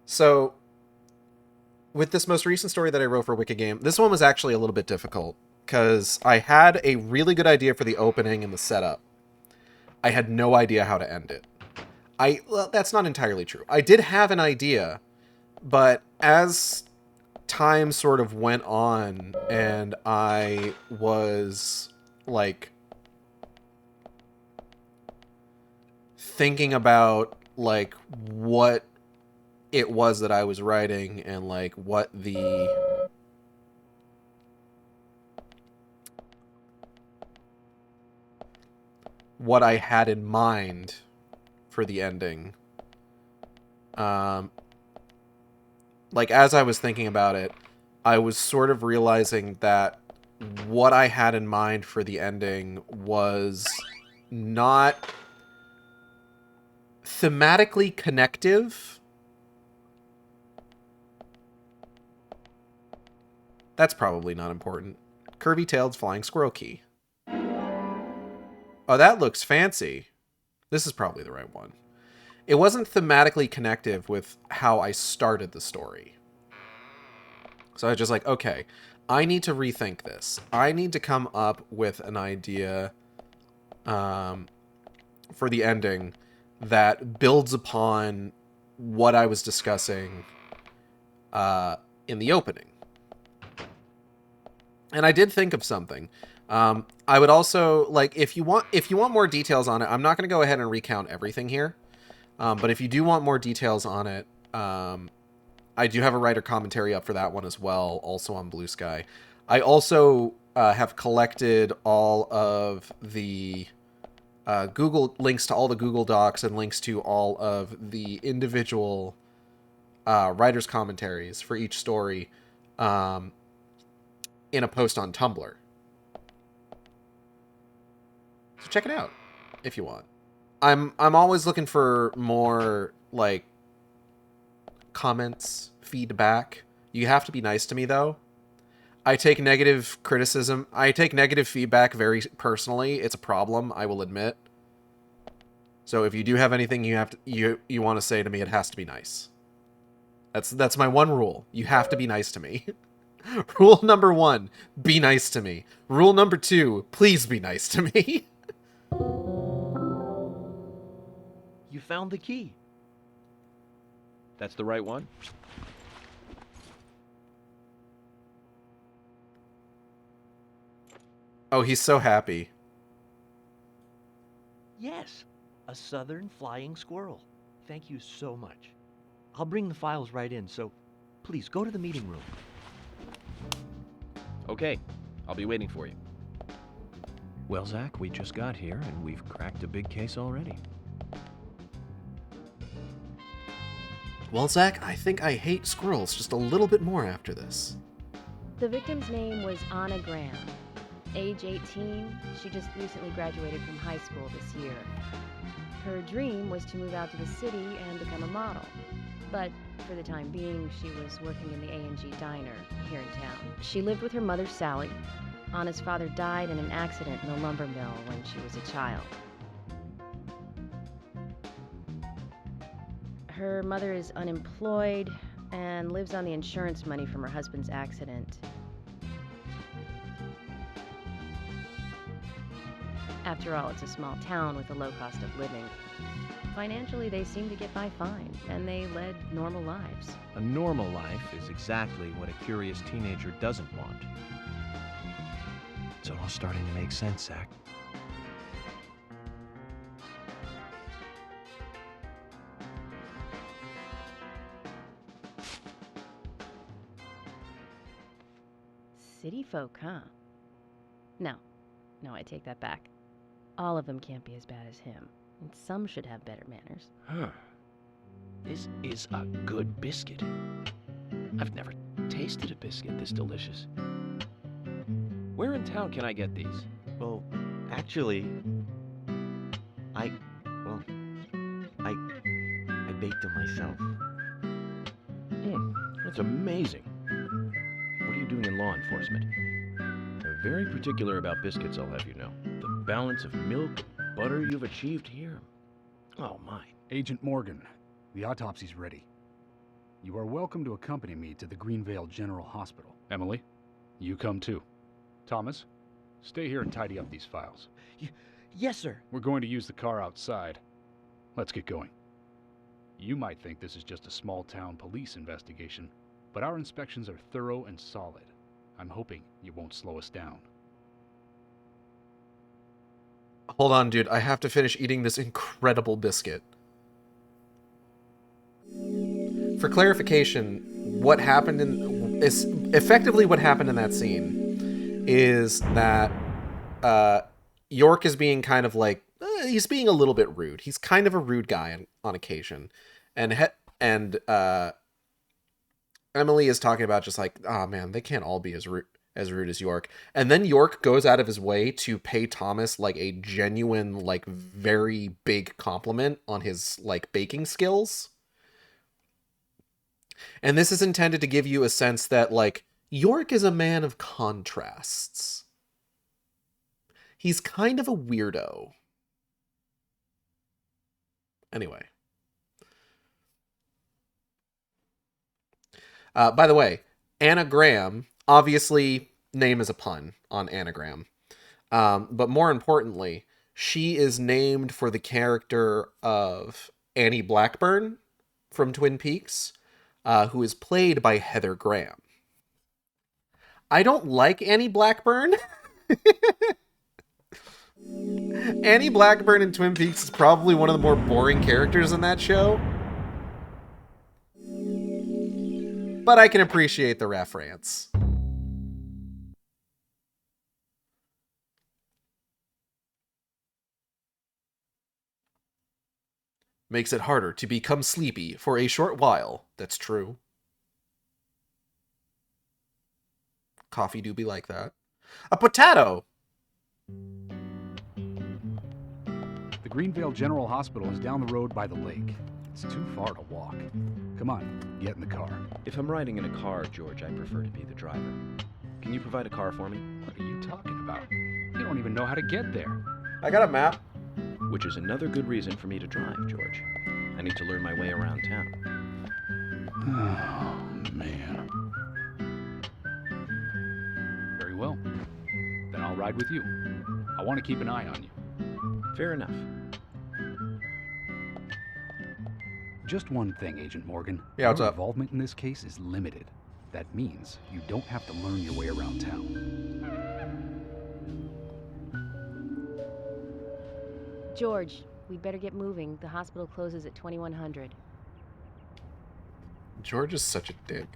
So, with this most recent story that I wrote for Wicked Game, this one was actually a little bit difficult, because I had a really good idea for the opening and the setup. I had no idea how to end it. Well, that's not entirely true. I did have an idea, but as time sort of went on, and I was, like, thinking about, like, what it was that I was writing and, like, what I had in mind for the ending. Like, as I was thinking about it, I was sort of realizing that what I had in mind for the ending was not thematically connective. That's probably not important. Curvy-tailed flying squirrel key. Oh, that looks fancy. This is probably the right one. It wasn't thematically connective with how I started the story. So I was just like, okay, I need to rethink this. I need to come up with an idea for the ending that builds upon what I was discussing in the opening. And I did think of something. I would also, like, if you want more details on it, I'm not going to go ahead and recount everything here. But if you do want more details on it, I do have a writer commentary up for that one as well, also on Blue Sky. I also have collected all of the Google links to all the Google Docs and links to all of the individual writers' commentaries for each story in a post on Tumblr. So check it out if you want. I'm always looking for more, like, comments, feedback. You have to be nice to me, though. I take negative criticism. I take negative feedback very personally. It's a problem, I will admit. So if you do have anything you want to say to me, it has to be nice. That's my one rule. You have to be nice to me. Rule number 1, be nice to me. Rule number 2, please be nice to me. You found the key. That's the right one? Oh, he's so happy. Yes, a southern flying squirrel. Thank you so much. I'll bring the files right in, so please go to the meeting room. Okay, I'll be waiting for you. Well, Zach, we just got here, and we've cracked a big case already. Well, Zach, I think I hate squirrels just a little bit more after this. The victim's name was Anna Graham. Age 18, she just recently graduated from high school this year. Her dream was to move out to the city and become a model. But for the time being, she was working in the A&G diner here in town. She lived with her mother, Sally. Anna's father died in an accident in the lumber mill when she was a child. Her mother is unemployed and lives on the insurance money from her husband's accident. After all, it's a small town with a low cost of living. Financially, they seem to get by fine, and they led normal lives. A normal life is exactly what a curious teenager doesn't want. It's all starting to make sense, Zach. City folk, huh? No, No, I take that back. All of them can't be as bad as him, and some should have better manners. Huh. This is a good biscuit. I've never tasted a biscuit this delicious. Where in town can I get these? Well, actually, I baked them myself. That's amazing. What are you doing in law enforcement? I'm very particular about biscuits, I'll have you know. The balance of milk and butter you've achieved here. Oh, my. Agent Morgan, the autopsy's ready. You are welcome to accompany me to the Greenvale General Hospital. Emily, you come too. Thomas, stay here and tidy up these files. Yes, sir. We're going to use the car outside. Let's get going. You might think this is just a small-town police investigation, but our inspections are thorough and solid. I'm hoping you won't slow us down. Hold on, dude. I have to finish eating this incredible biscuit. For clarification, what happened is effectively what happened in that scene is that York is being kind of like he's being a little bit rude. He's kind of a rude guy on occasion, and Emily is talking about just like, oh man, they can't all be as rude as York. And then York goes out of his way to pay Thomas like a genuine, like very big compliment on his like baking skills. And this is intended to give you a sense that like York is a man of contrasts. He's kind of a weirdo. Anyway. By the way, anagram, obviously, name is a pun on anagram. But more importantly, she is named for the character of Annie Blackburn from Twin Peaks, who is played by Heather Graham. I don't like Annie Blackburn. Annie Blackburn in Twin Peaks is probably one of the more boring characters in that show. But I can appreciate the reference. Makes it harder to become sleepy for a short while. That's true. Coffee do be like that. A potato! The Greenvale General Hospital is down the road by the lake. It's too far to walk. Come on, get in the car. If I'm riding in a car, George, I prefer to be the driver. Can you provide a car for me? What are you talking about? You don't even know how to get there. I got a map. Which is another good reason for me to drive, George. I need to learn my way around town. Oh, man. Very well. Then I'll ride with you. I want to keep an eye on you. Fair enough. Just one thing, Agent Morgan. Yeah, what's Your up? involvement in this case is limited. That means you don't have to learn your way around town. George, we'd better get moving. The hospital closes at 2100. George is such a dick.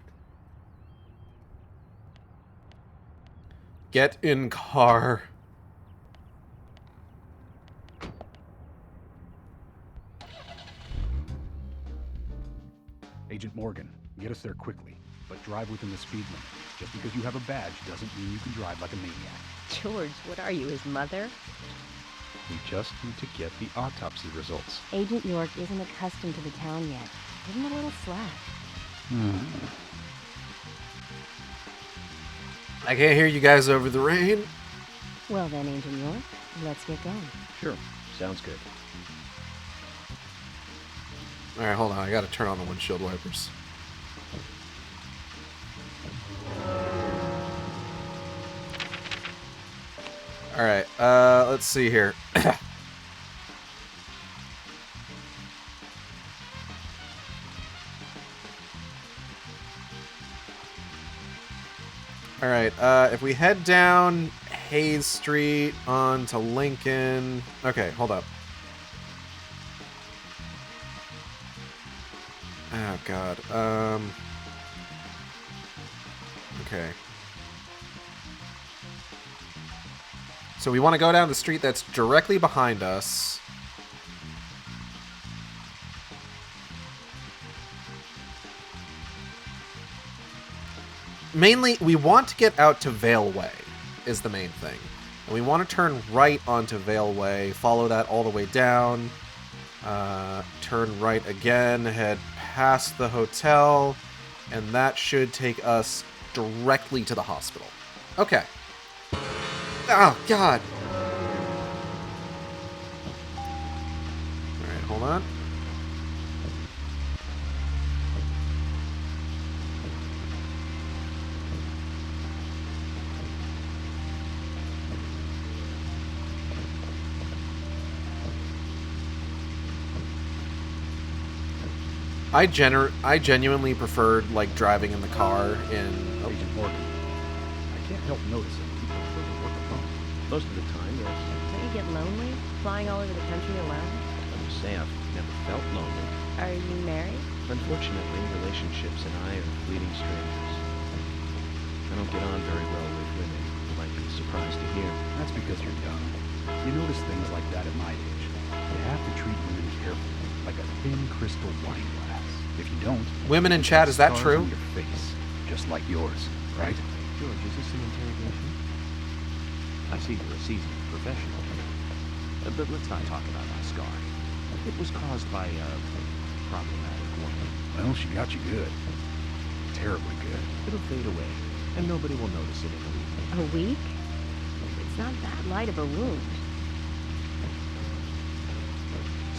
Get in car. Agent Morgan, get us there quickly, but drive within the speed limit. Just because you have a badge doesn't mean you can drive like a maniac. George, what are you, his mother? We just need to get the autopsy results. Agent York isn't accustomed to the town yet. Give him a little slack. I can't hear you guys over the rain. Well then, Agent York, let's get going. Sure, sounds good. Alright, hold on. I gotta turn on the windshield wipers. Alright, let's see here. Alright, if we head down Hayes Street onto Lincoln... Okay, hold up. Oh, God. Okay. So we want to go down the street that's directly behind us. Mainly, we want to get out to Vale Way, is the main thing. And we want to turn right onto Vale Way, follow that all the way down, turn right again, head past the hotel, and that should take us directly to the hospital. Okay. Oh, God. Alright, hold on. I genuinely preferred, like, driving in the car in... Oh. Agent Morgan, I can't help noticing you prefer to work alone. Most of the time, yes. Don't you get lonely, flying all over the country alone? I'm just saying, I've never felt lonely. Are you married? Unfortunately, relationships and I are fleeting strangers. I don't get on very well with women. You might be surprised to hear. That's because you're young. You notice things like that at my age. You have to treat women carefully, like a thin crystal wine glass. If you don't... Women in chat, is that scars true? on your face, just like yours, right? George, is this an interrogation? I see you're a seasoned professional. But let's not talk about my scar. It was caused by a problematic woman. Well, she got you good. Terribly good. It'll fade away, and nobody will notice it in a week. A week? It's not that light of a wound.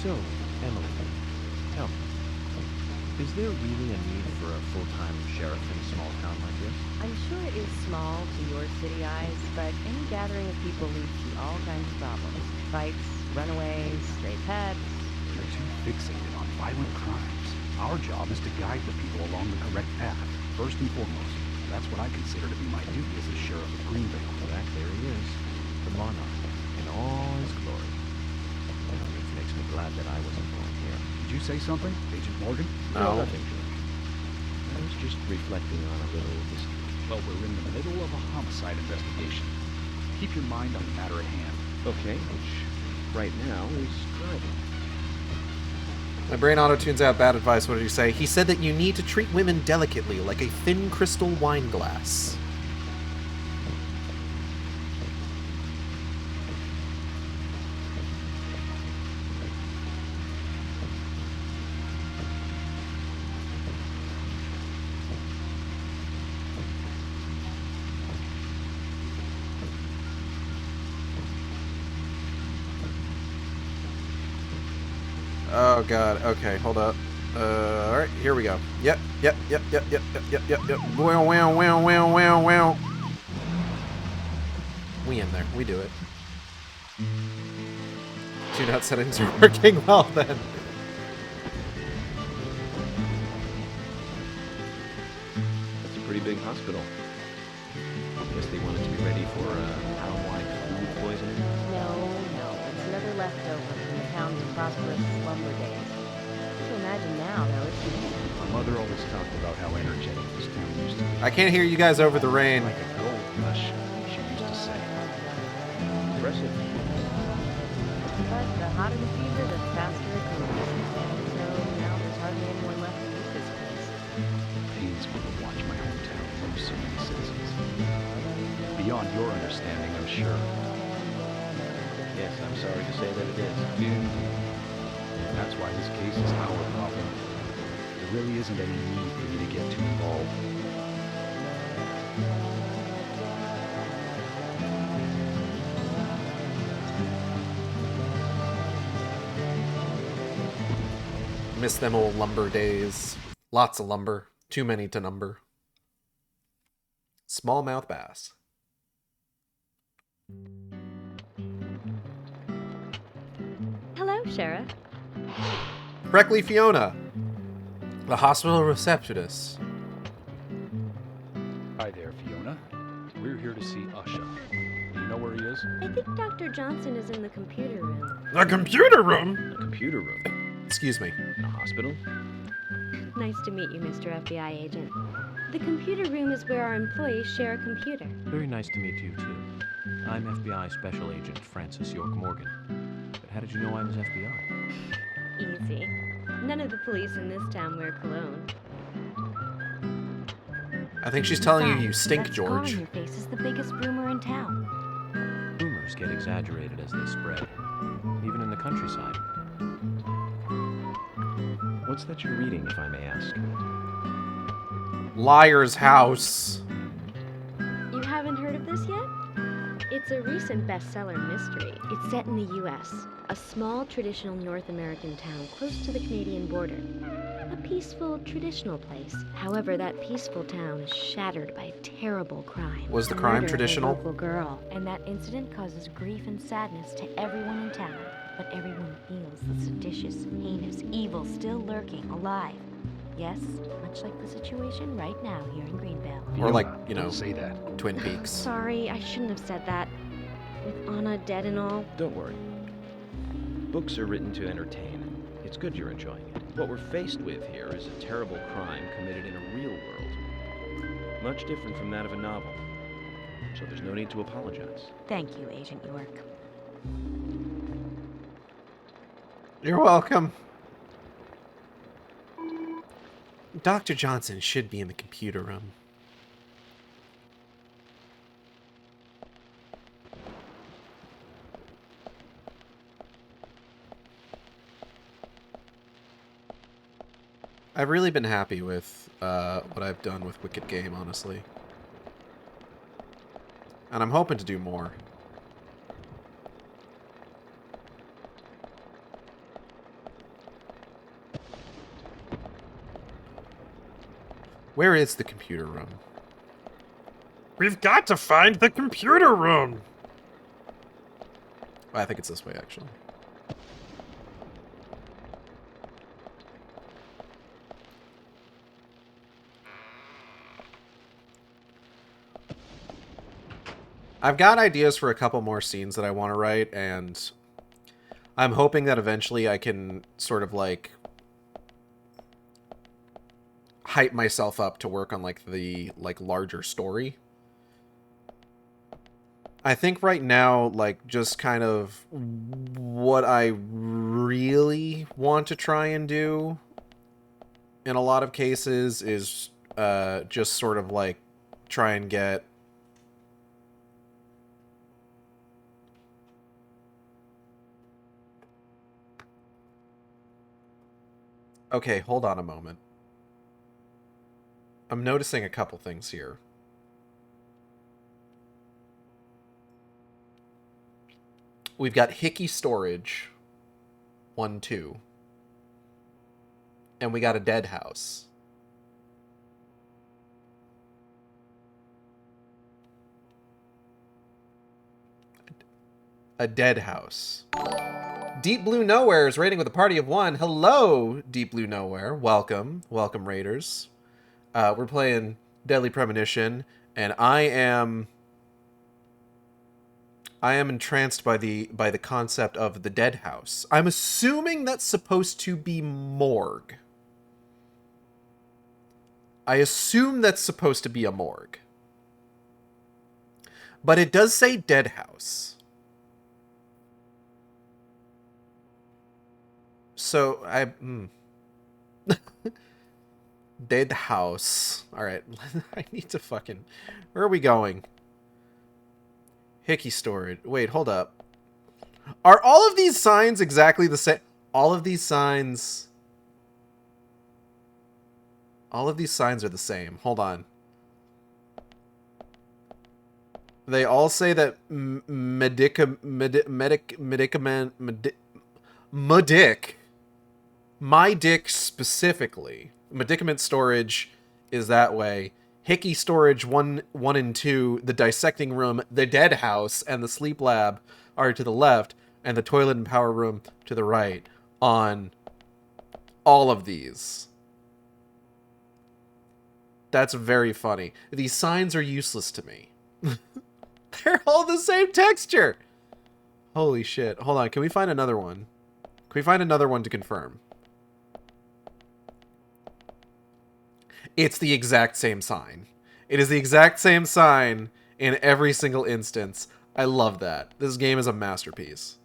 So, Emily, tell me, is there really a need for a full-time sheriff in a small town like this? I'm sure it is small to your city eyes, but any gathering of people leads to all kinds of problems. Fights, runaways, stray pets. You're too fixated on violent crimes. Our job is to guide the people along the correct path, first and foremost. That's what I consider to be my duty as a sheriff of Greenvale. That there he is, the monarch, in all his glory. It makes me glad that I wasn't born here. Did you say something, Agent Morgan? No, nothing, George. I was just reflecting on a little history. Well, we're in the middle of a homicide investigation. Keep your mind on the matter at hand. Okay, which right now is driving. My brain auto-tunes out bad advice. What did he say? He said that you need to treat women delicately, like a thin crystal wine glass. Oh god, okay, hold up. Alright, here we go. Yep. Wow. We in there, we do it. Tune-out settings are working well then. That's a pretty big hospital. I guess they wanted to be ready for town-wide food poisoning. No, it's another leftover from the town's prosperous lumber days. To imagine now, though, it's My mother always talked about how energetic this town used to be. I can't hear you guys over the rain. Like a gold rush, she used to say. Impressive. But the hotter the fever, the faster it cools. So now there's hardly anyone left to eat this place. It pains me to watch my hometown lose so many citizens. Beyond your understanding, I'm sure. Yes, I'm sorry to say that it is. That's why this case is our problem. There really isn't any need for you to get too involved. Miss them old lumber days. Lots of lumber. Too many to number. Smallmouth bass. Hello, Sheriff. Correctly, Fiona. The hospital receptionist. Hi there, Fiona. We're here to see Usha. Do you know where he is? I think Dr. Johnson is in the computer room. The computer room? A computer room. Excuse me. In a hospital? Nice to meet you, Mr. FBI agent. The computer room is where our employees share a computer. Very nice to meet you, too. I'm FBI Special Agent Francis York Morgan. But how did you know I was FBI? Easy. None of the police in this town wear cologne. I think she's telling you Besides, you stink, that scar on George. your face is the biggest rumor in town. Rumors get exaggerated as they spread, even in the countryside. What's that you're reading, if I may ask? Liar's House. You haven't heard of this yet? It's a recent bestseller mystery. It's set in the U.S., a small traditional North American town close to the Canadian border. A peaceful, traditional place. However, that peaceful town is shattered by a terrible crime. Was the The crime murder of a traditional? local girl. And that incident causes grief and sadness to everyone in town. But everyone feels the seditious, heinous evil still lurking alive. Yes, much like the situation right now here in Greenvale. Or like, you know, Don't say that. Twin Peaks. Sorry, I shouldn't have said that. With Anna dead and all. Don't worry. Books are written to entertain. It's good you're enjoying it. What we're faced with here is a terrible crime committed in a real world. Much different from that of a novel. So there's no need to apologize. Thank you, Agent York. You're welcome. Dr. Johnson should be in the computer room. I've really been happy with what I've done with Wicked Game, honestly. And I'm hoping to do more. Where is the computer room? We've got to find the computer room! I think it's this way, actually. I've got ideas for a couple more scenes that I want to write, and I'm hoping that eventually I can sort of, like, hype myself up to work on, like, the, like, larger story. I think right now, like, just kind of what I really want to try and do in a lot of cases is just sort of, like, try and get okay, hold on a moment. I'm noticing a couple things here. We've got Hickey Storage, 1, 2. And we got a dead house. A dead house. Deep Blue Nowhere is raiding with a party of 1. Hello, Deep Blue Nowhere. Welcome. Welcome, raiders. We're playing Deadly Premonition, and I am entranced by the concept of the dead house. I'm assuming that's supposed to be morgue. I assume that's supposed to be a morgue. But it does say dead house. So, dead house. Alright, I need to fucking... Where are we going? Hickey Storage. Wait, hold up. Are all of these signs exactly the same? All of these signs... All of these signs are the same. Hold on. They all say that my dick specifically. Medicament storage is that way. Hickey Storage 1 and 2, the dissecting room, the dead house, and the sleep lab are to the left, and the toilet and power room to the right on all of these. That's very funny. These signs are useless to me. They're all the same texture. Holy shit. Hold on, can we find another one? Can we find another one to confirm? It's the exact same sign. It is the exact same sign in every single instance. I love that. This game is a masterpiece.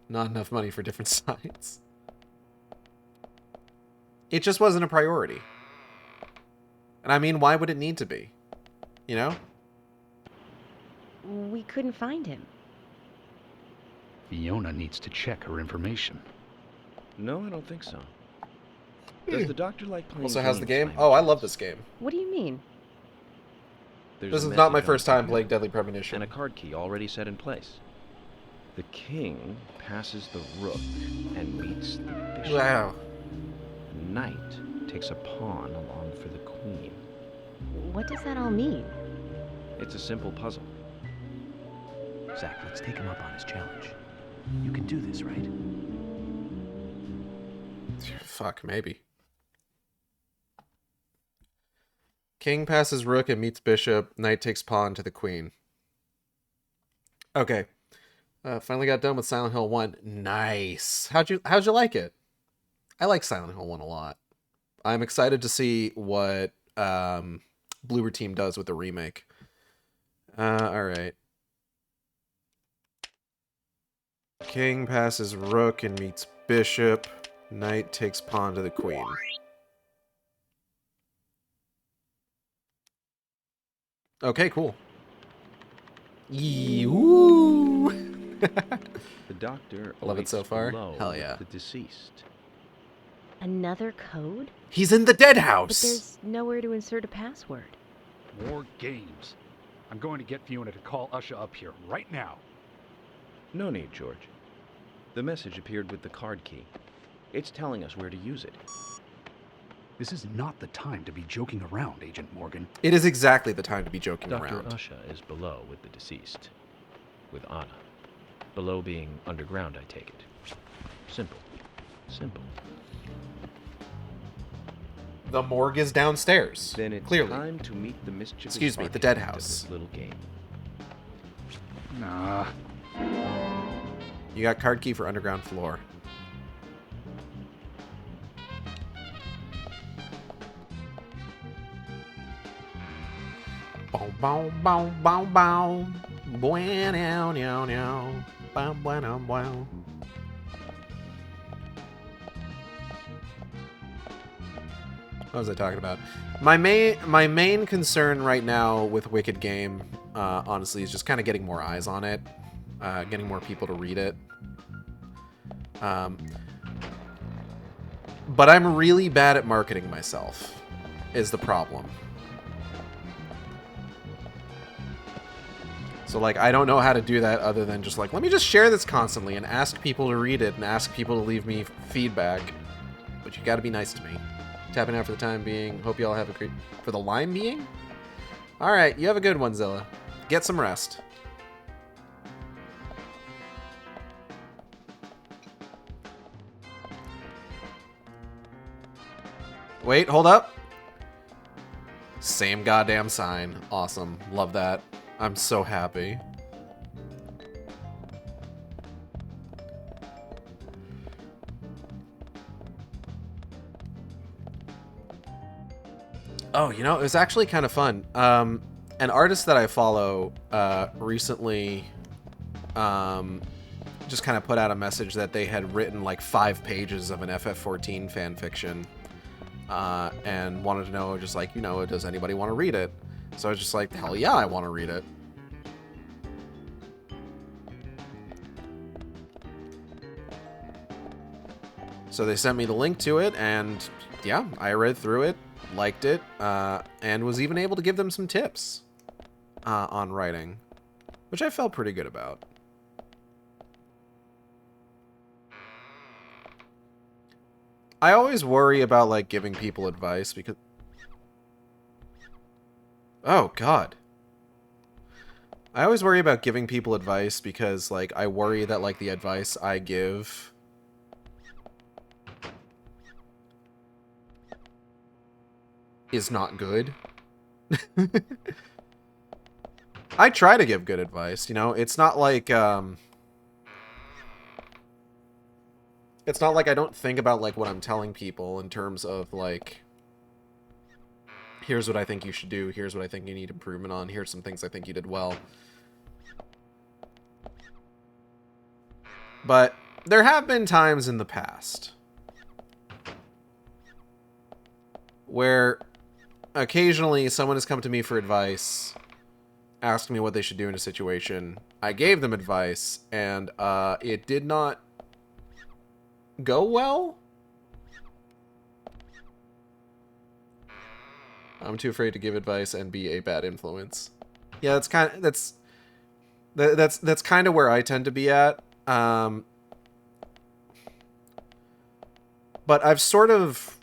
Not enough money for different sites. It just wasn't a priority. And I mean, why would it need to be? You know? We couldn't find him. Fiona needs to check her information. No, I don't think so. Does the doctor like playing Also has the games, game? by Oh, I any love chance? this game. What do you mean? There's This a is not my message on first the time computer playing Deadly Premonition. and a card key already set in place. The king passes the rook and meets the bishop. Wow. Knight takes a pawn along for the queen. What does that all mean? It's a simple puzzle. Zach, let's take him up on his challenge. You can do this, right? Fuck, maybe. King passes rook and meets bishop. Knight takes pawn to the queen. Okay. Finally got done with Silent Hill 1. Nice. How'd you like it? I like Silent Hill 1 a lot. I'm excited to see what Bloober Team does with the remake. Alright. King passes rook and meets bishop. Knight takes pawn to the queen. Okay, cool. Woo! The doctor Love it so awaits far. below Hell yeah. the deceased. Another code? He's in the dead But house. there's nowhere to insert a password. More games. I'm going to get Fiona to call Usha up here right now. No need, George. The message appeared with the card key. It's telling us where to use it. This is not the time to be joking around, Agent Morgan. It is exactly the time to be joking Dr. around. Usha is below with the deceased. With Anna. Below being underground, I take it. Simple. Simple. The morgue is downstairs. Then it's clearly. time to meet the mischievous Excuse me, the dead architect of house. this little game. Nah. You got card key for underground floor. Bow, bow, bow, bow, bow. Bow, now, now, now. Bow, bow, now, bow. What was I talking about? My main concern right now with Wicked Game, honestly, is just kind of getting more eyes on it, getting more people to read it. But I'm really bad at marketing myself, is the problem. So, like, I don't know how to do that other than just, like, let me just share this constantly and ask people to read it and ask people to leave me feedback. But you gotta be nice to me. Tapping out for the time being. Hope you all have a great... For the lime being? Alright, you have a good one, Zilla. Get some rest. Wait, hold up. Same goddamn sign. Awesome. Love that. I'm so happy. Oh, you know, it was actually kind of fun. An artist that I follow recently just kind of put out a message that they had written like 5 pages of an FF14 fan fiction and wanted to know, just like, you know, does anybody want to read it? So I was just like, hell yeah, I want to read it. So they sent me the link to it, and yeah, I read through it, liked it, and was even able to give them some tips on writing, which I felt pretty good about. I always worry about, like, giving people advice because... Oh, God. I always worry about giving people advice because, like, I worry that, like, the advice I give... is not good. I try to give good advice, you know? It's not like, it's not like I don't think about, like, what I'm telling people in terms of, like, Here's what I think you should do. Here's what I think you need improvement on. Here's some things I think you did well. But there have been times in the past where occasionally someone has come to me for advice, asked me what they should do in a situation. I gave them advice, and it did not go well. I'm too afraid to give advice and be a bad influence. Yeah, that's kind of where I tend to be at. But I've sort of,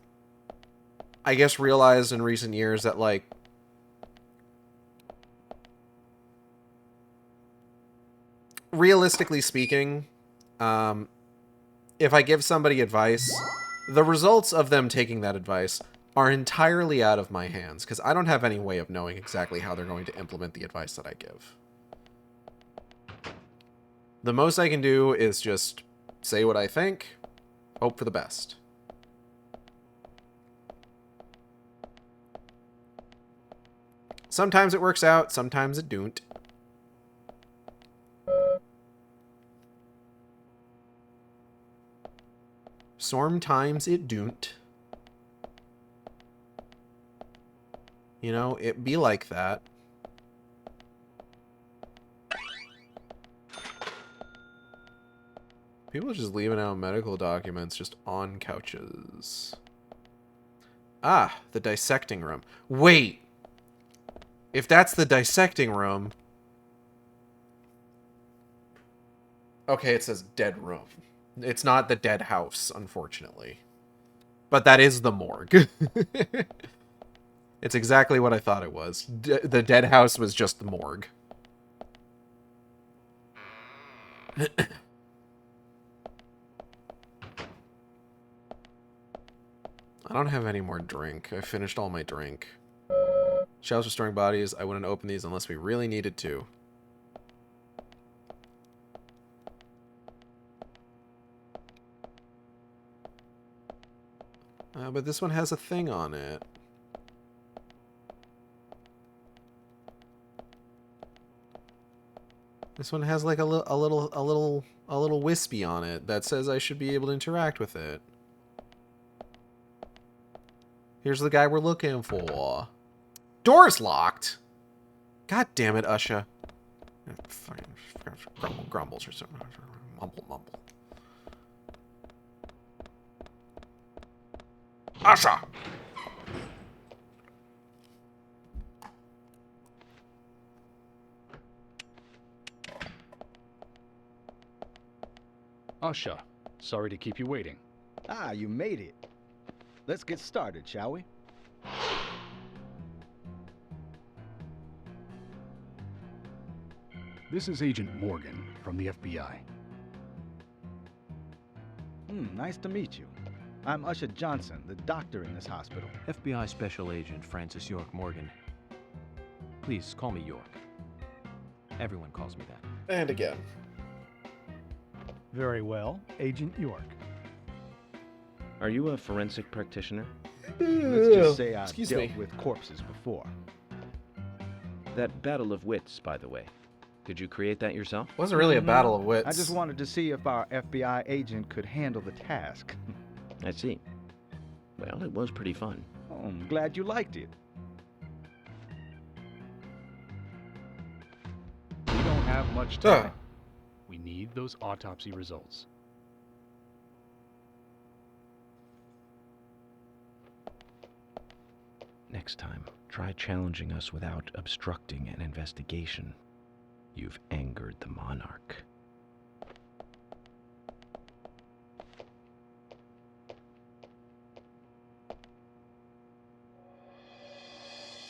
I guess, realized in recent years that, like, realistically speaking, if I give somebody advice, the results of them taking that advice are entirely out of my hands, because I don't have any way of knowing exactly how they're going to implement the advice that I give. The most I can do is just say what I think, hope for the best. Sometimes it works out, sometimes it don't. Sometimes it don't. You know, it be like that. People are just leaving out medical documents just on couches. Ah, the dissecting room. Wait! If that's the dissecting room... Okay, it says dead room. It's not the dead house, unfortunately. But that is the morgue. It's exactly what I thought it was. The dead house was just the morgue. I don't have any more drink. I finished all my drink. Shells restoring bodies. I wouldn't open these unless we really needed to. But this one has a thing on it. This one has like a little wispy on it that says I should be able to interact with it. Here's the guy we're looking for. Door's locked. God damn it, Usha. Fucking grumbles or something. Mumble. Usha! Usha, sorry to keep you waiting. Ah, you made it. Let's get started, shall we? This is Agent Morgan from the FBI. Nice to meet you. I'm Usha Johnson, the doctor in this hospital. FBI Special Agent Francis York Morgan. Please call me York. Everyone calls me that. And again. Very well, Agent York. Are you a forensic practitioner? Let's just say I've dealt with corpses before. That battle of wits, by the way. Did you create that yourself? Wasn't really a battle of wits. I just wanted to see if our FBI agent could handle the task. I see. Well, it was pretty fun. Oh, I'm glad you liked it. We don't have much time. We need those autopsy results. Next time, try challenging us without obstructing an investigation. You've angered the monarch.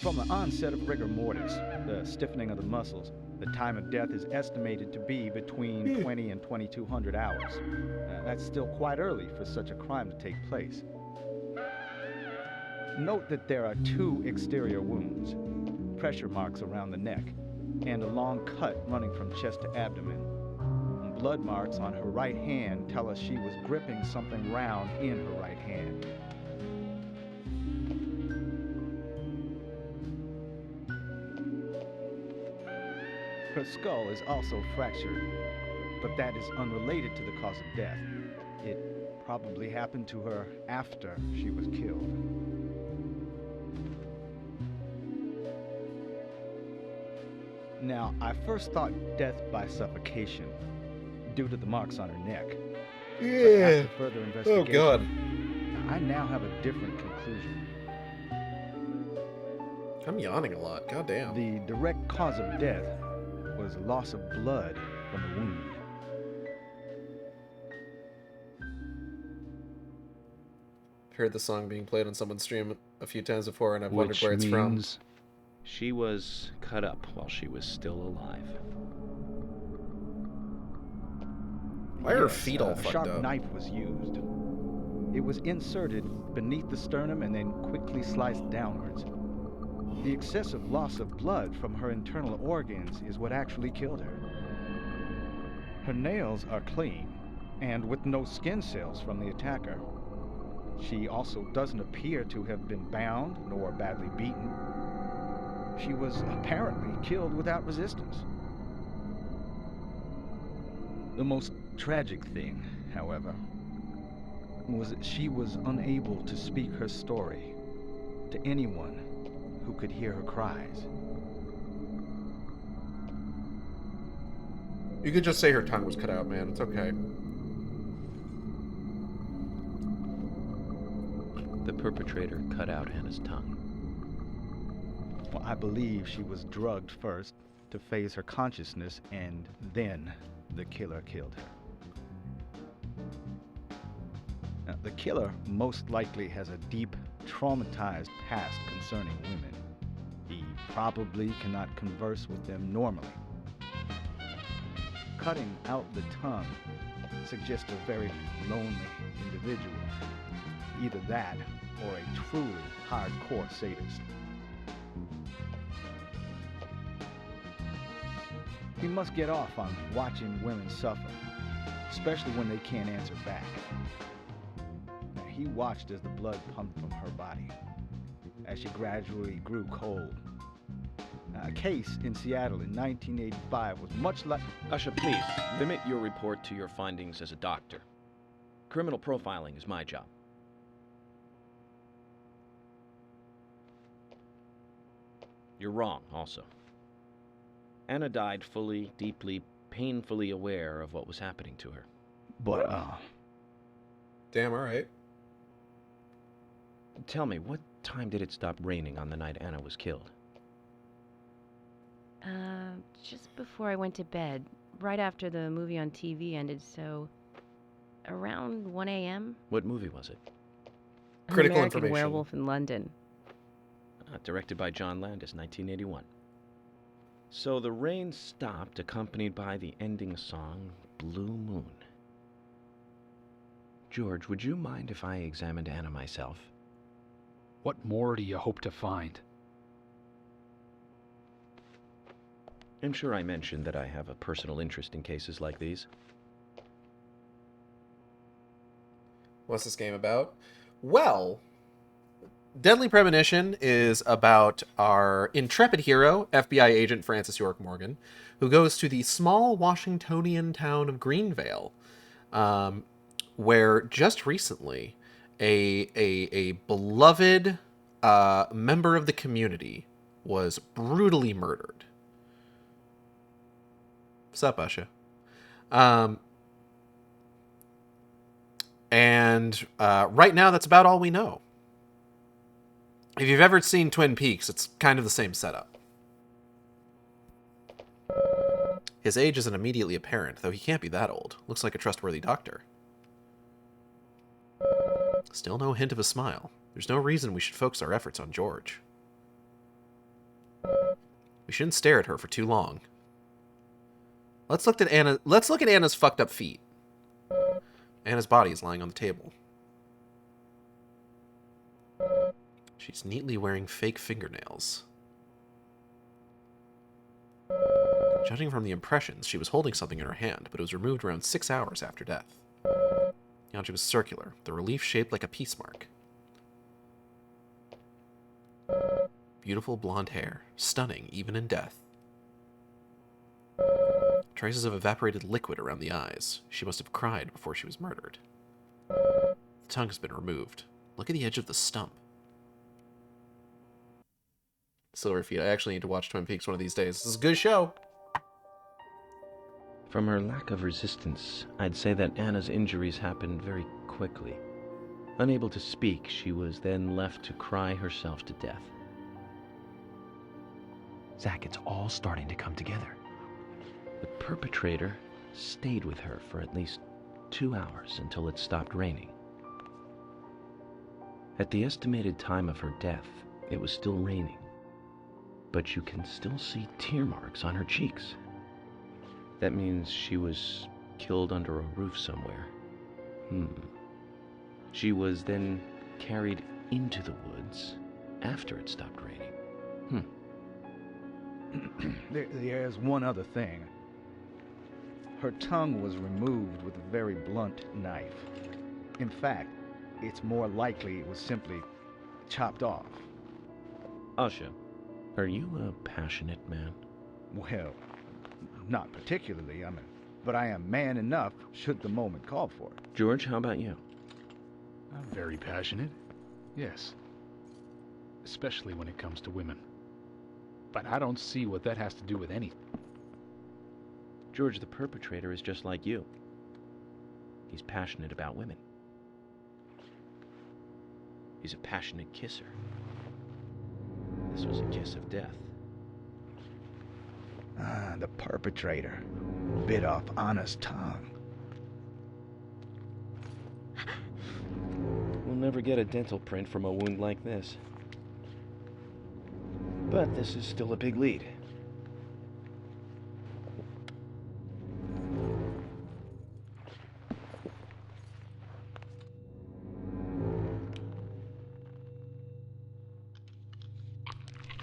From the onset of rigor mortis, the stiffening of the muscles, the time of death is estimated to be between 20 and 2200 hours. That's still quite early for such a crime to take place. Note that there are 2 exterior wounds, pressure marks around the neck, and a long cut running from chest to abdomen. Blood marks on her right hand tell us she was gripping something round in her right hand. Her skull is also fractured, but that is unrelated to the cause of death. It probably happened to her after she was killed. Now, I first thought death by suffocation due to the marks on her neck. Yeah. After further Oh, investigation, God. I now have a different conclusion. I'm yawning a lot. God damn. The direct cause of death was loss of blood from the wound. Heard the song being played on someone's stream a few times before, and I've wondered Which where it's from. means she was cut up while she was still alive. Why are her Yes, feet all a fucked sharp up? knife was used. It was inserted beneath the sternum and then quickly sliced downwards. The excessive loss of blood from her internal organs is what actually killed her. Her nails are clean, and with no skin cells from the attacker. She also doesn't appear to have been bound nor badly beaten. She was apparently killed without resistance. The most tragic thing, however, was that she was unable to speak her story to anyone who could hear her cries. You could just say her tongue was cut out, man. It's okay. The perpetrator cut out Anna's tongue. Well, I believe she was drugged first to phase her consciousness, and then the killer killed her. Now, the killer most likely has a deep, traumatized past concerning women. He probably cannot converse with them normally. Cutting out the tongue suggests a very lonely individual. Either that or a truly hardcore sadist. He must get off on watching women suffer, especially when they can't answer back. Now, he watched as the blood pumped from her body, as she gradually grew cold. A case in Seattle in 1985 was much like... Usha, please, limit your report to your findings as a doctor. Criminal profiling is my job. You're wrong, also. Anna died fully, deeply, painfully aware of what was happening to her. But, Damn, alright. Tell me, what time did it stop raining on the night Anna was killed? Just before I went to bed, right after the movie on TV ended, so around 1 a.m. What movie was it? Critical American Information. Werewolf in London. Directed by John Landis, 1981. So the rain stopped, accompanied by the ending song, Blue Moon. George, would you mind if I examined Anna myself? What more do you hope to find? I'm sure I mentioned that I have a personal interest in cases like these. What's this game about? Well, Deadly Premonition is about our intrepid hero, FBI agent Francis York Morgan, who goes to the small Washingtonian town of Greenvale, where just recently a beloved member of the community was brutally murdered. What's up, Usha? And right now, that's about all we know. If you've ever seen Twin Peaks, it's kind of the same setup. His age isn't immediately apparent, though he can't be that old. Looks like a trustworthy doctor. Still no hint of a smile. There's no reason we should focus our efforts on George. We shouldn't stare at her for too long. Let's look at Anna's fucked up feet. Anna's body is lying on the table. She's neatly wearing fake fingernails. Judging from the impressions, she was holding something in her hand, but it was removed around 6 hours after death. The object was circular, the relief shaped like a peace mark. Beautiful blonde hair, stunning even in death. Traces of evaporated liquid around the eyes. She must have cried before she was murdered. The tongue has been removed. Look at the edge of the stump. Silverfeet, I actually need to watch Twin Peaks one of these days. This is a good show. From her lack of resistance, I'd say that Anna's injuries happened very quickly. Unable to speak, she was then left to cry herself to death. Zach, it's all starting to come together. The perpetrator stayed with her for at least 2 hours until it stopped raining. At the estimated time of her death, it was still raining, but you can still see tear marks on her cheeks. That means she was killed under a roof somewhere. She was then carried into the woods after it stopped raining. There's one other thing. Her tongue was removed with a very blunt knife. In fact, it's more likely it was simply chopped off. Asha, are you a passionate man? Well, not particularly, but I am man enough should the moment call for it. George, how about you? I'm very passionate, yes. Especially when it comes to women. But I don't see what that has to do with anything. George, the perpetrator, is just like you. He's passionate about women. He's a passionate kisser. This was a kiss of death. The perpetrator bit off Anna's tongue. We'll never get a dental print from a wound like this. But this is still a big lead.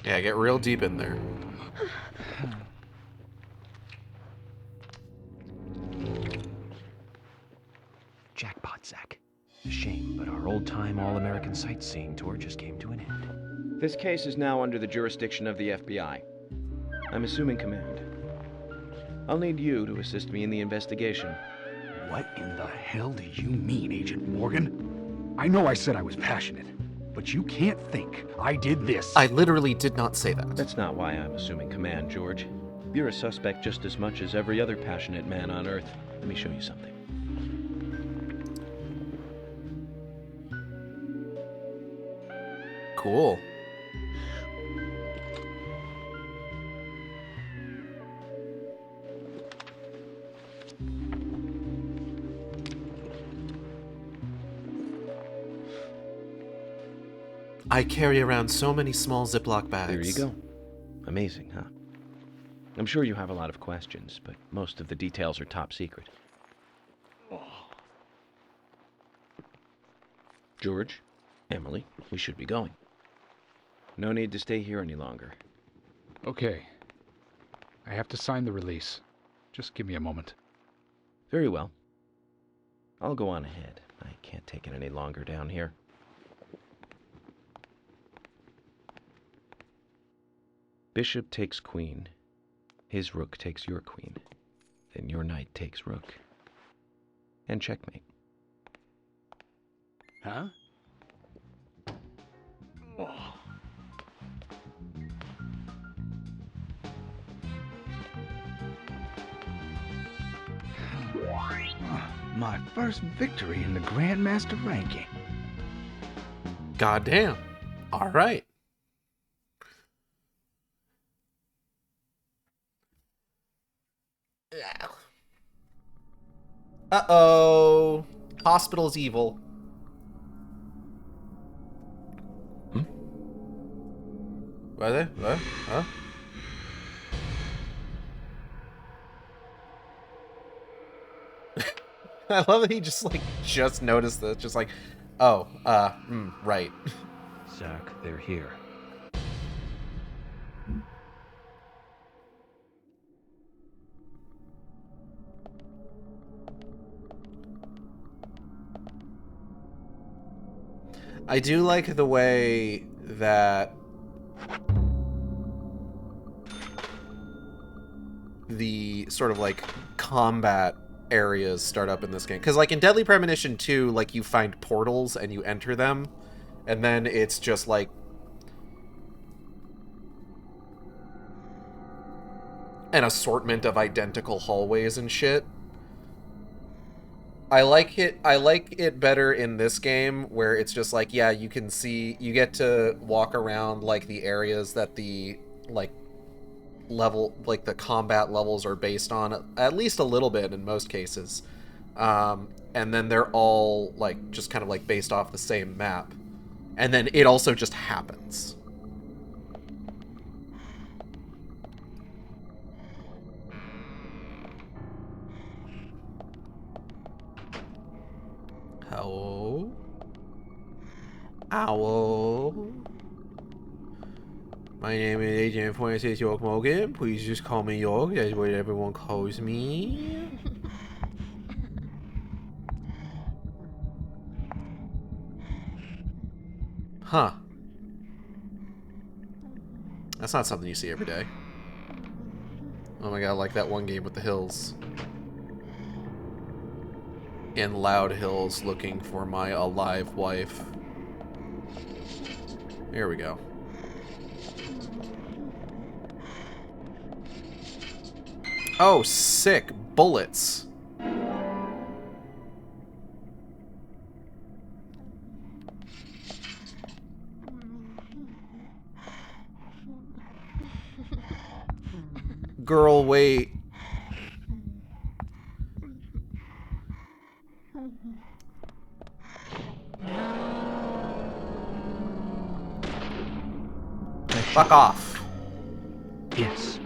Yeah, get real deep in there. Jackpot, Zach. A shame, but our old-time all-American sightseeing tour just came to an end. This case is now under the jurisdiction of the FBI. I'm assuming command. I'll need you to assist me in the investigation. What in the hell do you mean, Agent Morgan? I know I said I was passionate, but you can't think I did this. I literally did not say that. That's not why I'm assuming command, George. You're a suspect just as much as every other passionate man on Earth. Let me show you something. Cool. I carry around so many small Ziploc bags. There you go. Amazing, huh? I'm sure you have a lot of questions, but most of the details are top secret. George, Emily, we should be going. No need to stay here any longer. Okay. I have to sign the release. Just give me a moment. Very well. I'll go on ahead. I can't take it any longer down here. Bishop takes queen. His rook takes your queen. Then your knight takes rook. And checkmate. Huh? My first victory in the Grandmaster ranking. Goddamn. All right. Uh-oh. Hospital's evil. What are they? What? Huh? I love that he just noticed this. Just like, oh, right. Zach, they're here. I do like the way that the sort of like combat areas start up in this game. Because like in Deadly Premonition 2, like you find portals and you enter them, and then it's just like an assortment of identical hallways and shit. I like it better in this game where it's just like, yeah, you can see, you get to walk around like the areas that the like level, like the combat levels are based on, at least a little bit in most cases. And then they're all like just kind of like based off the same map. And then it also just happens. Hello? Owl? My name is Agent 46 York Morgan. Please just call me York. That's what everyone calls me. Huh. That's not something you see every day. Oh my god, like that one game with the hills. In Loud Hills, looking for my alive wife. Here we go. Oh, sick. Bullets. Girl, wait. Fuck off. Yes.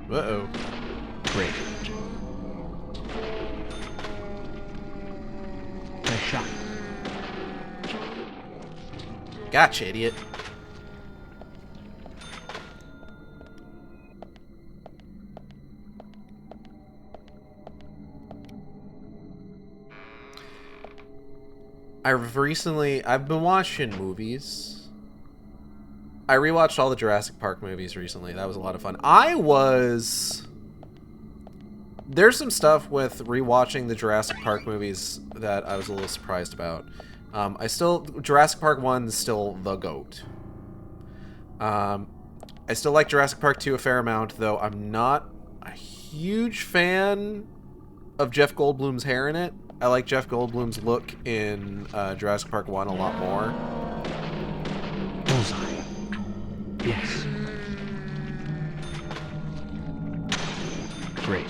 Uh-oh. Great. Nice shot. Gotcha, idiot. I've been watching movies. I rewatched all the Jurassic Park movies recently. That was a lot of fun. There's some stuff with rewatching the Jurassic Park movies that I was a little surprised about. Jurassic Park 1 is still the GOAT. I still like Jurassic Park 2 a fair amount, though I'm not a huge fan of Jeff Goldblum's hair in it. I like Jeff Goldblum's look in Jurassic Park 1 a lot more. Bullseye. Yes. Great.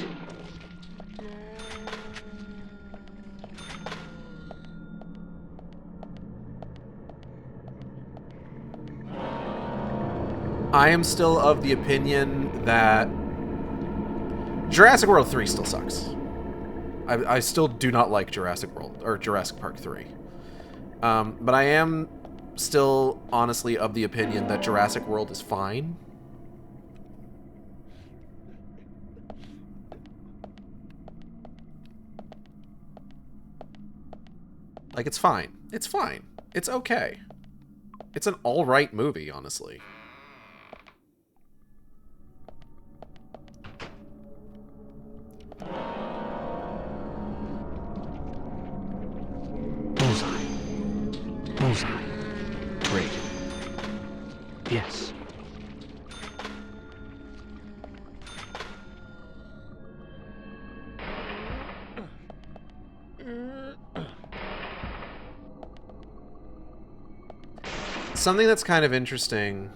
I am still of the opinion that Jurassic World 3 still sucks. I still do not like Jurassic World, or Jurassic Park 3. But I am still honestly of the opinion that Jurassic World is fine. Like, it's fine. It's fine. It's okay. It's an alright movie, honestly. Bullseye. Great. Yes. Something that's kind of interesting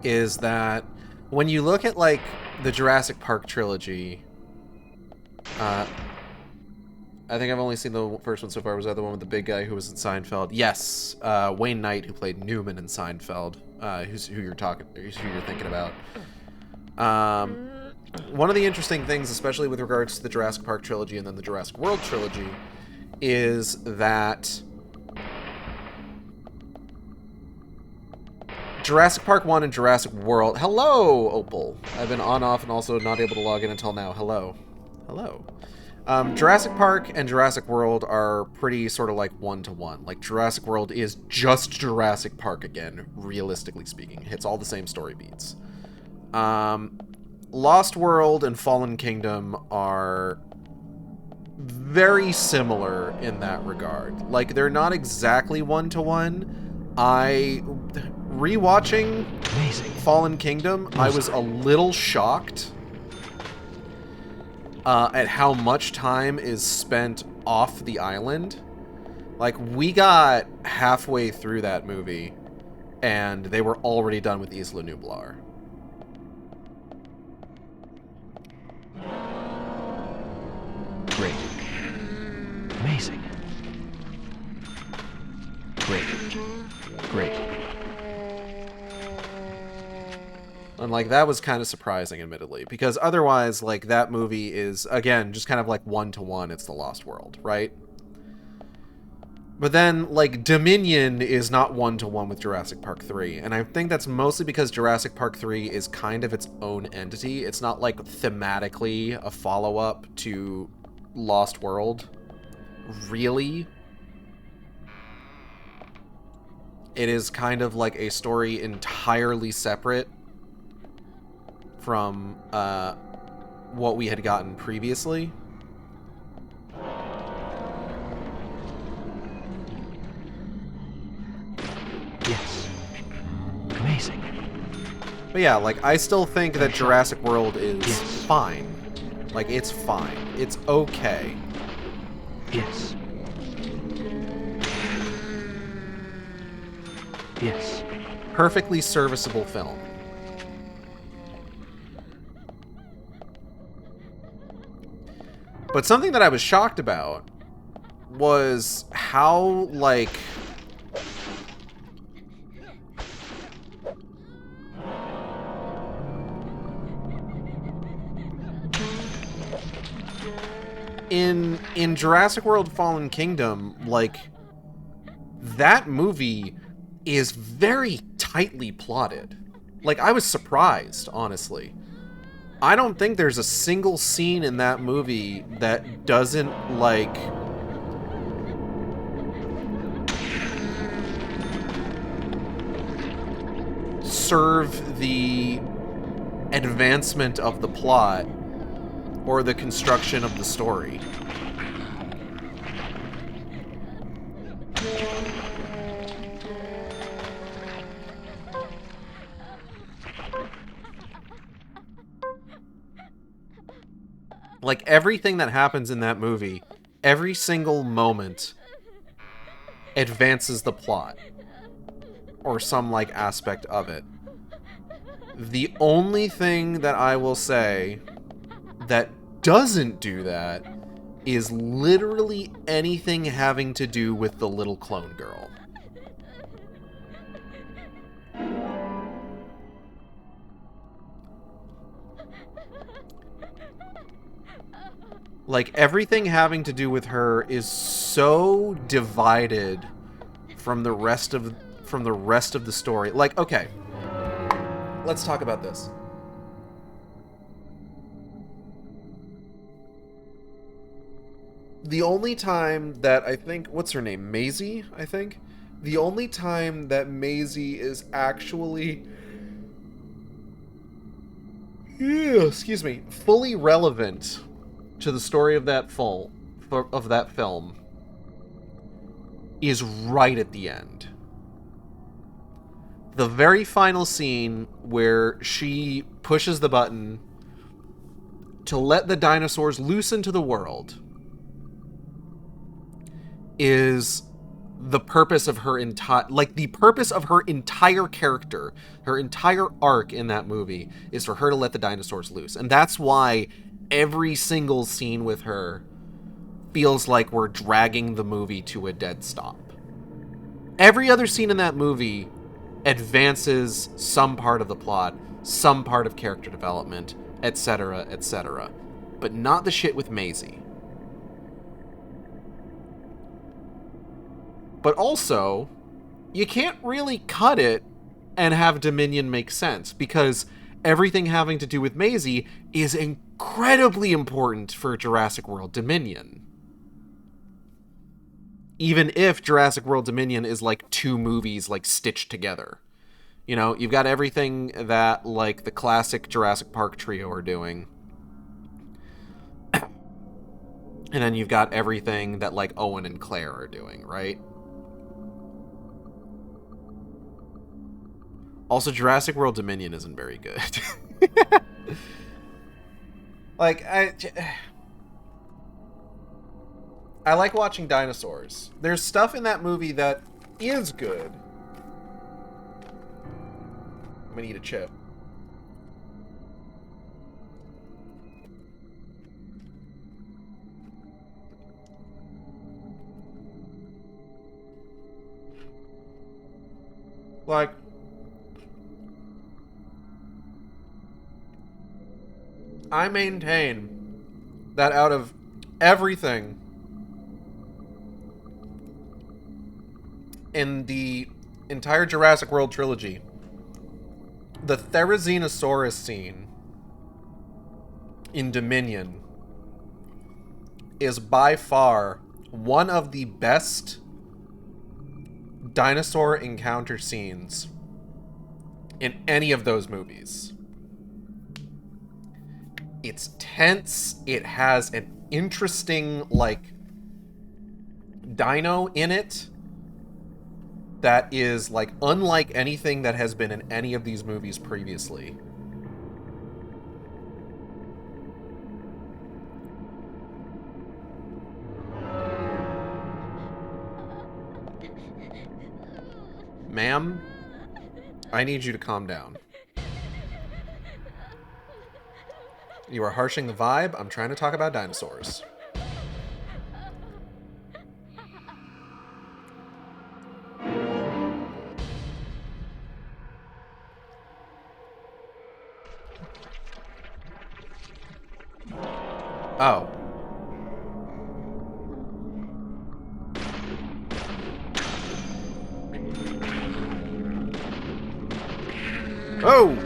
is that when you look at, like, the Jurassic Park trilogy, I think I've only seen the first one so far. Was that the one with the big guy who was in Seinfeld? Yes, Wayne Knight, who played Newman in Seinfeld, who you're thinking about. One of the interesting things, especially with regards to the Jurassic Park trilogy and then the Jurassic World trilogy, is that Jurassic Park 1 and Jurassic World... Hello, Opal. I've been on, off, and also not able to log in until now. Hello. Hello. Jurassic Park and Jurassic World are pretty sort of like one-to-one. Like, Jurassic World is just Jurassic Park again, realistically speaking. It hits all the same story beats. Lost World and Fallen Kingdom are very similar in that regard. Like, they're not exactly one-to-one. Rewatching Fallen Kingdom, I was a little shocked at how much time is spent off the island. Like, we got halfway through that movie, and they were already done with Isla Nublar. Great. Amazing. Great. Great. And, like, that was kind of surprising, admittedly, because otherwise, like, that movie is, again, just kind of like one-to-one. It's The Lost World, right? But then, like, Dominion is not one-to-one with Jurassic Park 3, and I think that's mostly because Jurassic Park 3 is kind of its own entity. It's not, like, thematically a follow-up to Lost World. Really? It is kind of like a story entirely separate from what we had gotten previously. Yes. Amazing. But yeah, like, I still think that Jurassic World is fine. Like, it's fine. It's okay. Yes. Yes. Perfectly serviceable film. But something that I was shocked about was how, like, in Jurassic World Fallen Kingdom, like, that movie is very tightly plotted. Like, I was surprised, honestly. I don't think there's a single scene in that movie that doesn't, like, serve the advancement of the plot or the construction of the story. Like, everything that happens in that movie, every single moment advances the plot. Or some, like, aspect of it. The only thing that I will say that doesn't do that is literally anything having to do with the little clone girl. Like, everything having to do with her is so divided from the rest of the story. Like, okay, let's talk about this. The only time that I think, what's her name? Maisie, I think? The only time that Maisie is actually, excuse me, fully relevant to the story of that film is right at the end. The very final scene where she pushes the button to let the dinosaurs loose into the world is the purpose of her the purpose of her entire character, her entire arc in that movie is for her to let the dinosaurs loose. And that's why every single scene with her feels like we're dragging the movie to a dead stop. Every other scene in that movie advances some part of the plot, some part of character development, etc., etc. But not the shit with Maisie. But also, you can't really cut it and have Dominion make sense, because everything having to do with Maisie is incredibly incredibly important for Jurassic World Dominion. Even if Jurassic World Dominion is like 2 movies like stitched together. You know, you've got everything that like the classic Jurassic Park trio are doing. And then you've got everything that like Owen and Claire are doing, right? Also, Jurassic World Dominion isn't very good. Like, I like watching dinosaurs. There's stuff in that movie that is good. I'm gonna eat a chip. Like, I maintain that out of everything in the entire Jurassic World trilogy, the Therizinosaurus scene in Dominion is by far one of the best dinosaur encounter scenes in any of those movies. It's tense. It has an interesting, like, dino in it that is, like, unlike anything that has been in any of these movies previously. Ma'am, I need you to calm down. You are harshing the vibe. I'm trying to talk about dinosaurs. Oh. Oh!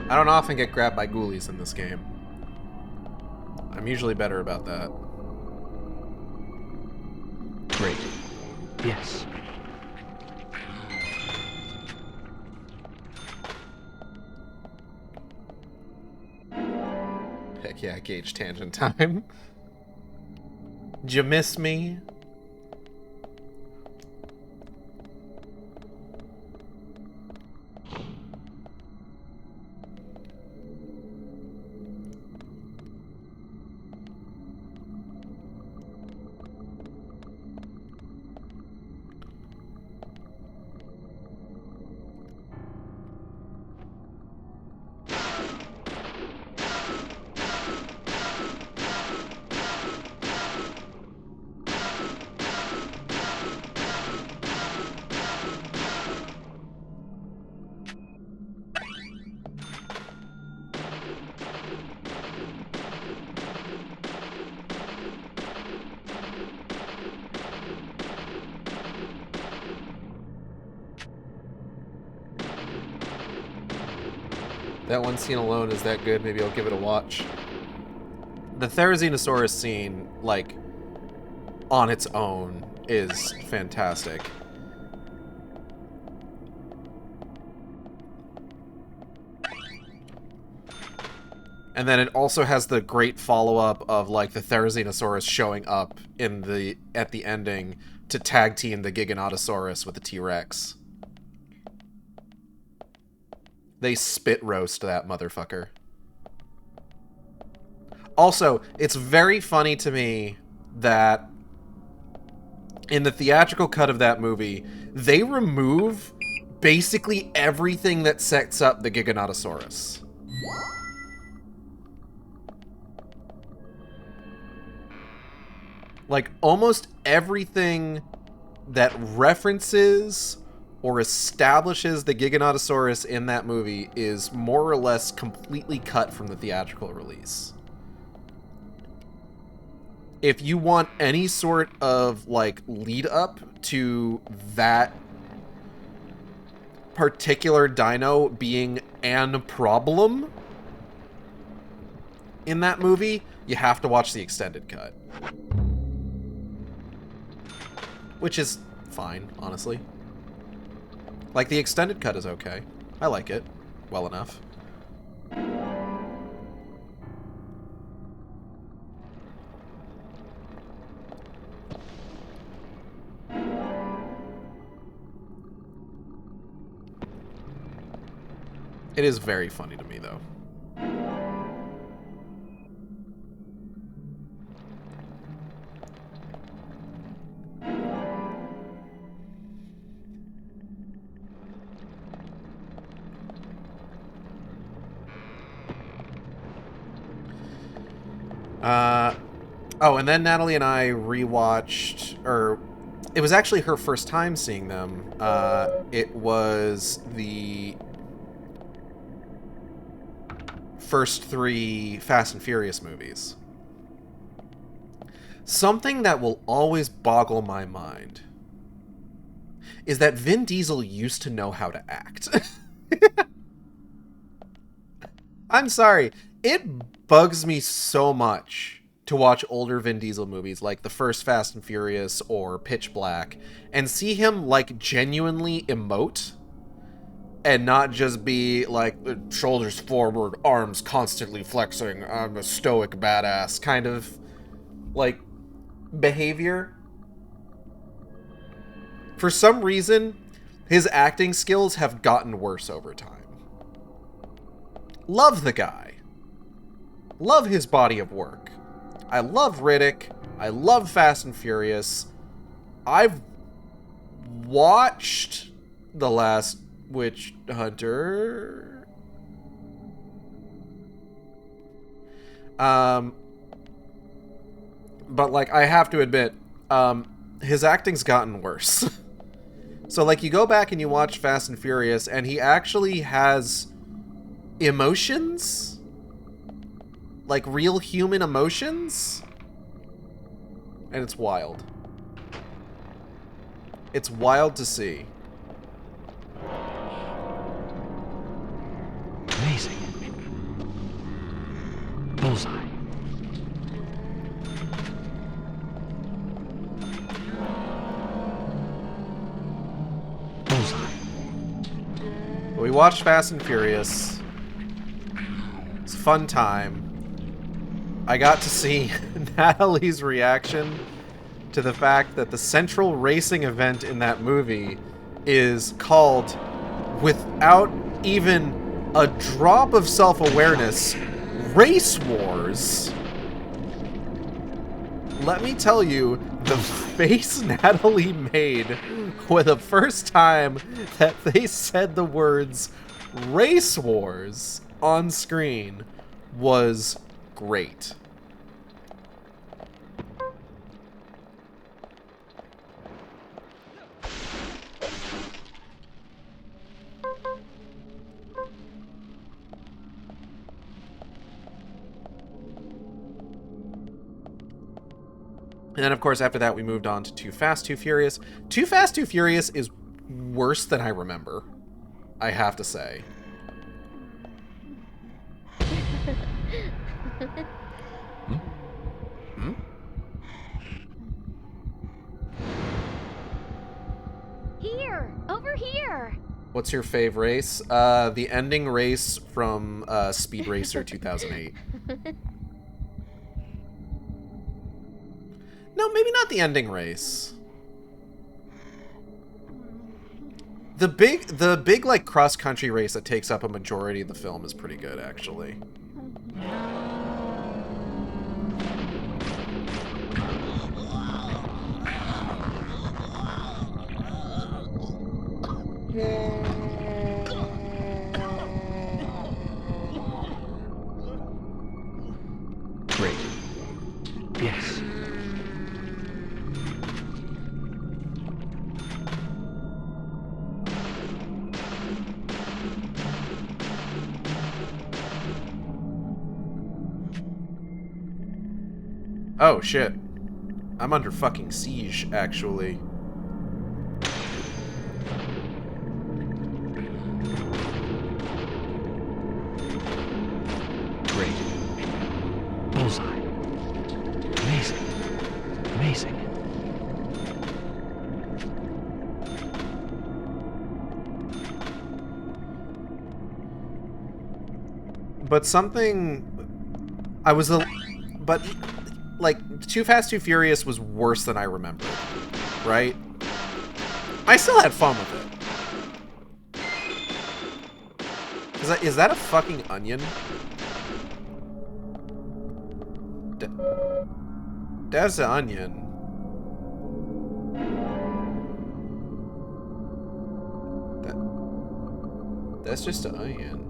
I don't often get grabbed by ghoulies in this game. I'm usually better about that. Great. Yes. Heck yeah, Gage tangent time. Did you miss me? That one scene alone is that good, maybe I'll give it a watch. The Therizinosaurus scene, like, on its own, is fantastic. And then it also has the great follow-up of, like, the Therizinosaurus showing up at the ending to tag team the Giganotosaurus with the T-Rex. They spit roast that motherfucker. Also, it's very funny to me that in the theatrical cut of that movie, they remove basically everything that sets up the Giganotosaurus. Like, almost everything that references or establishes the Giganotosaurus in that movie is more or less completely cut from the theatrical release. If you want any sort of, like, lead up to that particular dino being an problem in that movie, you have to watch the extended cut. Which is fine, honestly. Like, the extended cut is okay. I like it well enough. It is very funny to me, though. Oh, and then Natalie and I rewatched, or it was actually her first time seeing them. It was the first 3 Fast and Furious movies. Something that will always boggle my mind is that Vin Diesel used to know how to act. I'm sorry. It bugs me so much to watch older Vin Diesel movies like the first Fast and Furious or Pitch Black and see him, like, genuinely emote and not just be like shoulders forward, arms constantly flexing, I'm a stoic badass kind of, like, behavior. For some reason, his acting skills have gotten worse over time. Love the guy. Love his body of work. I love Riddick. I love Fast and Furious. I've watched The Last Witch Hunter. But, like, I have to admit, his acting's gotten worse. So, like, you go back and you watch Fast and Furious, and he actually has emotions? Like, real human emotions? And it's wild. It's wild to see. Amazing. Bullseye. Bullseye. We watched Fast and Furious. It's a fun time. I got to see Natalie's reaction to the fact that the central racing event in that movie is called, without even a drop of self-awareness, Race Wars. Let me tell you, the face Natalie made for the first time that they said the words Race Wars on screen was great. And then, of course, after that, we moved on to Too Fast, Too Furious. Too Fast, Too Furious is worse than I remember, I have to say. Hmm? Here! Over here! What's your fave race? The ending race from Speed Racer 2008. No, maybe not the ending race. The big like cross-country race that takes up a majority of the film is pretty good, actually. Great. Yes. Oh, shit. I'm under fucking siege, actually. But something... But, like, Too Fast, Too Furious was worse than I remembered, right? I still had fun with it. Is that a fucking onion? That's an onion. That's just an onion.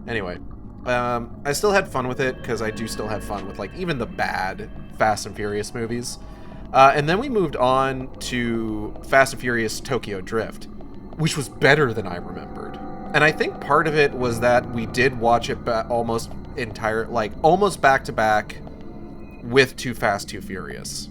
Anyway, I still had fun with it because I do still have fun with, like, even the bad Fast and Furious movies. And then we moved on to Fast and Furious Tokyo Drift, which was better than I remembered. And I think part of it was that we did watch it almost back to back with Too Fast, Too Furious.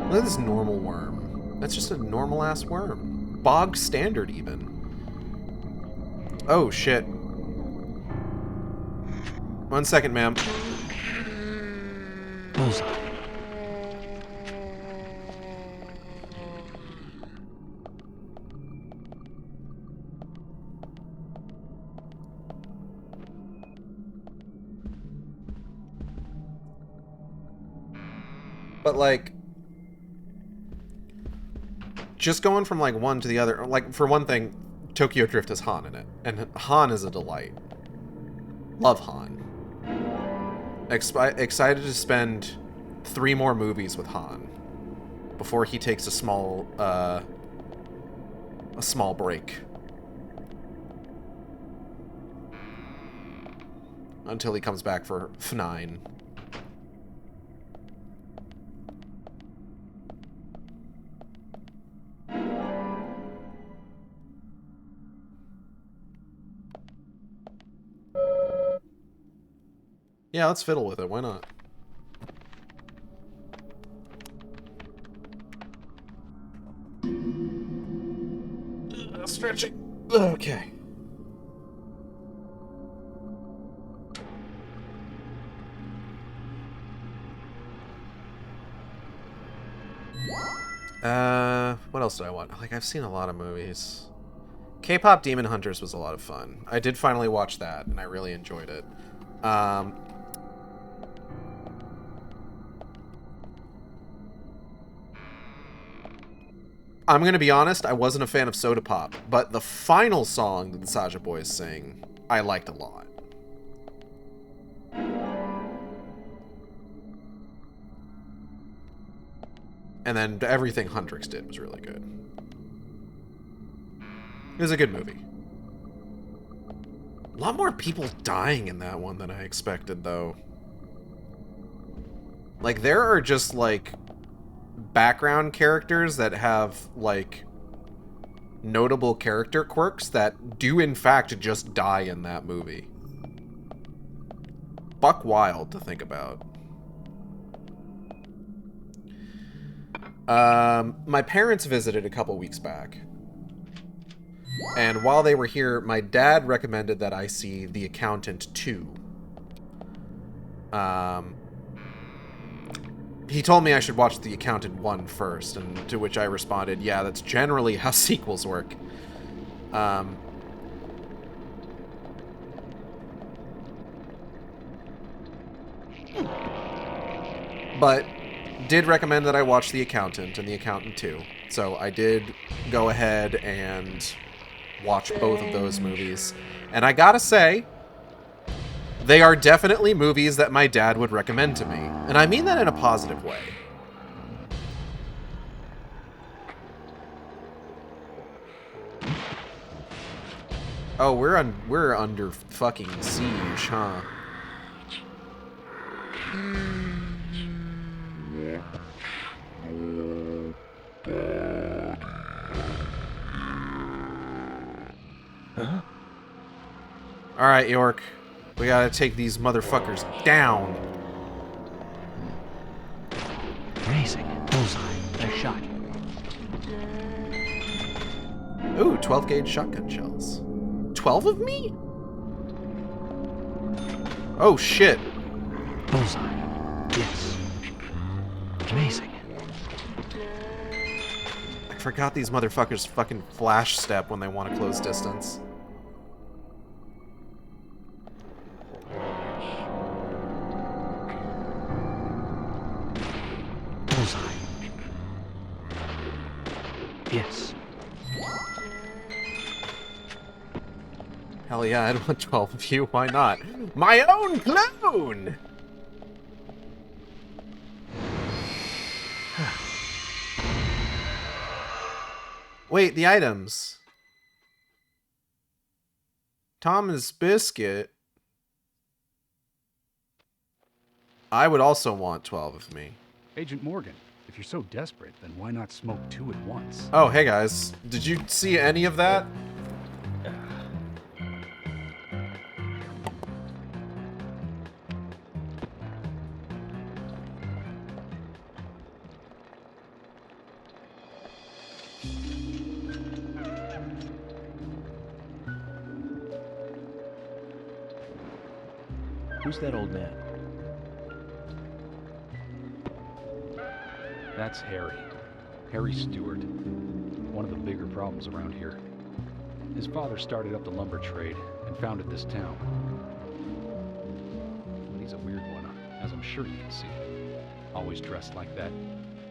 Look at this normal worm. That's just a normal-ass worm. Bog standard, even. Oh, shit. 1 second, ma'am. Bullseye. But, like... just going from, like, one to the other... Like, for one thing, Tokyo Drift has Han in it. And Han is a delight. Love Han. Excited to spend 3 more movies with Han before he takes a small break. Until he comes back for F9. Yeah, let's fiddle with it. Why not? Stretching. Okay. What else did I want? Like, I've seen a lot of movies. K-pop Demon Hunters was a lot of fun. I did finally watch that, and I really enjoyed it. I'm gonna be honest, I wasn't a fan of Soda Pop, but the final song that the Saja Boys sang, I liked a lot. And then everything Huntrix did was really good. It was a good movie. A lot more people dying in that one than I expected, though. Like, there are just, like, background characters that have, like, notable character quirks that do, in fact, just die in that movie. Buck wild to think about. My parents visited a couple weeks back. And while they were here, my dad recommended that I see The Accountant 2. He told me I should watch The Accountant 1 first, and to which I responded, yeah, that's generally how sequels work. But did recommend that I watch The Accountant and The Accountant 2. So I did go ahead and watch both of those movies. And I gotta say, they are definitely movies that my dad would recommend to me. And I mean that in a positive way. Oh, we're under fucking siege, huh? Huh? Alright, York. We gotta take these motherfuckers down. Amazing. Bullseye. Nice shot. Ooh, 12 gauge shotgun shells. 12 of me? Oh, shit. Bullseye. Yes. Amazing. I forgot these motherfuckers fucking flash step when they want to close distance. Bullseye. Yes. Hell yeah, I'd want 12 of you. Why not? My own clone! Wait, the items. Thomas Biscuit. I would also want 12 of me. Agent Morgan, if you're so desperate, then why not smoke 2 at once? Oh, hey guys. Did you see any of that? Who's that old man? That's Harry. Harry Stewart. One of the bigger problems around here. His father started up the lumber trade and founded this town. He's a weird one, as I'm sure you can see. Always dressed like that,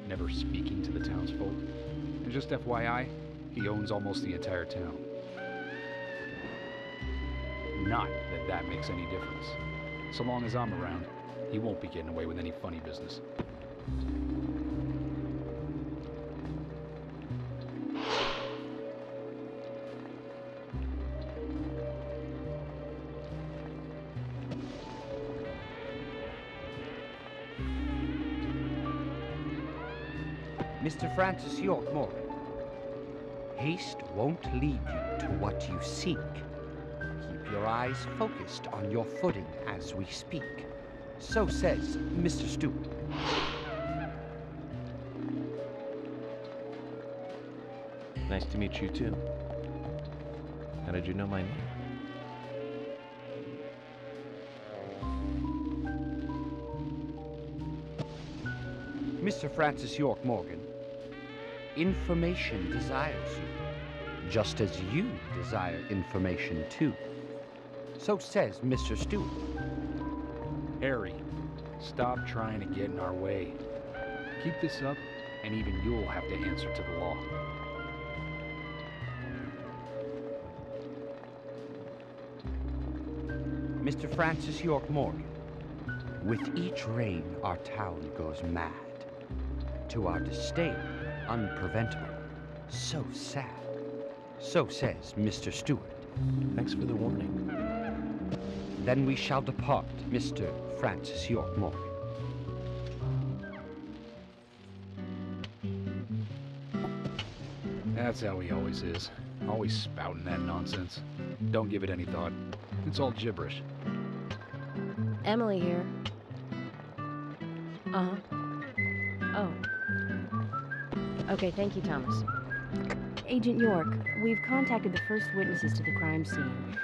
never speaking to the townsfolk. And just FYI, he owns almost the entire town. Not that that makes any difference. So long as I'm around, he won't be getting away with any funny business. Mr. Francis York Morgan, haste won't lead you to what you seek. Keep your eyes focused on your footing as we speak. So says Mr. Stewart. Nice to meet you too. How did you know my name? Mr. Francis York Morgan, information desires you, just as you desire information too. So says Mr. Stewart. Harry, stop trying to get in our way. Keep this up, and even you'll have to answer to the law. Mr. Francis York Morgan, with each rain our town goes mad. To our disdain, unpreventable, so sad. So says Mr. Stewart. Thanks for the warning. Then we shall depart, Mr. Francis York Morgan. That's how he always is. Always spouting that nonsense. Don't give it any thought. It's all gibberish. Emily here. Uh-huh. Oh. Okay, thank you, Thomas. Agent York, we've contacted the first witnesses to the crime scene.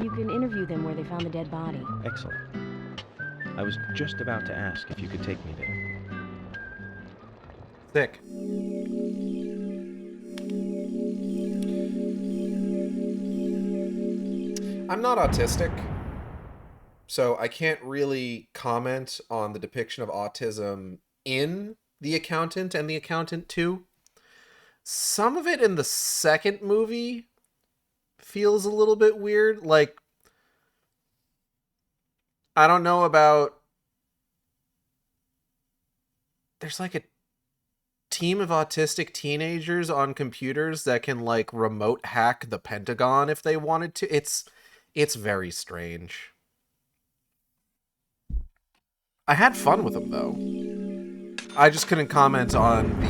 You can interview them where they found the dead body. Excellent. I was just about to ask if you could take me there. Sick. I'm not autistic, so I can't really comment on the depiction of autism in The Accountant and The Accountant 2. Some of it in the second movie feels a little bit weird. Like, I don't know about... There's like a team of autistic teenagers on computers that can like remote hack the Pentagon if they wanted to. It's very strange. I had fun with them though. I just couldn't comment on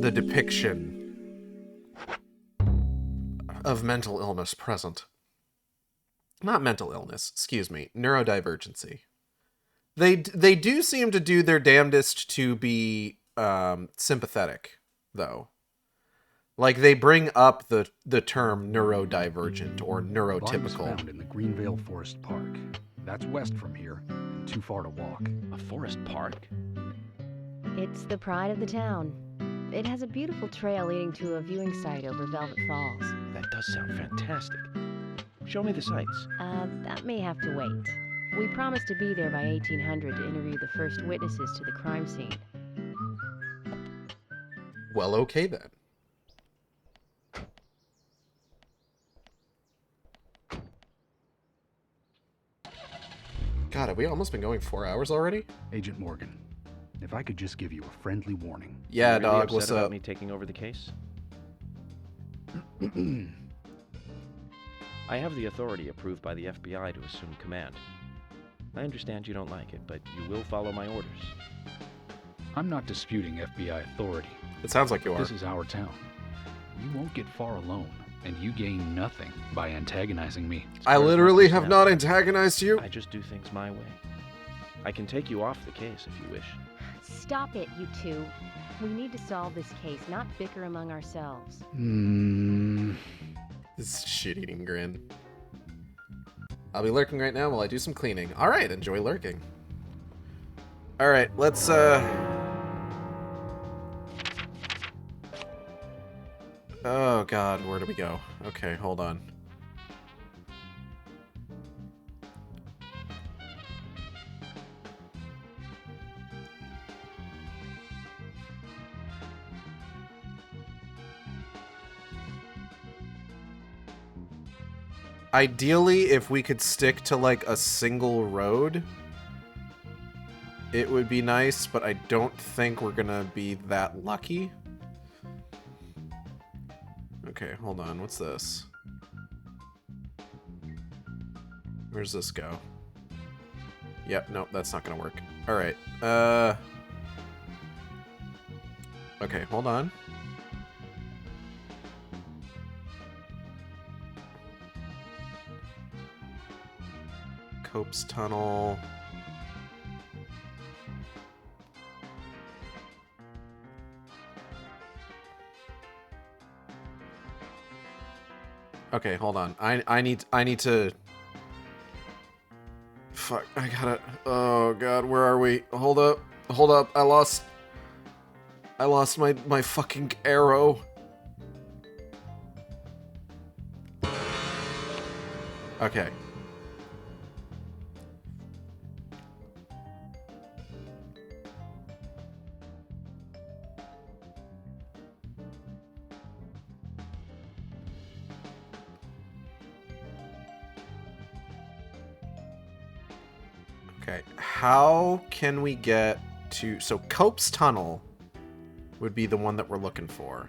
the depiction of mental illness present. Not mental illness, excuse me, neurodivergency. They do seem to do their damnedest to be sympathetic, though. Like, they bring up the term neurodivergent or Body was neurotypical. found in the Greenvale Forest Park. That's west from here, and too far to walk. A forest park? It's the pride of the town. It has a beautiful trail leading to a viewing site over Velvet Falls. That does sound fantastic. Show me the sights. That may have to wait. We promised to be there by 1800 to interview the first witnesses to the crime scene. Well, okay then. God, have we almost been going 4 hours already? Agent Morgan, if I could just give you a friendly warning. Yeah, You really dog, upset what's about up? me taking over the case? I have the authority approved by the FBI to assume command. I understand you don't like it, but you will follow my orders. I'm not disputing FBI authority. It sounds like you are. This is our town. You won't get far alone, and you gain nothing by antagonizing me. I literally have not antagonized you. I just do things my way. I can take you off the case if you wish. Stop it, you two. We need to solve this case, not bicker among ourselves. This shit-eating grin. I'll be lurking right now while I do some cleaning. Alright, enjoy lurking. Alright, let's, Oh god, where do we go? Okay, hold on. Ideally, if we could stick to, like, a single road, it would be nice, but I don't think we're gonna be that lucky. Okay, hold on. What's this? Where's this go? Yep, nope, that's not gonna work. Alright, okay, hold on. Cope's Tunnel. Okay, hold on. I need to. Fuck! I gotta. Oh god, where are we? Hold up! Hold up! I lost my fucking arrow. Okay. Okay, how can we get to... So Cope's Tunnel would be the one that we're looking for.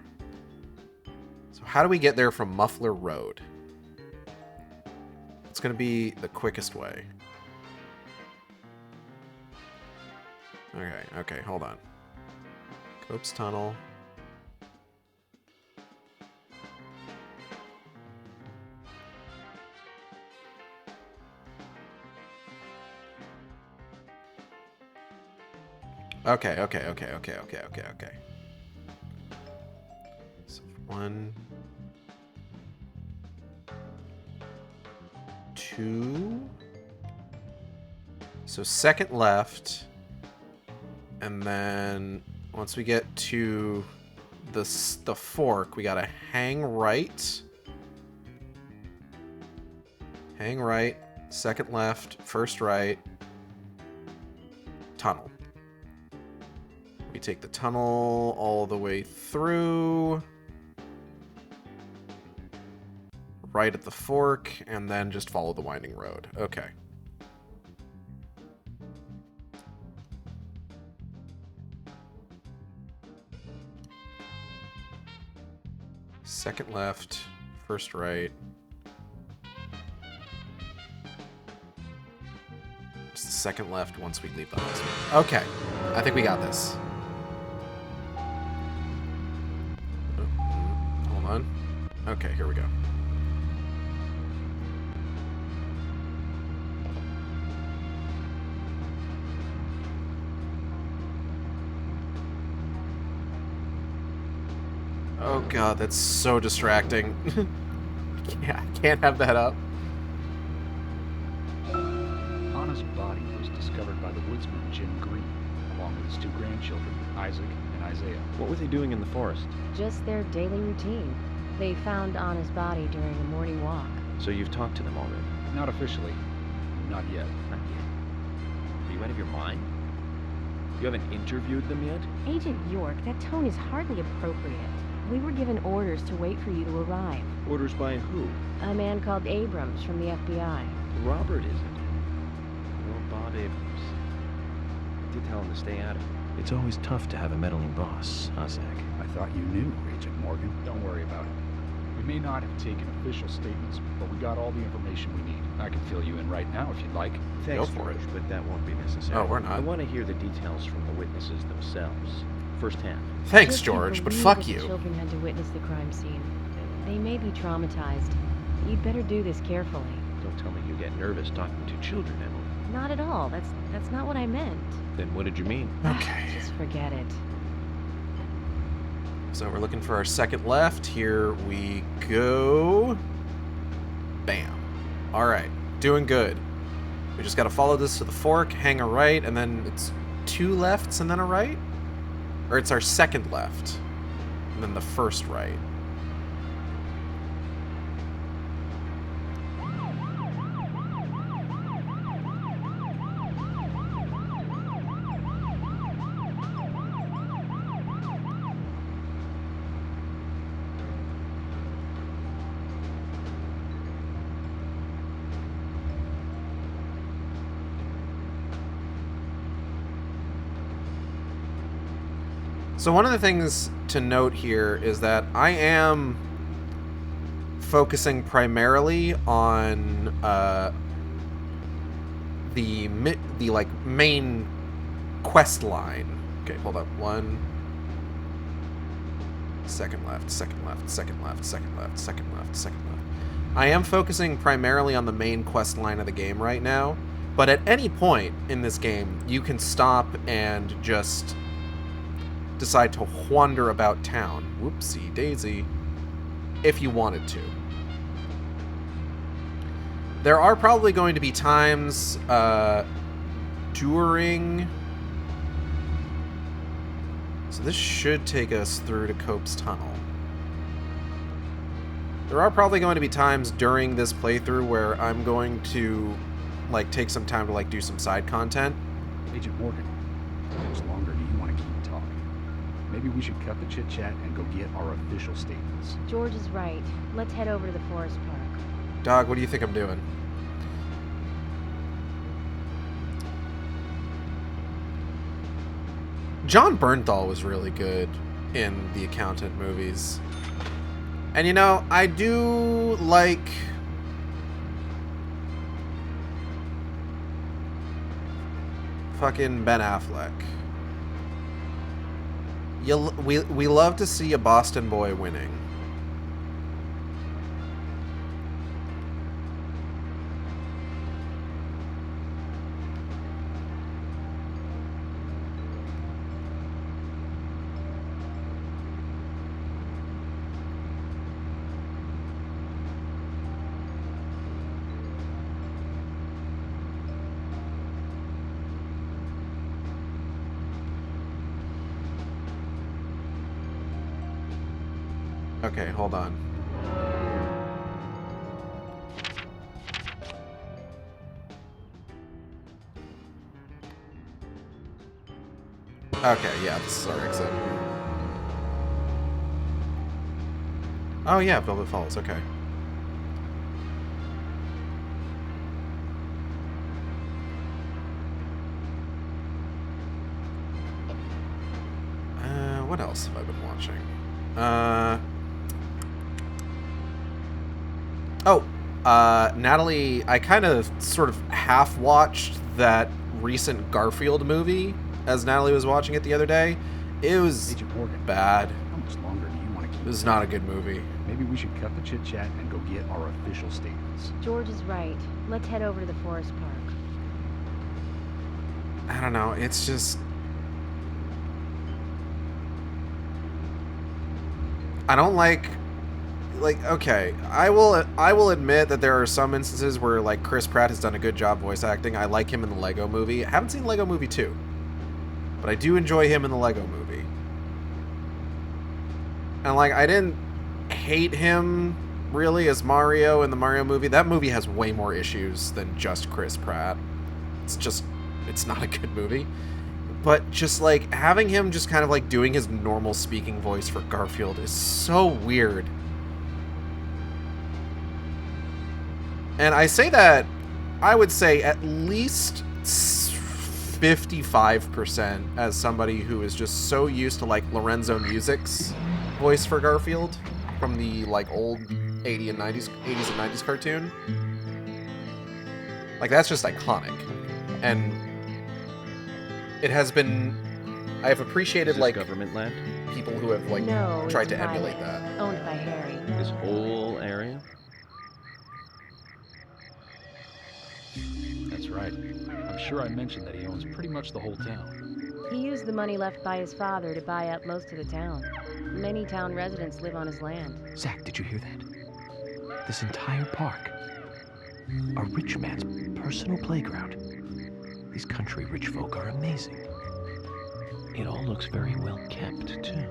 So how do we get there from Muffler Road? It's going to be the quickest way. Okay, hold on. Cope's Tunnel. Okay. So 1, 2. So second left, and then once we get to the fork, we gotta hang right. Hang right, second left, first right, tunnel. We take the tunnel all the way through, right at the fork, and then just follow the winding road. Okay. Second left, first right. Just the second left once we leave the hospital. Okay, I think we got this. Hold on. Okay, here we go. Oh god, that's so distracting. Yeah, I can't have that up. Anna's body was discovered by the woodsman Jim Green, along with his 2 grandchildren, Isaac and Isaiah. What were they doing in the forest? Just their daily routine. They found Anna's body during a morning walk. So you've talked to them already? Not officially. Not yet. Not yet. Are you out of your mind? You haven't interviewed them yet? Agent York, that tone is hardly appropriate. We were given orders to wait for you to arrive. Orders by who? A man called Abrams from the FBI. Robert, is it? Well, Bob Abrams. I did tell him to stay out of it. It's always tough to have a meddling boss, huh, Zach? I thought you knew, Agent Morgan. Don't worry about it. We may not have taken official statements, but we got all the information we need. I can fill you in right now if you'd like. Thanks, Go for it. George, but that won't be necessary. Oh, we're not. I want to hear the details from the witnesses themselves, firsthand. Thanks, Just can't George, but believe fuck that you. The children had to witness the crime scene. They may be traumatized. You'd better do this carefully. Don't tell me you get nervous talking to children, Emily. Not at all. That's not what I meant. Then what did you mean? Okay. Just forget it. So we're looking for our second left. Here we go. Bam. All right. Doing good. We just got to follow this to the fork, hang a right, and then it's 2 lefts and then a right? Or it's our second left, and then the first right. So one of the things to note here is that I am focusing primarily on the like main quest line. Okay, hold up. 1 second left, second left, second left, second left, second left, second left. I am focusing primarily on the main quest line of the game right now, but at any point in this game, you can stop and just decide to wander about town. Whoopsie daisy. If you wanted to. There are probably going to be times during... So this should take us through to Cope's Tunnel. There are probably going to be times during this playthrough where I'm going to like take some time to like do some side content. Agent Morgan, how much longer do you want to keep talking? Maybe we should cut the chit-chat and go get our official statements. George is right. Let's head over to the forest park. Dog, what do you think I'm doing? John Bernthal was really good in the Accountant movies. And you know, I do like... fucking Ben Affleck. We love to see a Boston boy winning. Okay, hold on. Okay, yeah, this is our exit. Oh yeah, Velvet Falls, okay. What else have I been watching? Natalie, I kind of sort of half-watched that recent Garfield movie as Natalie was watching it the other day. It was bad. How much longer do you want to keep? It was not a good movie. Maybe we should cut the chit-chat and go get our official statements. George is right. Let's head over to the forest park. I don't know, it's just... I don't like okay, I will admit that there are some instances where like Chris Pratt has done a good job voice acting. I like him in the Lego Movie. I haven't seen Lego Movie 2, but I do enjoy him in the Lego Movie. And like I didn't hate him really as Mario in the Mario movie. That movie has way more issues than just Chris Pratt. It's not a good movie. But just like having him just kind of like doing his normal speaking voice for Garfield is so weird. And I say that, I would say at least 55% as somebody who is just so used to like Lorenzo Music's voice for Garfield from the like old 80s and 90s cartoon. Like that's just iconic. And it has been, I have appreciated like government land, people who have like tried to emulate that. Owned by Harry. This whole area? That's right. I'm sure I mentioned that he owns pretty much the whole town. He used the money left by his father to buy up most of the town. Many town residents live on his land. Zach, did you hear that? This entire park. A rich man's personal playground. These country rich folk are amazing. It all looks very well kept, too.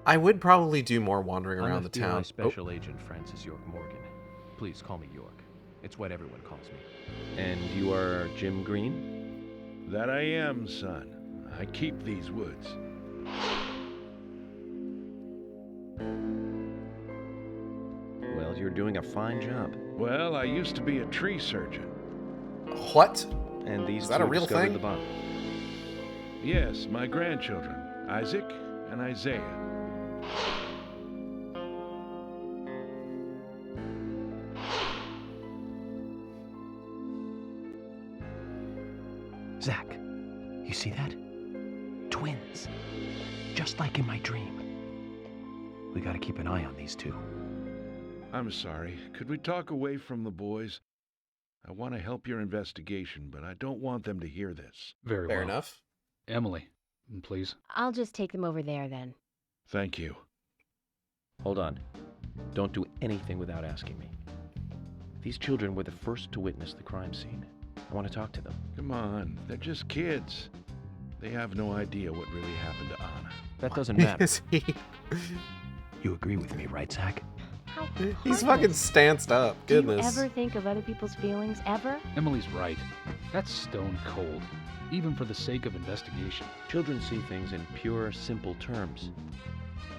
I would probably do more wandering around the FBI town. Special Agent Francis York Morgan. Please call me York. It's what everyone calls me. And you are Jim Green? That I am, son. I keep these woods. Well, you're doing a fine job. Well, I used to be a tree surgeon. What? And these Is that a real discovered thing? the body. Yes, my grandchildren, Isaac and Isaiah. Zach, you see that? Twins. Just like in my dream. We gotta keep an eye on these two. I'm sorry. Could we talk away from the boys? I want to help your investigation, but I don't want them to hear this. Very Fair well. enough. Emily, please. I'll just take them over there then. Thank you. Hold on. Don't do anything without asking me. These children were the first to witness the crime scene. I want to talk to them. Come on, they're just kids. They have no idea what really happened to Anna. That doesn't matter. Is he? You agree with me, right, Zach? How He's heartless. fucking stanced up. Goodness. Do you ever think of other people's feelings, ever? Emily's right. That's stone cold, even for the sake of investigation. Children see things in pure, simple terms.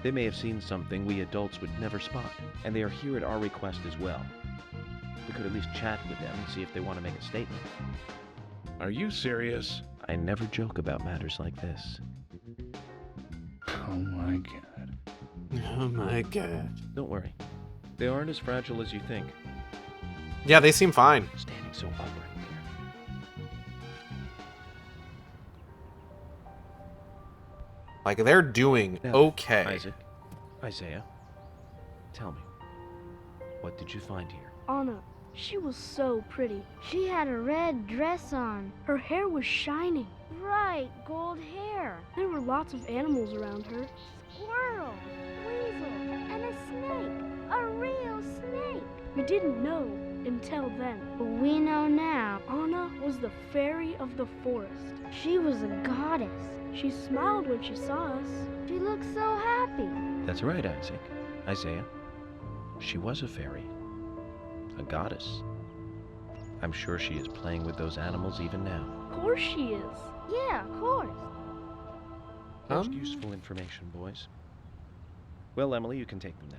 They may have seen something we adults would never spot, and they are here at our request as well. We could at least chat with them and see if they want to make a statement. Are you serious? I never joke about matters like this. Oh my god. Oh my god. Don't worry. They aren't as fragile as you think. Yeah, they seem fine. Standing so upright there. Like they're doing Now, okay. Isaac, Isaiah, tell me, what did you find here? Anna, she was so pretty. She had a red dress on. Her hair was shining. Right, gold hair. There were lots of animals around her. Squirrel, weasel, and a snake. A real snake. We didn't know until then. But we know now. Anna was the fairy of the forest. She was a goddess. She smiled when she saw us. She looked so happy. That's right, Isaac. Isaiah. She was a fairy. A goddess. I'm sure she is playing with those animals even now. Of course she is. Yeah, of course. Most useful information, boys. Well, Emily, you can take them now.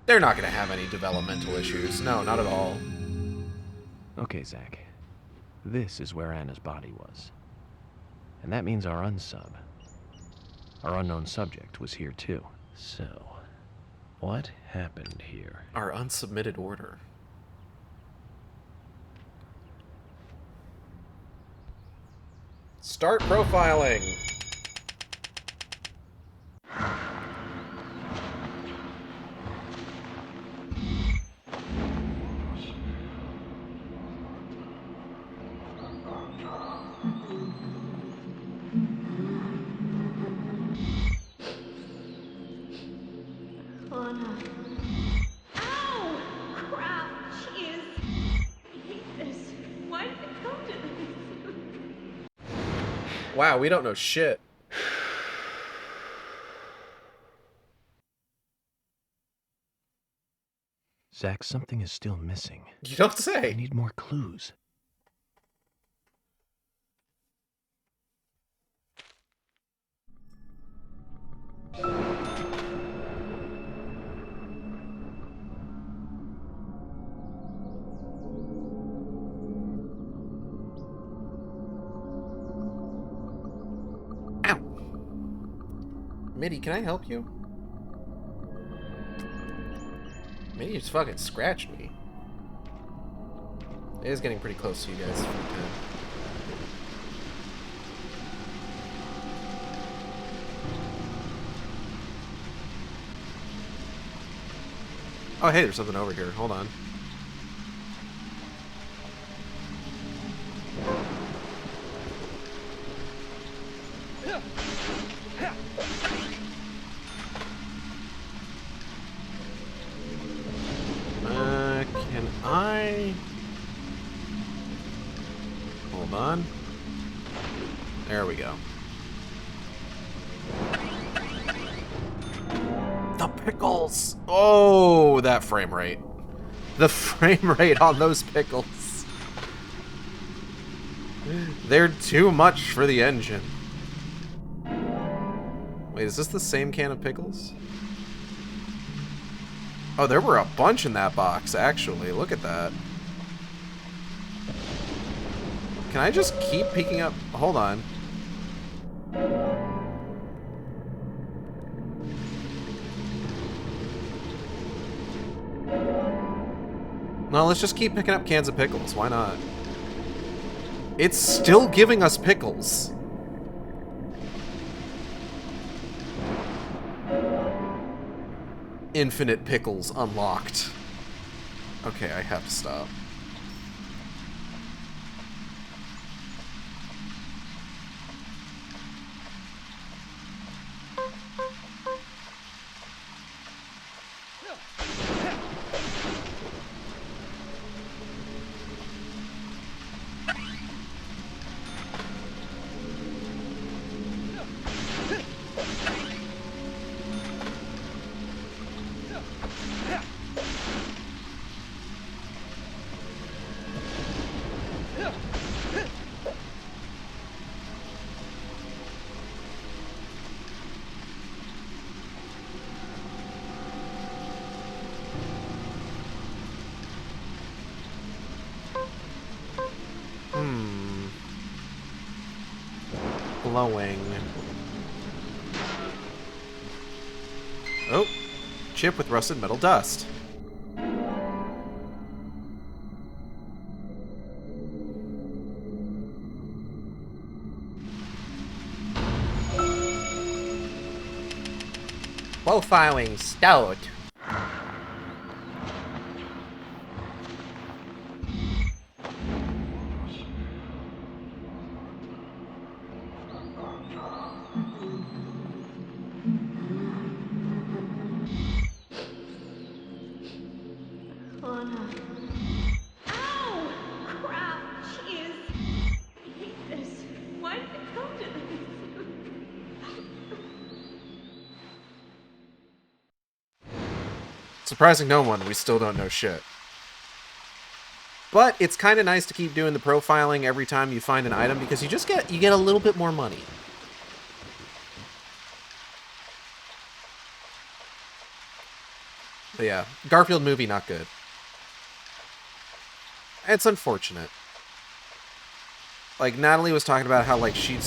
They're not going to have any developmental issues. No, not at all. Okay, Zach. This is where Anna's body was. And that means our unsub. Our unknown subject was here too. So, what happened here? Our unsubmitted order. Start profiling. Wow, we don't know shit. Zach, something is still missing. You don't say. I need more clues. Mitty, can I help you? Mitty just fucking scratched me. It is getting pretty close to you guys. Oh, hey, there's something over here. Hold on. Can I... Hold on. There we go. The pickles! Oh, that frame rate. The frame rate on those pickles. They're too much for the engine. Wait, is this the same can of pickles? Oh, there were a bunch in that box, actually. Look at that. Can I just keep picking up... Hold on. No, let's just keep picking up cans of pickles. Why not? It's still giving us pickles. Infinite pickles unlocked. Okay, I have to stop. Glowing. Oh, chip with rusted metal dust. Profiling stout. Anna. Ow! Crap! Jeez! I hate this. Why did it come to this? Surprising no one, we still don't know shit. But it's kind of nice to keep doing the profiling every time you find an item because you get a little bit more money. But yeah, Garfield movie not good. It's unfortunate. Like Natalie was talking about how like she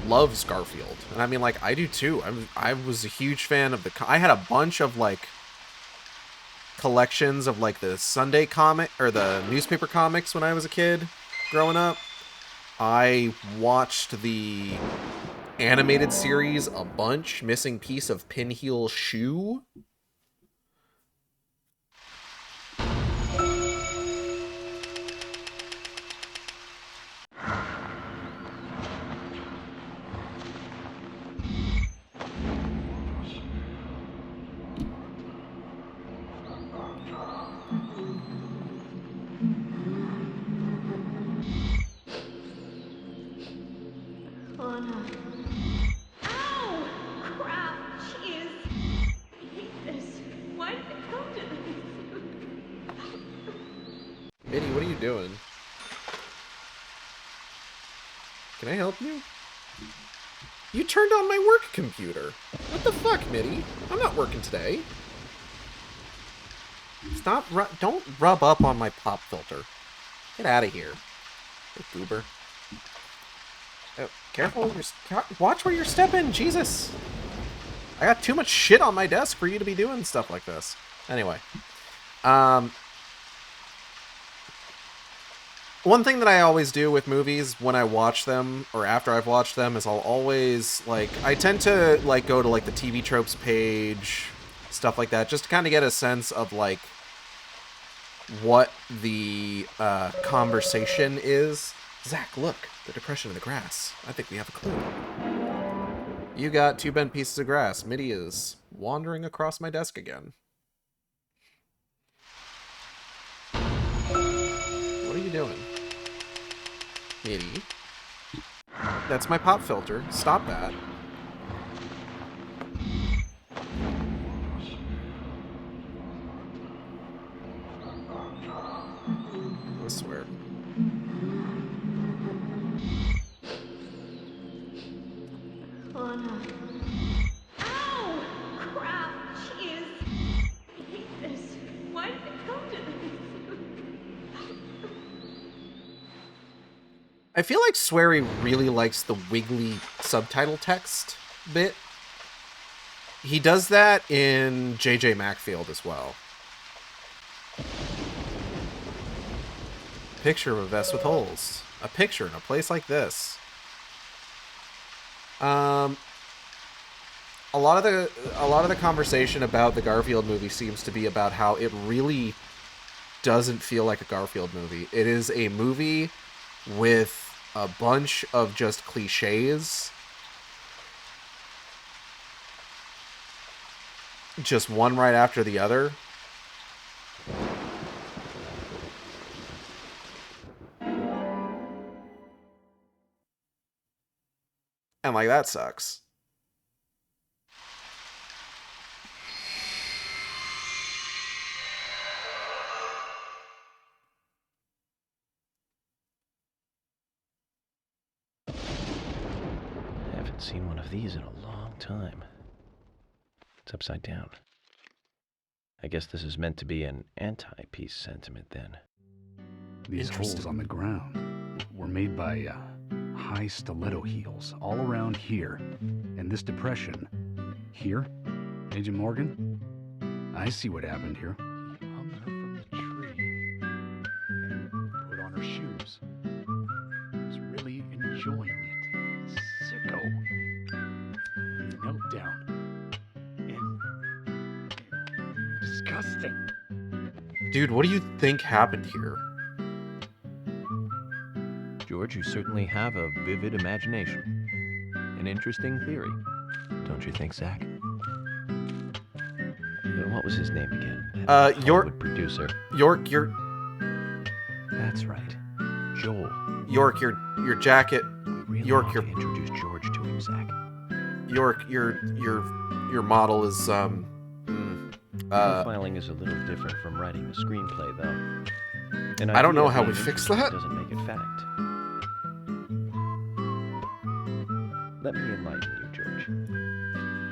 loves Garfield, and I mean like I do too. I was a huge fan of I had a bunch of like collections of like the Sunday comic or the newspaper comics when I was a kid growing up. I watched the animated series a bunch. Missing Piece of Pinheel Shoe. Mitty, what are you doing? Can I help you? You turned on my work computer. What the fuck, Mitty? I'm not working today. Stop, don't rub up on my pop filter. Get out of here. Hey, goober. Oh, careful, watch where you're stepping, Jesus. I got too much shit on my desk for you to be doing stuff like this. Anyway. One thing that I always do with movies when I watch them, or after I've watched them, is I'll always, like, I tend to, like, go to, like, the TV tropes page, stuff like that, just to kind of get a sense of, like, what the conversation is. Zach, look, the depression in the grass. I think we have a clue. You got 2 bent pieces of grass. Mitty is wandering across my desk again. What are you doing? Mitty. That's my pop filter. Stop that. I swear. Oh no. Ow! Crap! Jeez! I hate this. Why did it come to this? I feel like Swery really likes the wiggly subtitle text bit. He does that in J.J. Macfield as well. Picture of a vest with holes. A picture in a place like this. A lot of the conversation about the Garfield movie seems to be about how it really doesn't feel like a Garfield movie. It is a movie with a bunch of just cliches. Just one right after the other. And, like, that sucks. Haven't seen one of these in a long time. It's upside down. I guess this is meant to be an anti-peace sentiment, then. These holes on the ground were made by high stiletto heels all around here. And this depression here, Agent Morgan, I see what happened here. He hung her from the tree and put on her shoes. He was really enjoying it. Sicko. He knelt down. And disgusting. Dude, what do you think happened here? George, you certainly have a vivid imagination. An interesting theory. Don't you think, Zach? What was his name again? York producer. York, your... That's right. Joel. York, your jacket... Really York, your... introduce George to him, Zach. York, your model is, Profiling is a little different from writing a screenplay, though. I don't know how we fix that. Doesn't make it fact. Let me enlighten you, George.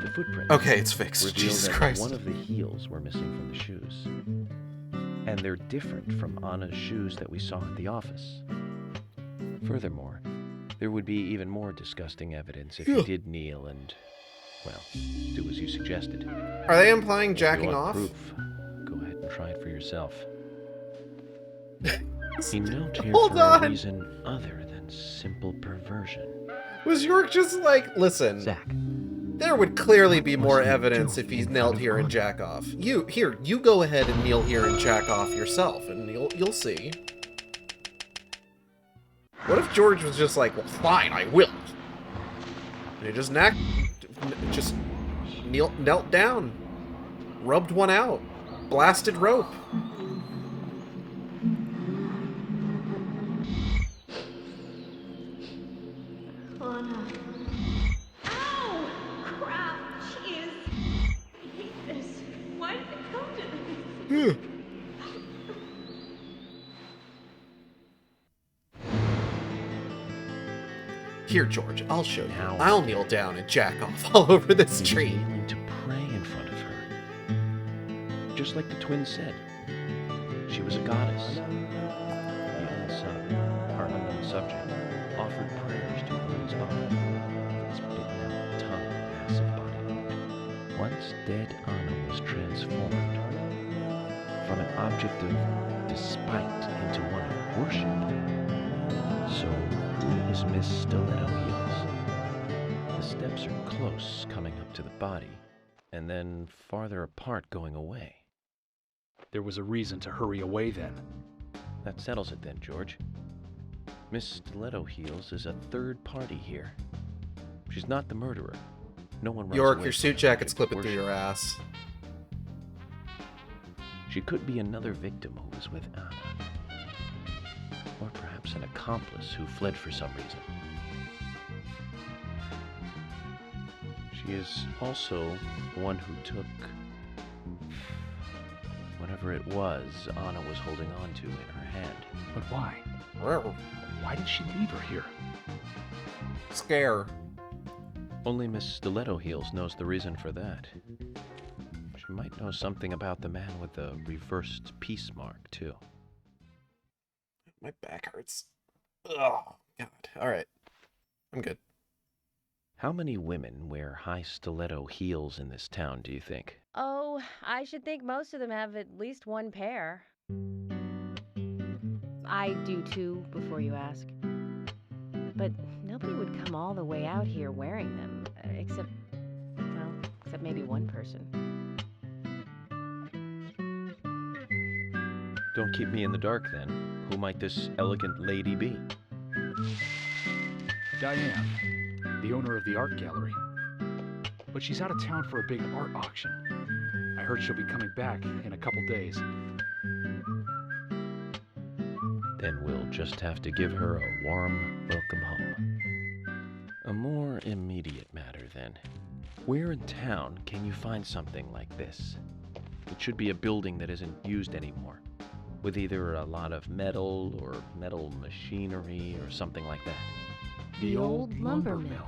The footprint. Okay, it's fixed. Revealed Jesus that Christ. One of the heels were missing from the shoes, and they're different from Anna's shoes that we saw at the office. Furthermore, there would be even more disgusting evidence if you did kneel and, well, do as you suggested. Are they implying If jacking you want off? Proof, go ahead and try it for yourself. He knelt here Hold for on. a reason other than simple perversion. Was York just like, listen, Zach, there would clearly be more evidence if he knelt here and jack off. You go ahead and kneel here and jack off yourself, and you'll see. What if George was just like, well, fine, I will. And he just knelt down, rubbed one out, blasted rope. Oh no. Ow! Crap! Jeez! I hate this. Why did it come to this? Here, George, I'll show you. Now I'll kneel down and jack off all over this he was tree. kneeling to pray in front of her. Just like the twins said. She was a goddess. The young son, our unknown subject, offered prayers to Moon's body. His big tongue, massive body looked. Once dead Anna was transformed from an object of despite into one of worship. So, who is Miss Stiletto Heels? The steps are close, coming up to the body, and then farther apart, going away. There was a reason to hurry away then. That settles it then, George. Miss Stiletto Heels is a third party here. She's not the murderer. No one runs York, away your from suit an jacket's object of clipping through worship. your ass. She could be another victim who was with Anna. Or perhaps an accomplice who fled for some reason. She is also the one who took whatever it was Anna was holding on to in her hand. But why? Why did she leave her here? Scare. Only Miss Stiletto Heels knows the reason for that. She might know something about the man with the reversed peace mark, too. My back hurts. Oh, God. All right. I'm good. How many women wear high stiletto heels in this town, do you think? Oh, I should think most of them have at least one pair. I do too, before you ask. But nobody would come all the way out here wearing them, except maybe one person. Don't keep me in the dark, then. Who might this elegant lady be? Diane, the owner of the art gallery. But she's out of town for a big art auction. I heard she'll be coming back in a couple days. Then we'll just have to give her a warm welcome home. A more immediate matter, then. Where in town can you find something like this? It should be a building that isn't used anymore, with either a lot of metal or metal machinery or something like that. The old lumber mill.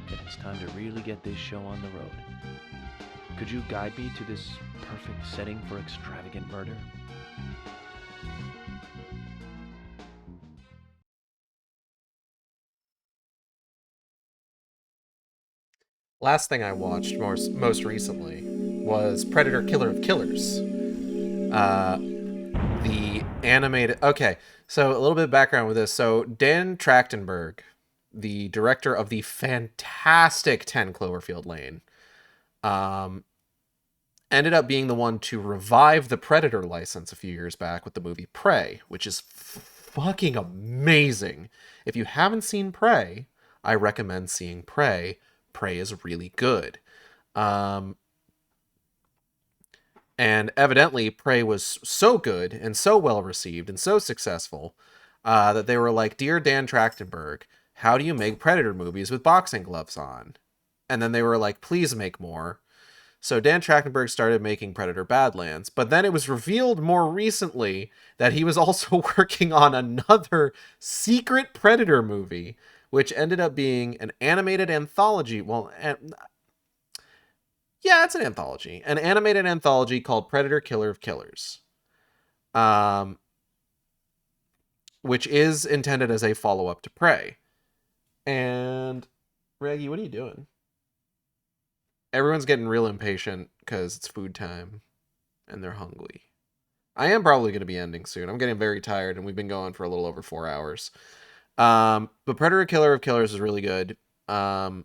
Then it's time to really get this show on the road. Could you guide me to this perfect setting for extravagant murder? Last thing I watched most recently was Predator Killer of Killers. The animated... Okay, so a little bit of background with this. So Dan Trachtenberg, the director of the fantastic 10 Cloverfield Lane, ended up being the one to revive the Predator license a few years back with the movie Prey, which is fucking amazing. If you haven't seen Prey, I recommend seeing Prey. Prey is really good. And evidently, Prey was so good and so well received and so successful that they were like, "Dear Dan Trachtenberg, how do you make Predator movies with boxing gloves on?" And then they were like, "Please make more." So Dan Trachtenberg started making Predator Badlands, but then it was revealed more recently that he was also working on another secret Predator movie, which ended up being an animated anthology. Well, yeah, it's an anthology. An animated anthology called Predator Killer of Killers. Which is intended as a follow-up to Prey. And, Reggie, what are you doing? Everyone's getting real impatient because it's food time and they're hungry. I am probably going to be ending soon. I'm getting very tired and we've been going for a little over 4 hours. But Predator Killer of Killers is really good. They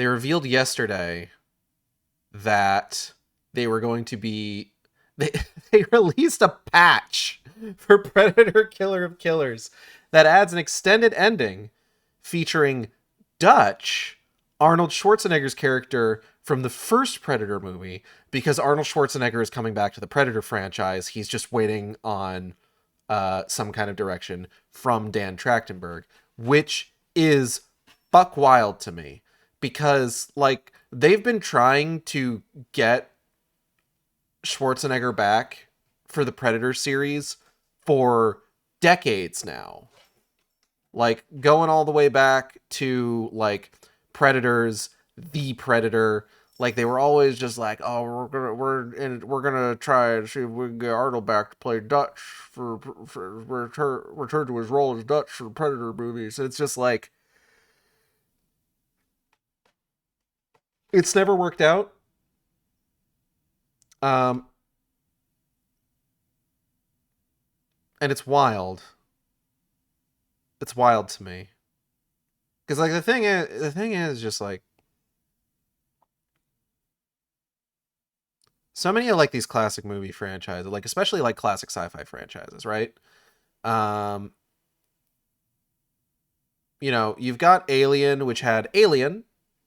revealed yesterday that they were going to be... They released a patch for Predator Killer of Killers that adds an extended ending featuring Dutch, Arnold Schwarzenegger's character from the first Predator movie, because Arnold Schwarzenegger is coming back to the Predator franchise. He's just waiting on some kind of direction from Dan Trachtenberg, which is buck wild to me, because like they've been trying to get Schwarzenegger back for the Predator series for decades now. Like, going all the way back to, like, Predators, The Predator. Like, they were always just like, oh, we're gonna try and see if we can get Arnold back to play Dutch for return to his role as Dutch for the Predator movies. It's just like, it's never worked out. And it's wild. It's wild to me. Because, like, the thing is just, like, so many of, like, these classic movie franchises, like, especially, like, classic sci-fi franchises, right? You know, you've got Alien, which had Alien,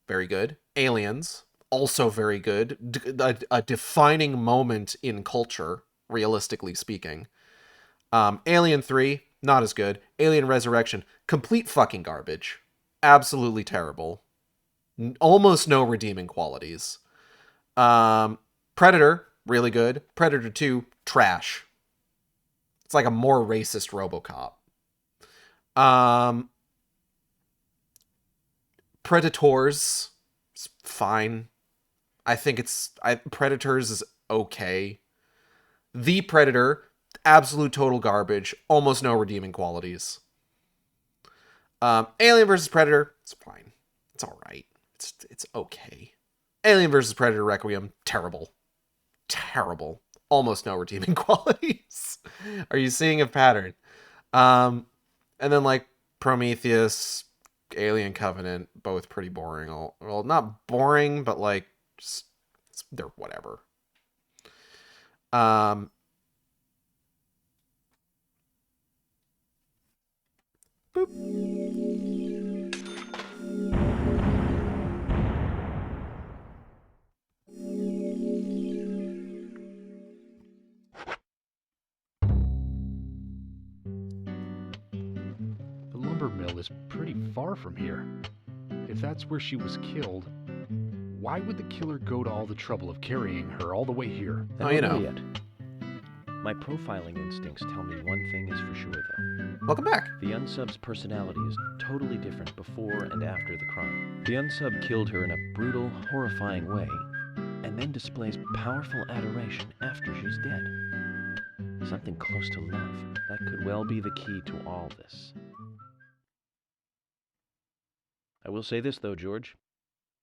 very good. Aliens, also very good. A defining moment in culture, realistically speaking. Alien 3, not as good. Alien Resurrection, complete fucking garbage. Absolutely terrible. Almost no redeeming qualities. Predator, really good. Predator 2, trash. It's like a more racist RoboCop. Predators, fine. I think Predators is okay. The Predator, absolute total garbage. Almost no redeeming qualities. Alien vs. Predator, it's fine. It's alright. It's okay. Alien vs. Predator Requiem, terrible. Terrible. Almost no redeeming qualities. Are you seeing a pattern? And then, like, Prometheus, Alien Covenant, both pretty boring. Well, not boring, but, like, just, they're whatever. Boop. Mill is pretty far from here. If that's where she was killed, why would the killer go to all the trouble of carrying her all the way here? Oh, you know. My profiling instincts tell me one thing is for sure, though. Welcome back. The unsub's personality is totally different before and after the crime. The unsub killed her in a brutal, horrifying way, and then displays powerful adoration after she's dead. Something close to love. That could well be the key to all this. I will say this, though, George.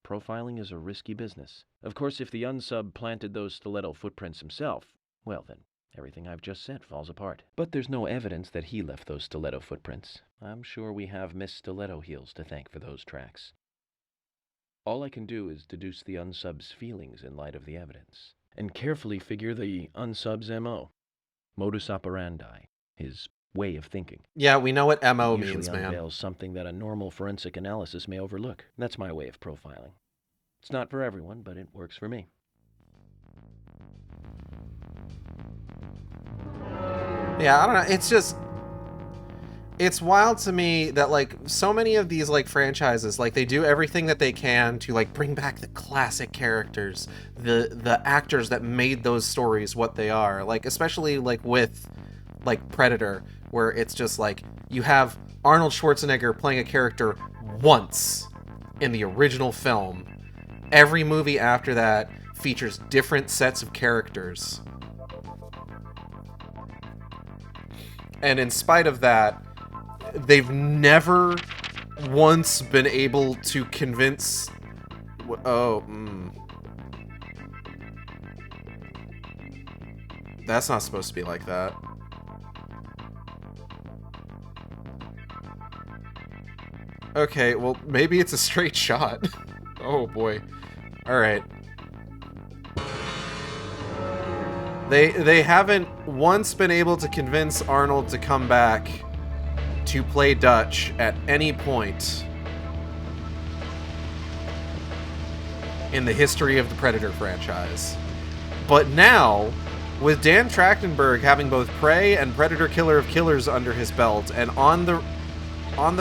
Profiling is a risky business. Of course, if the unsub planted those stiletto footprints himself, well then, everything I've just said falls apart. But there's no evidence that he left those stiletto footprints. I'm sure we have Miss Stiletto Heels to thank for those tracks. All I can do is deduce the unsub's feelings in light of the evidence, and carefully figure the unsub's MO. Modus operandi. His way of thinking. Yeah, we know what MO means, man. Unveils something that a normal forensic analysis may overlook. That's my way of profiling. It's not for everyone, but it works for me. Yeah, I don't know. It's wild to me that, like, so many of these, like, franchises, like, they do everything that they can to, like, bring back the classic characters, the actors that made those stories what they are. Like, especially, like, with, like, Predator, where it's just like, you have Arnold Schwarzenegger playing a character once in the original film. Every movie after that features different sets of characters. And in spite of that, they've never once been able to convince... That's not supposed to be like that. Okay, well, maybe it's a straight shot. Oh, boy. Alright. They haven't once been able to convince Arnold to come back to play Dutch at any point in the history of the Predator franchise. But now, with Dan Trachtenberg having both Prey and Predator Killer of Killers under his belt, and on the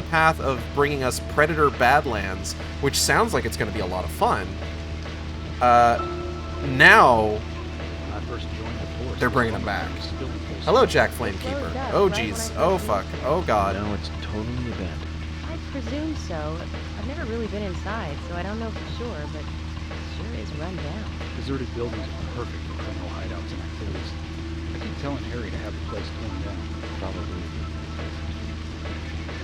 path of bringing us Predator Badlands, which sounds like it's going to be a lot of fun. Now... I first joined the force they're bringing him back. Hello, Jack Flamekeeper. Oh, jeez. Oh, fuck. Oh, God. Now it's totally abandoned. I presume so. I've never really been inside, so I don't know for sure, but it sure is run down. Deserted buildings are perfect for criminal hideouts and activities. I keep telling Harry to have the place torn down. Probably.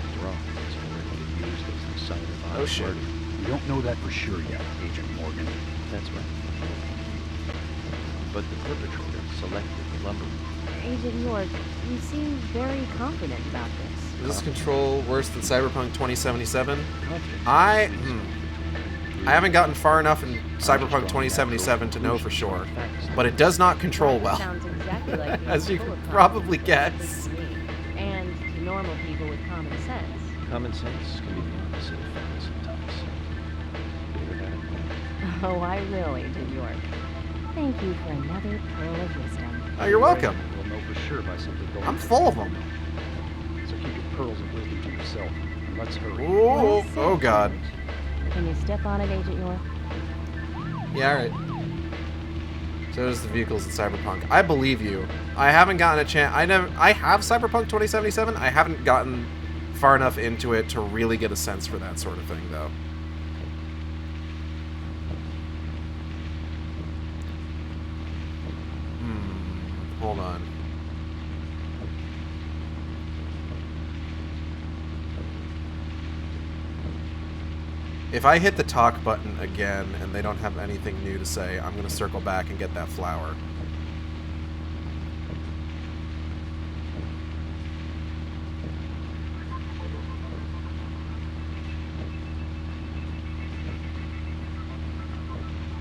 After all, it's already used as the site of Oh, shit. Murder. We don't know that for sure yet, Agent Morgan. That's right. But the perpetrator selected the lumber. Agent York, you seem very confident about this. Is this control worse than Cyberpunk 2077? I haven't gotten far enough in Cyberpunk 2077 to know for sure, but it does not control well. Sounds exactly like as you can probably guess. And to normal people with common sense. Common sense can be the opposite of facts sometimes. Bear that in mind. Oh, I will, Agent York. Thank you for another pearl of wisdom. Oh, you're welcome. We'll know for sure by something going I'm full of them. So keep your pearls of wisdom to yourself. And let's hurry. Oh, oh God. Can you step on it, Agent York? Yeah, alright. So does the vehicles in Cyberpunk. I believe you. I haven't gotten a chance. I have Cyberpunk 2077. I haven't gotten far enough into it to really get a sense for that sort of thing, though. Hold on. If I hit the talk button again and they don't have anything new to say, I'm going to circle back and get that flower.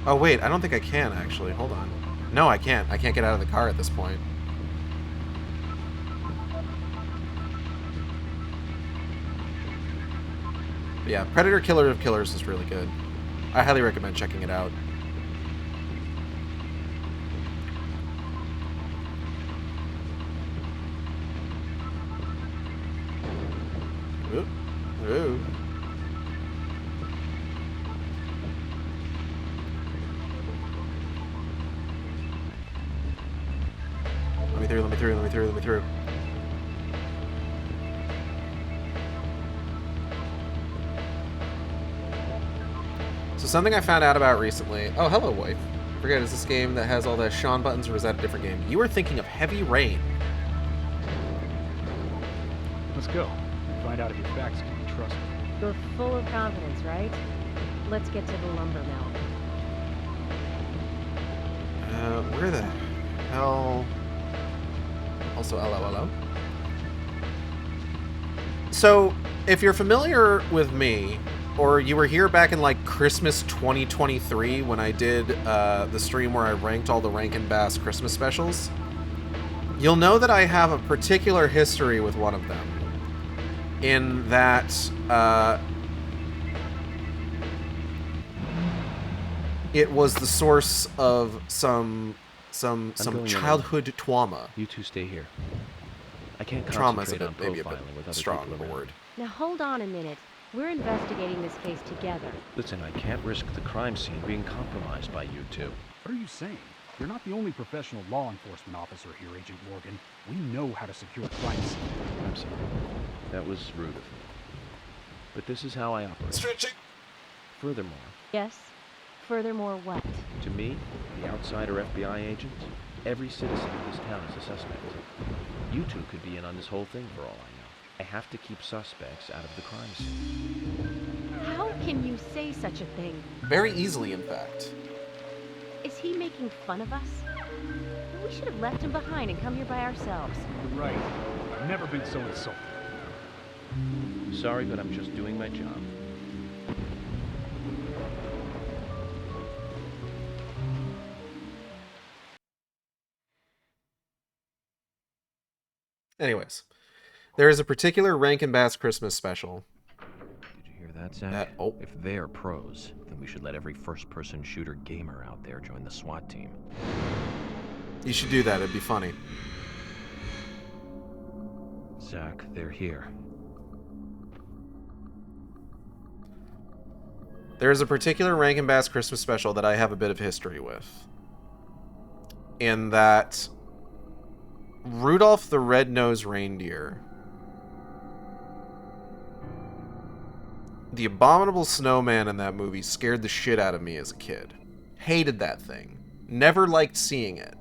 Oh wait, I don't think I can actually. Hold on. No, I can't. I can't get out of the car at this point. But yeah, Predator Killer of Killers is really good. I highly recommend checking it out. Ooh. Ooh. Let me through, let me through, let me through, let me through. So something I found out about recently. Oh, hello, wife. I forget, is this game that has all the Sean buttons or is that a different game? You were thinking of Heavy Rain. Let's go. And find out if your facts can be trusted. You're full of confidence, right? Let's get to the lumber mill. Where the hell... Also, hello. So, if you're familiar with me, or you were here back in like Christmas 2023 when I did the stream where I ranked all the Rankin Bass Christmas specials, you'll know that I have a particular history with one of them. In that it was the source of some childhood trauma. You two stay here. I can't Trauma is concentrate on maybe a bit profiling with other strong people of a around. word. Now hold on a minute. We're investigating this case together. Listen, I can't risk the crime scene being compromised by you two. What are you saying? You're not the only professional law enforcement officer here, Agent Morgan. We know how to secure a crime scene. I'm sorry. That was rude of me. But this is how I operate. Stretching. Furthermore, Yes? Furthermore, what? to me, the outsider FBI agent, every citizen of this town is a suspect. You two could be in on this whole thing for all I know. I have to keep suspects out of the crime scene. How can you say such a thing? Very easily, in fact. Is he making fun of us? We should have left him behind and come here by ourselves. You're right. I've never been so insulted. Sorry, but I'm just doing my job. Anyways, there is a particular Rankin Bass Christmas special. Did you hear that, Zach? If they're pros, then we should let every first-person shooter gamer out there join the SWAT team. You should do that, it'd be funny. Zach, they're here. There is a particular Rankin Bass Christmas special that I have a bit of history with. In that Rudolph the Red-Nosed Reindeer. The abominable snowman in that movie scared the shit out of me as a kid. Hated that thing. Never liked seeing it.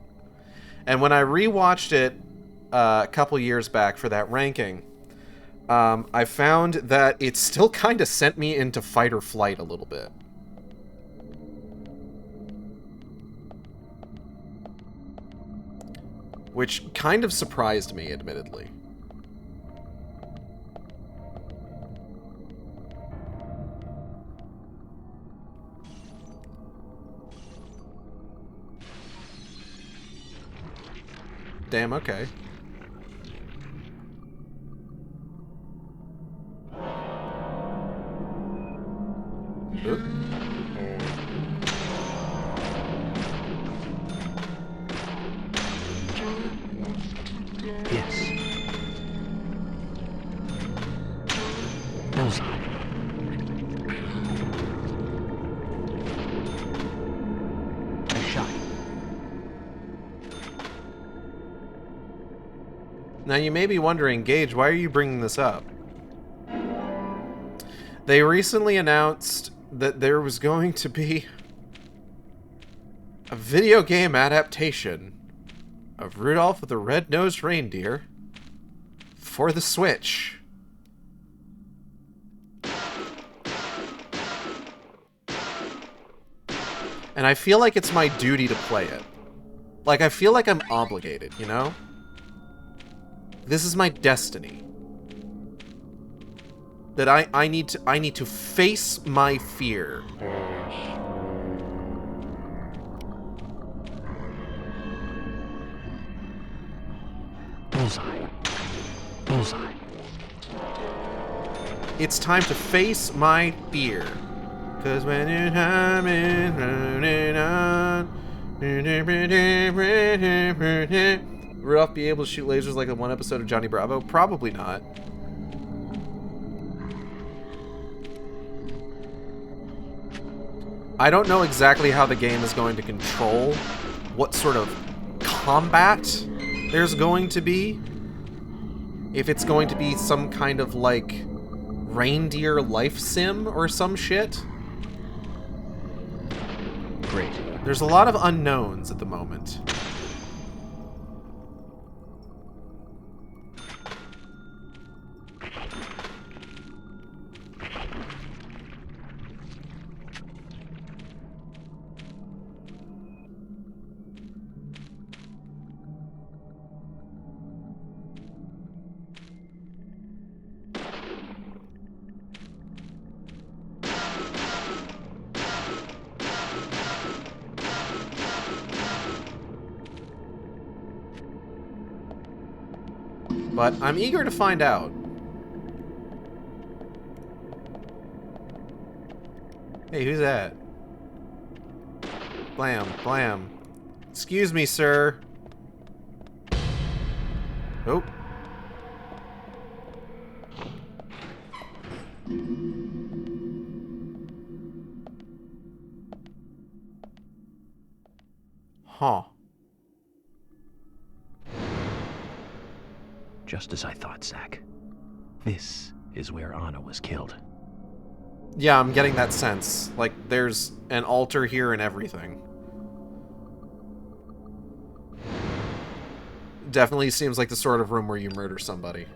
And when I rewatched it a couple years back for that ranking, I found that it still kind of sent me into fight or flight a little bit. Which kind of surprised me, admittedly. Damn, okay. Oop. Yes. Bullseye. Nice shot. Now you may be wondering, Gage, why are you bringing this up? They recently announced that there was going to be a video game adaptation of Rudolph the Red-Nosed Reindeer for the Switch. And I feel like it's my duty to play it. Like, I feel like I'm obligated, you know? This is my destiny. That I need to face my fear. Bullseye. Bullseye. It's time to face my fear. 'Cause when your time is running on, Rudolph be able to shoot lasers like in one episode of Johnny Bravo? Probably not. I don't know exactly how the game is going to control what sort of combat there's going to be. If it's going to be some kind of, like, reindeer life sim or some shit. Great. There's a lot of unknowns at the moment. But I'm eager to find out. Hey, who's that? Blam, blam. Excuse me, sir. Oh. Huh. Just as I thought, Zack. This is where Anna was killed. Yeah, I'm getting that sense. Like, there's an altar here and everything. Definitely seems like the sort of room where you murder somebody.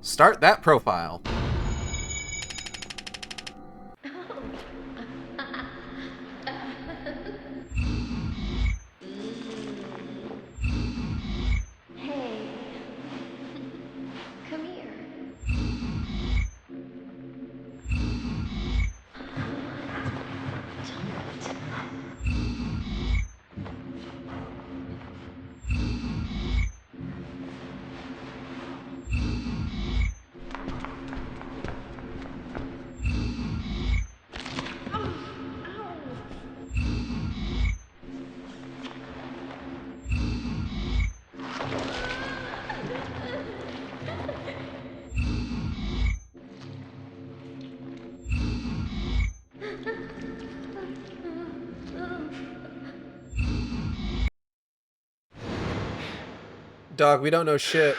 Start that profile. Hey. Come here. Dog, we don't know shit.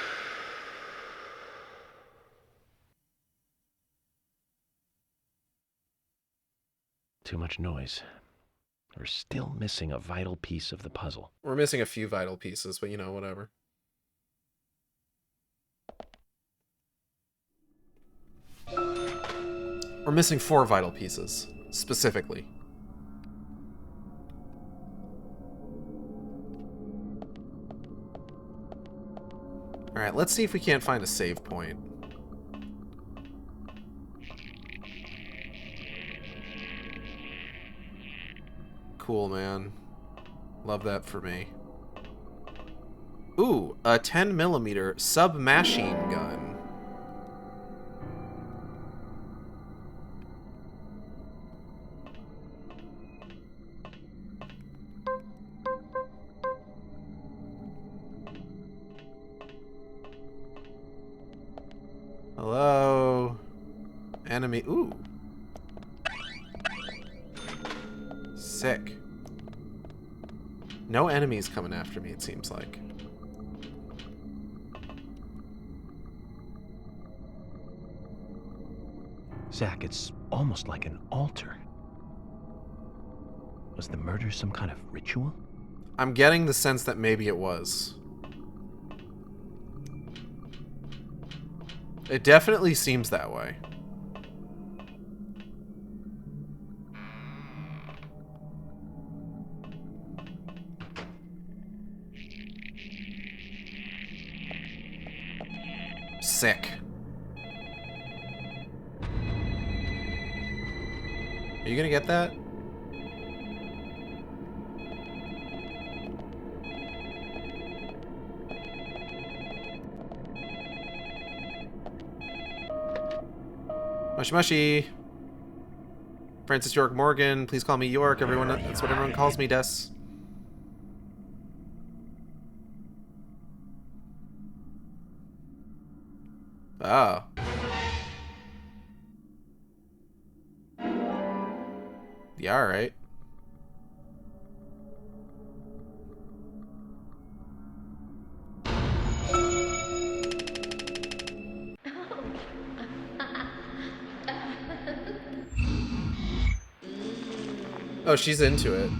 Too much noise. We're still missing a vital piece of the puzzle. We're missing a few vital pieces, but you know, whatever. We're missing 4 vital pieces, specifically. Alright, let's see if we can't find a save point. Cool, man. Love that for me. Ooh, a 10mm submachine gun. Hello? Enemy. Ooh. Sick. No enemies coming after me, it seems like. Zach, it's almost like an altar. Was the murder some kind of ritual? I'm getting the sense that maybe it was. It definitely seems that way. Sick. Are you gonna get that? Mushy mushy. Francis York Morgan. Please call me York. Everyone, that's what everyone calls me, Des. Oh. Yeah, alright. Oh, she's into it.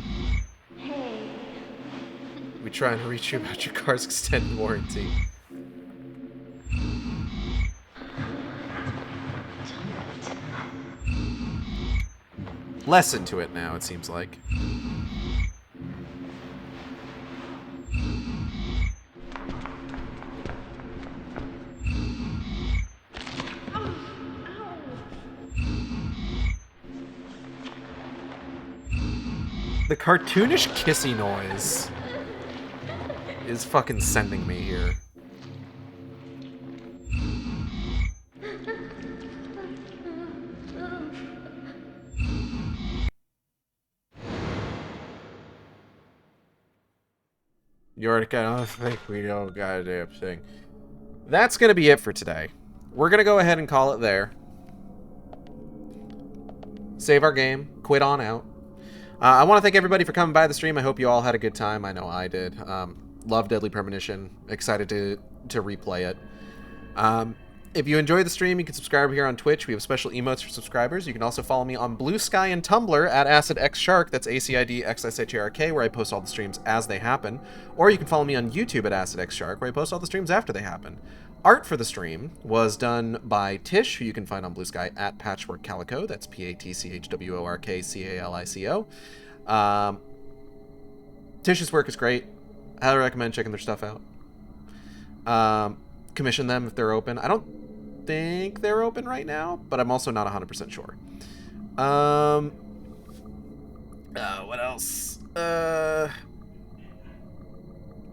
We trying to reach you about your car's extended warranty. Less into it now, it seems like. The cartoonish kissy noise is fucking sending me here. York, I don't think we know a goddamn thing. That's gonna be it for today. We're gonna go ahead and call it there. Save our game, quit on out. I want to thank everybody for coming by the stream. I hope you all had a good time. I know I did. Love Deadly Premonition. Excited to replay it. If you enjoy the stream, you can subscribe here on Twitch. We have special emotes for subscribers. You can also follow me on Blue Sky and Tumblr at AcidXShark. That's AcidXShark, where I post all the streams as they happen. Or you can follow me on YouTube at AcidXShark, where I post all the streams after they happen. Art for the stream was done by Tish, who you can find on Blue Sky at Patchwork Calico. That's PATCHWORKCALICO. Tish's work is great. I highly recommend checking their stuff out. Commission them if they're open. I don't think they're open right now, but I'm also not 100% sure. What else?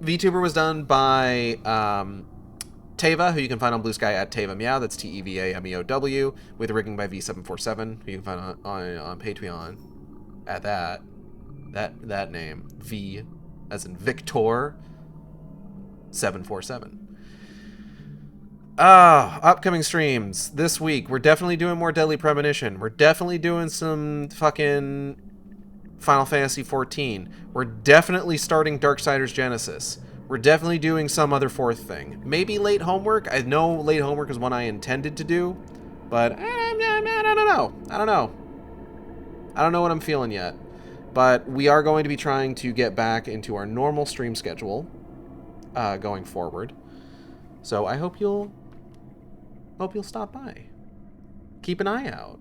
VTuber was done by Teva, who you can find on Blue Sky at Teva Meow. That's TEVAMEOW, with rigging by V747, who you can find on Patreon at that name, V as in Victor 747. Upcoming streams this week. We're definitely doing more Deadly Premonition. We're definitely doing some fucking Final Fantasy XIV. We're definitely starting Darksiders Genesis. We're definitely doing some other fourth thing. Maybe late homework. I know late homework is one I intended to do, but I don't know. I don't know. I don't know what I'm feeling yet. But we are going to be trying to get back into our normal stream schedule going forward. So I hope you'll stop by. Keep an eye out.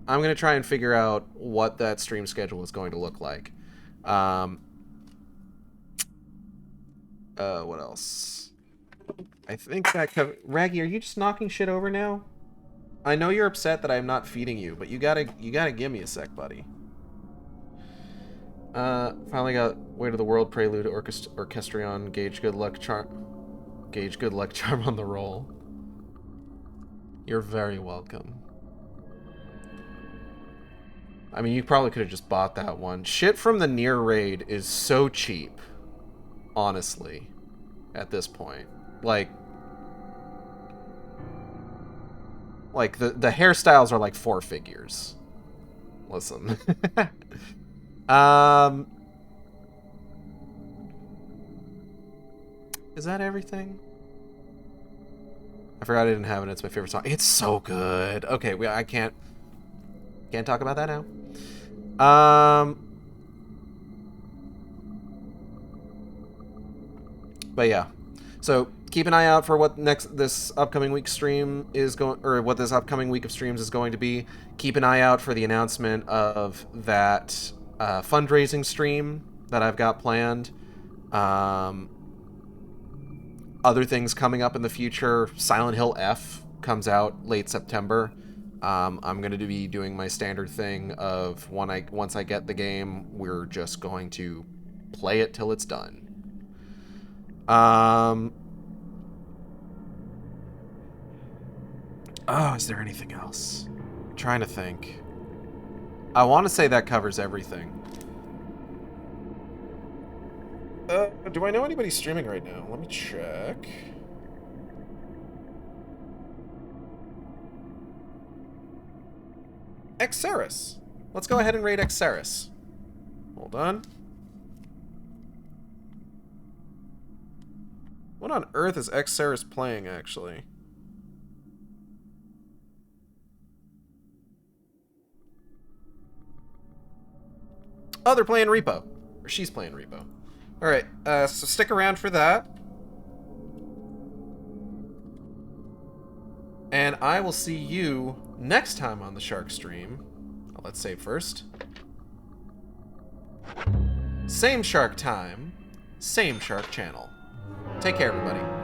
I'm going to try and figure out what that stream schedule is going to look like. What else? I think that Raggy, are you just knocking shit over now? I know you're upset that I'm not feeding you, but you gotta give me a sec, buddy. Finally got Way to the World Prelude Orchestrion Gage Good Luck Charm on the roll. You're very welcome. I mean, you probably could have just bought that one. Shit from the Nier raid is so cheap. Honestly, at this point. Like the hairstyles are like 4 figures. Listen. Is that everything? I forgot I didn't have it. It's my favorite song. It's so good. Okay, I can't talk about that now. But yeah, so keep an eye out for what this upcoming week's stream is going, or what this upcoming week of streams is going to be. Keep an eye out for the announcement of that fundraising stream that I've got planned. Other things coming up in the future. Silent Hill F comes out late September. I'm going to be doing my standard thing of once I get the game, we're just going to play it till it's done. Oh, is there anything else? I'm trying to think. I want to say that covers everything. Do I know anybody streaming right now? Let me check. Xeris. Let's go ahead and raid Xeris. Hold on. What on earth is Xeris playing, actually? Oh, they're playing Repo. Or she's playing Repo. Alright, so stick around for that. And I will see you next time on the Shark stream. Let's save first. Same Shark time, same Shark channel. Take care, everybody.